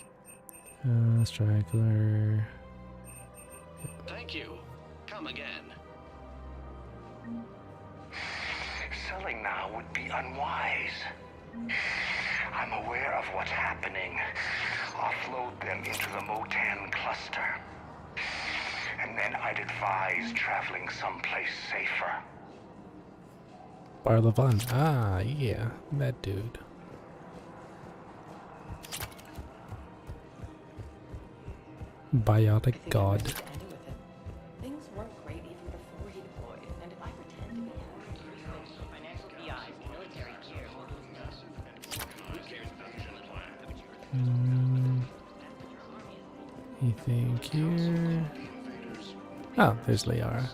Straggler. Thank you. Come again. Selling now would be unwise. I'm aware of what's happening. Offload them into the Motan cluster. And then I'd advise traveling someplace safer. Barlavan. Ah, yeah, that dude. Biotic god. Things weren't great even before he deployed, and if I pretend to be happy, we switch from financial PIs to military gear, we'll lose nothing. Anything here? Oh, there's Liara.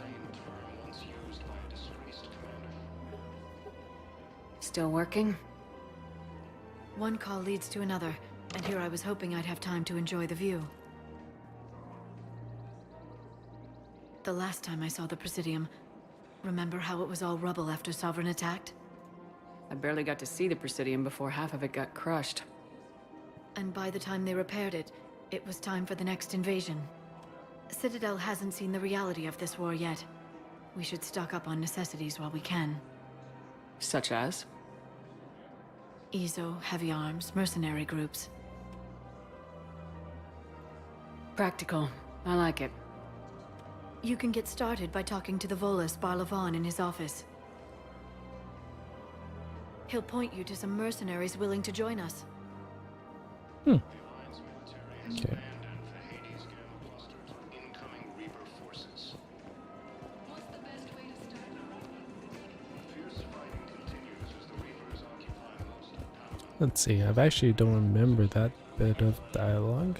Still working? One call leads to another, and here I was hoping I'd have time to enjoy the view. The last time I saw the Presidium, remember how it was all rubble after Sovereign attacked? I barely got to see the Presidium before half of it got crushed. And by the time they repaired it, it was time for the next invasion. Citadel hasn't seen the reality of this war yet. We should stock up on necessities while we can. Such as? EZO, heavy arms, mercenary groups. Practical. I like it. You can get started by talking to the Volus Barlavan in his office. He'll point you to some mercenaries willing to join us. Okay. Let's see, I actually don't remember that bit of dialogue.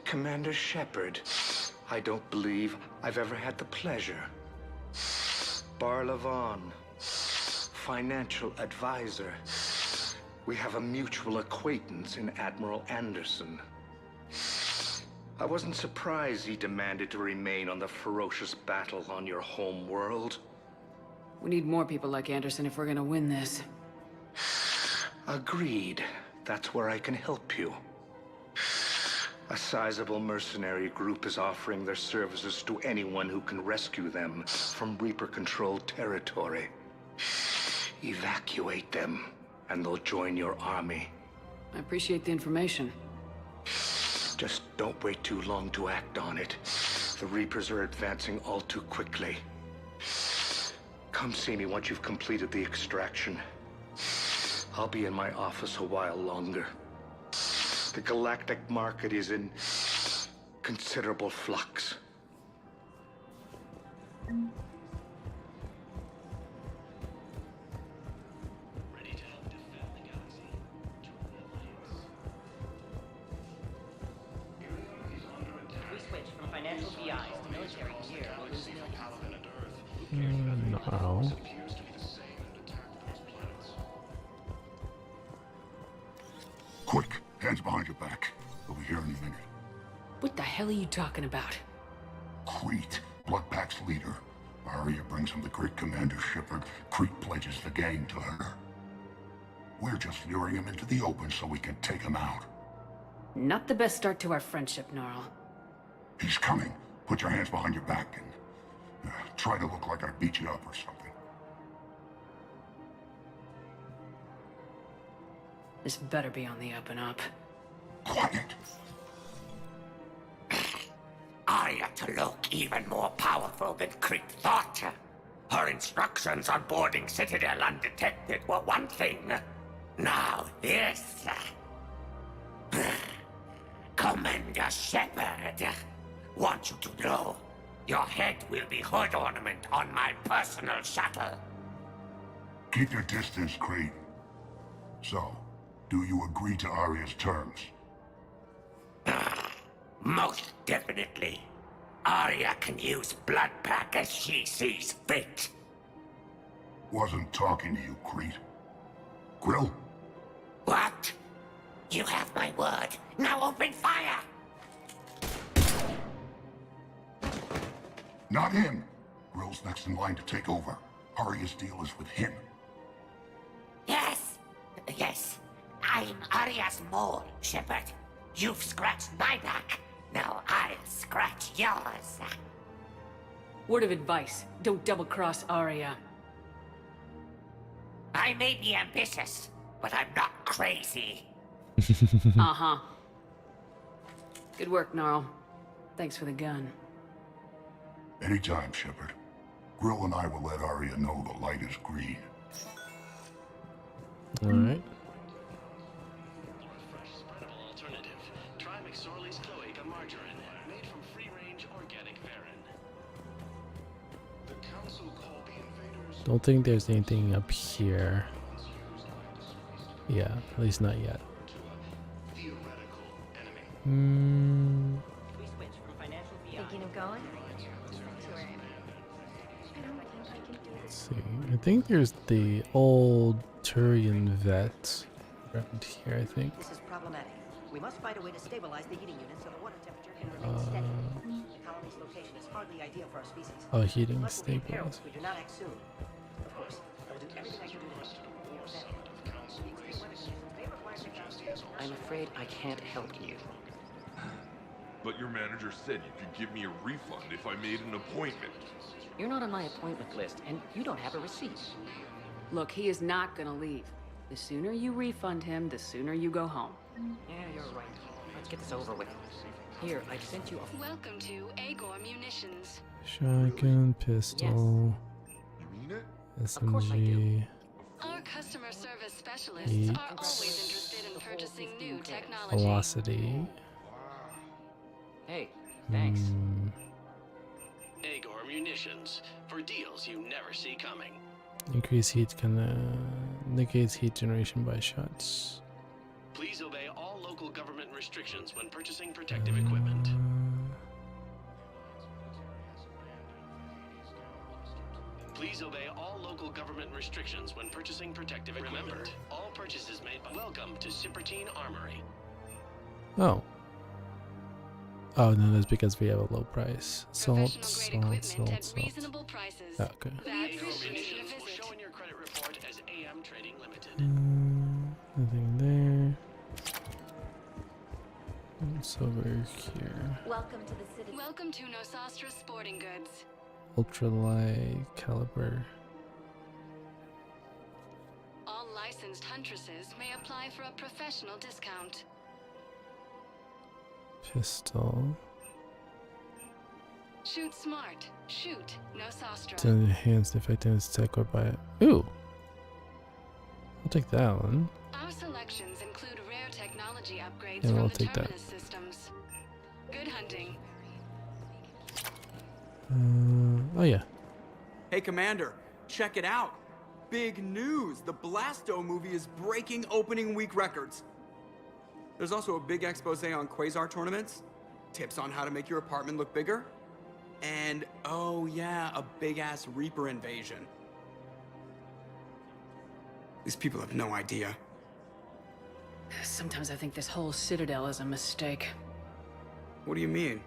Commander Shepard, I don't believe I've ever had the pleasure. Barlavan, financial advisor. We have a mutual acquaintance in Admiral Anderson. I wasn't surprised he demanded to remain on the ferocious battle on your home world. We need more people like Anderson if we're gonna win this. Agreed. That's where I can help you. A sizable mercenary group is offering their services to anyone who can rescue them from Reaper-controlled territory. Evacuate them, and they'll join your army. I appreciate the information. Just don't wait too long to act on it. The Reapers are advancing all too quickly. Come see me once you've completed the extraction. I'll be in my office a while longer. The galactic market is in considerable flux. We switch from financial PIs to military gear, we'll lose No. Quick, hands behind your back. We'll be here in a minute. What the hell are you talking about? Crete, Bloodpack's leader. Arya brings him the great Commander Shepard. Crete pledges the gang to her. We're just luring him into the open so we can take him out. Not the best start to our friendship, Gnarl. He's coming. Put your hands behind your back and try to look like I beat you up or something. This better be on the up and up. Quiet. Arya to look even more powerful than Crete thought. Her instructions on boarding Citadel undetected were one thing. Now this. Commander Shepard, want you to know, your head will be hood ornament on my personal shuttle. Keep your distance, Crete. So, do you agree to Arya's terms? Most definitely. Arya can use Bloodpack as she sees fit. Wasn't talking to you, Crete. Grill? What? You have my word. Now open fire! Not him. Grill's next in line to take over. Arya's deal is with him. Yes. Yes. I I'm Arya's mole, Shepard. You've scratched my back. Now I'll scratch yours. Word of advice, don't double-cross Arya. I may be ambitious, but I'm not crazy. Uh-huh. Good work, Gnarl. Thanks for the gun. Anytime, Shepard. Grill and I will let Arya know the light is green. Alright. Alternative. Try McSorley's cloaca margarine, made from free-range organic varin. The council called the invaders. Don't think there's anything up here. Yeah, at least not yet. Thinking of going? Let's see. I think there's the old Turian vet around here, I think. This is problematic. We must find a way to stabilize the heating unit so the water temperature can remain steady. The colony's location is hardly ideal for our species. Oh, heating Blood will be in peril stabilizer. if we do not act soon. Of course, I will do everything I can do to help. I'm afraid I can't help you. But your manager said you could give me a refund if I made an appointment. You're not on my appointment list, and you don't have a receipt. Look, he is not gonna leave. The sooner you refund him, the sooner you go home. Yeah, you're right. Let's get this over with. Here, I sent you a... Welcome to Agor Munitions. Shotgun, pistol, SMG. Our customer service specialists are always interested in purchasing new technology. Velocity. Hey, thanks. Agor Munitions, for deals you never see coming. Increase heat negates heat generation by shots. Please obey all local government restrictions when purchasing protective equipment. Please obey all local government restrictions when purchasing protective equipment. Remember, all purchases made by Welcome to Cipertine Armory. Oh. Oh no, that's because we have a low price. Salt. Reasonable prices. Oh, okay. Agor Munitions will show in your credit report as AM Trading Limited. Nothing there. What's over here? Welcome to the city. Welcome to Nosastra Sporting Goods. Ultralight caliber. All licensed huntresses may apply for a professional discount. Pistol. Shoot smart. Shoot Nosastra. To enhance the effectiveness tech or by it. Ooh! I'll take that one. Our selections include rare technology upgrades Yeah, from I'll the take that. Terminus systems. Good hunting. Oh yeah. Hey, Commander, check it out. Big news! The Blasto movie is breaking opening week records. There's also a big expose on Quasar tournaments, tips on how to make your apartment look bigger, and, oh yeah, a big-ass Reaper invasion. These people have no idea. Sometimes I think this whole Citadel is a mistake. What do you mean?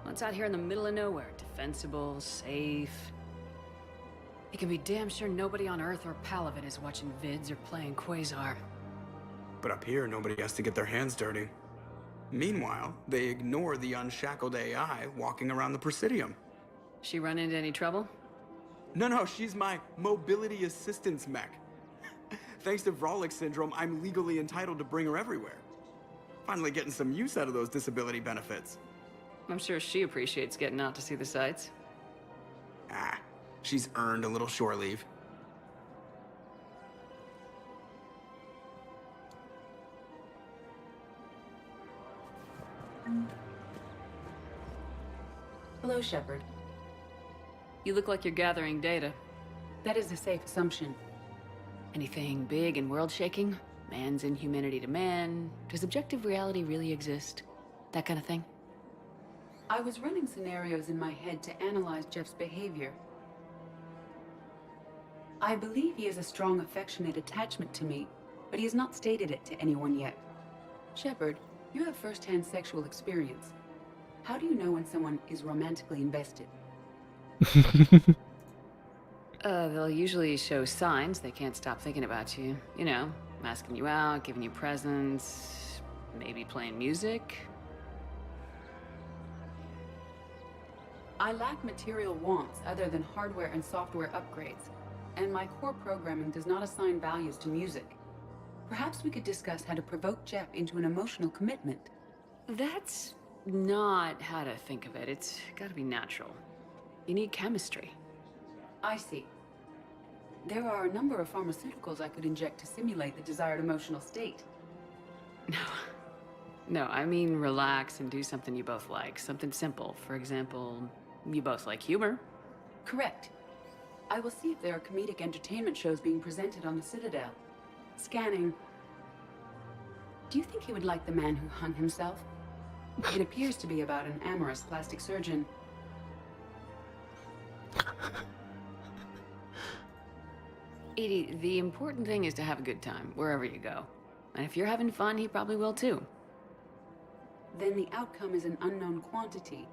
Well, it's out here in the middle of nowhere. Defensible, safe. You can be damn sure nobody on Earth or Palaven is watching vids or playing Quasar. But up here, nobody has to get their hands dirty. Meanwhile, they ignore the unshackled AI walking around the Presidium. She run into any trouble? No, she's my mobility assistance mech. Thanks to Vrolic syndrome, I'm legally entitled to bring her everywhere. Finally getting some use out of those disability benefits. I'm sure she appreciates getting out to see the sights. Ah, she's earned a little shore leave. Hello, Shepard. You look like you're gathering data. That is a safe assumption. Anything big and world-shaking? Man's inhumanity to man? Does objective reality really exist? That kind of thing? I was running scenarios in my head to analyze Jeff's behavior. I believe he has a strong affectionate attachment to me, but he has not stated it to anyone yet. Shepard, you have first-hand sexual experience. How do you know when someone is romantically invested? They'll usually show signs they can't stop thinking about you. You know, Asking you out, giving you presents, maybe playing music. I lack material wants other than hardware and software upgrades, and my core programming does not assign values to music. Perhaps we could discuss how to provoke Jep into an emotional commitment. That's not how to think of it. It's gotta be natural. You need chemistry. I see. There are a number of pharmaceuticals I could inject to simulate the desired emotional state. No, I mean relax and do something you both like. Something simple. For example, you both like humor. Correct. I will see if there are comedic entertainment shows being presented on the Citadel. Scanning. Do you think he would like The Man Who Hung Himself? It appears to be about an amorous plastic surgeon. Edie, the important thing is to have a good time, wherever you go. And if you're having fun, he probably will too. Then the outcome is an unknown quantity.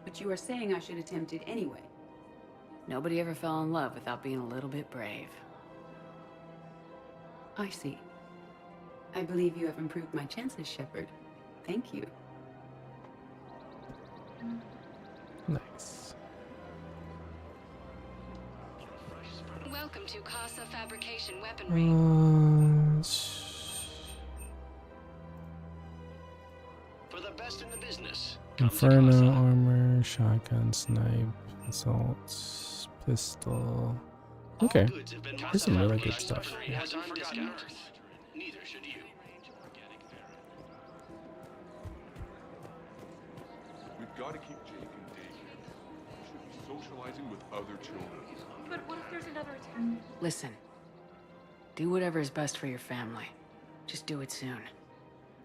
But you are saying I should attempt it anyway. Nobody ever fell in love without being a little bit brave. I see. I believe you have improved my chances, Shepard. Thank you. Nice. Welcome to Casa Fabrication Weaponry. For the best in the business. Inferno armor, shotgun, snipe, assault, pistol. Okay, there's some really good stuff. Yeah. Neither should you. We've got to keep Jake in daycare. He should be socializing with other children. But what if there's another attack? Listen. Do whatever is best for your family. Just do it soon.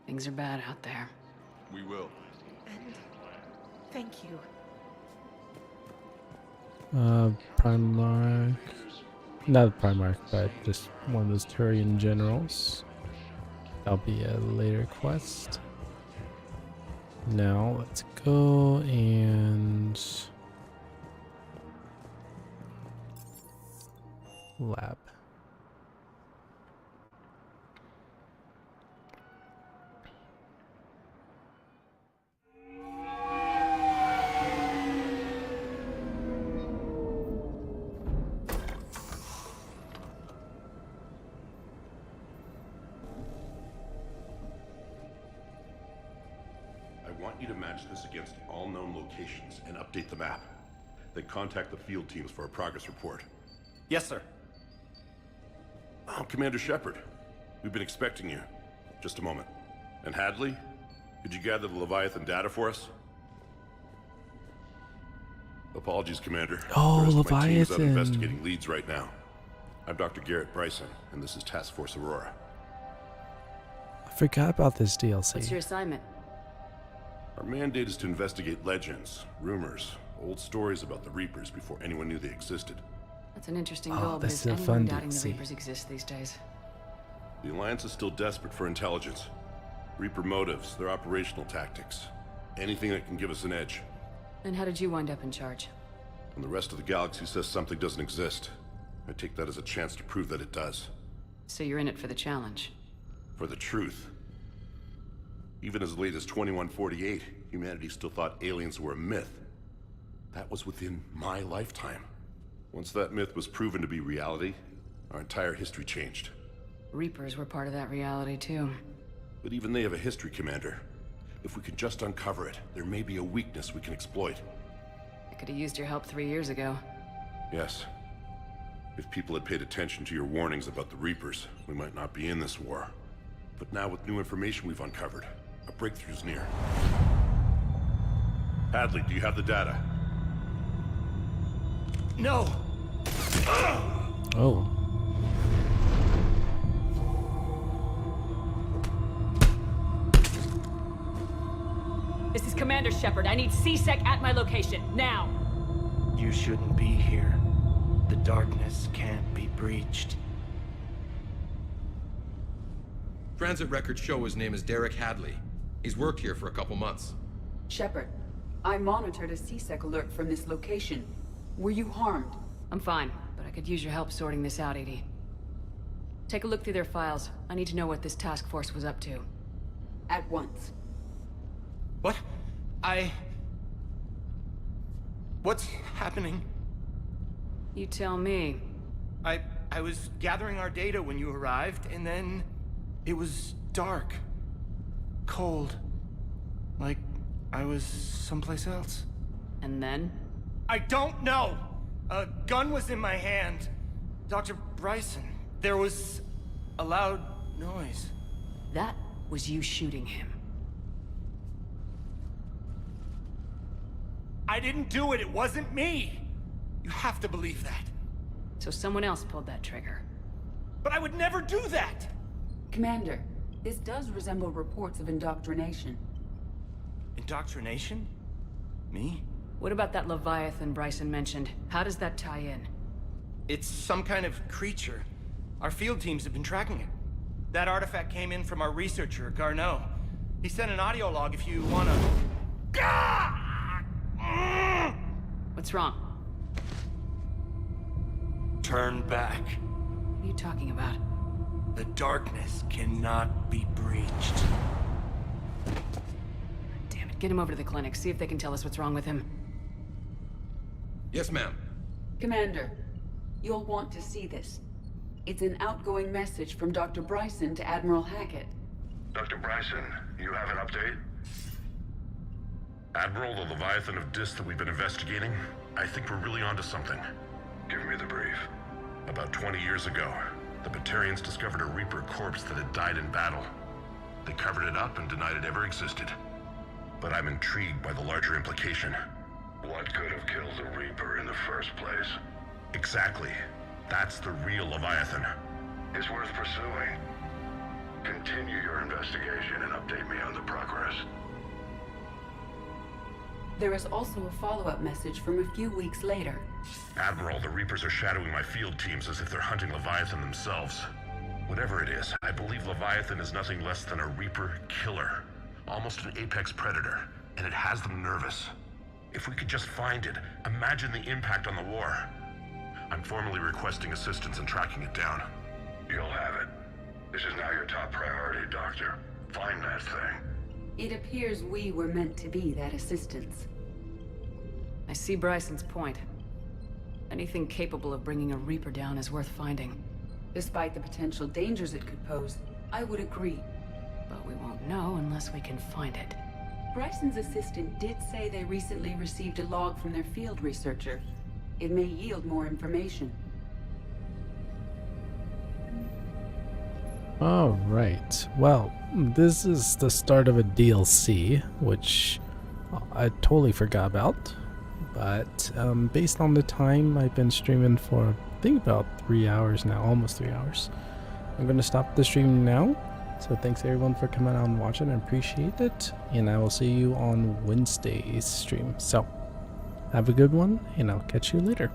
Things are bad out there. We will. And thank you. Primarch. Not Primarch, but just one of those Turian generals. That'll be a later quest. Now let's go and lab. I want you to match this against all known locations and update the map. Then contact the field teams for a progress report. Yes, sir. Oh, Commander Shepard. We've been expecting you. Just a moment. And Hadley? Could you gather the Leviathan data for us? Apologies, Commander. Oh, the rest of my team is out Leviathan. investigating leads right now. I'm Dr. Garrett Bryson, and this is Task Force Aurora. I forgot about this DLC. What's your assignment? Our mandate is to investigate legends, rumors, old stories about the Reapers before anyone knew they existed. That's an interesting Oh, goal, but this is is a anyone fun doubting the DLC. Reapers exist these days? The Alliance is still desperate for intelligence. Reaper motives, their operational tactics. Anything that can give us an edge. And how did you wind up in charge? When the rest of the galaxy says something doesn't exist, I take that as a chance to prove that it does. So you're in it for the challenge. For the truth. Even as late as 2148, humanity still thought aliens were a myth. That was within my lifetime. Once that myth was proven to be reality, our entire history changed. Reapers were part of that reality too. But even they have a history, Commander. If we could just uncover it, there may be a weakness we can exploit. I could have used your help 3 years ago. Yes. If people had paid attention to your warnings about the Reapers, we might not be in this war. But now with new information we've uncovered, a breakthrough's near. Hadley, do you have the data? No! Oh. This is Commander Shepard. I need CSEC at my location, now! You shouldn't be here. The darkness can't be breached. Transit records show his name is Derek Hadley. He's worked here for a couple months. Shepard, I monitored a CSEC alert from this location. Were you harmed? I'm fine, but I could use your help sorting this out, Edie. Take a look through their files. I need to know what this task force was up to. At once. What? What's happening? You tell me. I was gathering our data when you arrived, and then it was dark. Cold. Like I was someplace else. And then? I don't know! A gun was in my hand. Dr. Bryson, there was a loud noise. That was you shooting him. I didn't do it, it wasn't me! You have to believe that. So someone else pulled that trigger. But I would never do that! Commander, this does resemble reports of indoctrination. Indoctrination? Me? What about that Leviathan Bryson mentioned? How does that tie in? It's some kind of creature. Our field teams have been tracking it. That artifact came in from our researcher, Garneau. He sent an audio log if you wanna... What's wrong? Turn back. What are you talking about? The darkness cannot be breached. Damn it, get him over to the clinic. See if they can tell us what's wrong with him. Yes, ma'am. Commander, you'll want to see this. It's an outgoing message from Dr. Bryson to Admiral Hackett. Dr. Bryson, you have an update? Admiral, the Leviathan of Dis that we've been investigating, I think we're really onto something. Give me the brief. About 20 years ago, the Batarians discovered a Reaper corpse that had died in battle. They covered it up and denied it ever existed. But I'm intrigued by the larger implication. What could have killed the Reaper in the first place? Exactly. That's the real Leviathan. It's worth pursuing. Continue your investigation and update me on the progress. There is also a follow-up message from a few weeks later. Admiral, the Reapers are shadowing my field teams as if they're hunting Leviathan themselves. Whatever it is, I believe Leviathan is nothing less than a Reaper killer. Almost an apex predator, and it has them nervous. If we could just find it, imagine the impact on the war. I'm formally requesting assistance in tracking it down. You'll have it. This is now your top priority, Doctor. Find that thing. It appears we were meant to be that assistance. I see Bryson's point. Anything capable of bringing a Reaper down is worth finding. Despite the potential dangers it could pose, I would agree. But we won't know unless we can find it. Bryson's assistant did say they recently received a log from their field researcher. It may yield more information. Alright, well, this is the start of a DLC, which I totally forgot about. But based on the time I've been streaming for, I think about 3 hours now, almost 3 hours. I'm going to stop the stream now. So thanks everyone for coming out and watching, I appreciate it. And I will see you on Wednesday's stream. So have a good one, and I'll catch you later.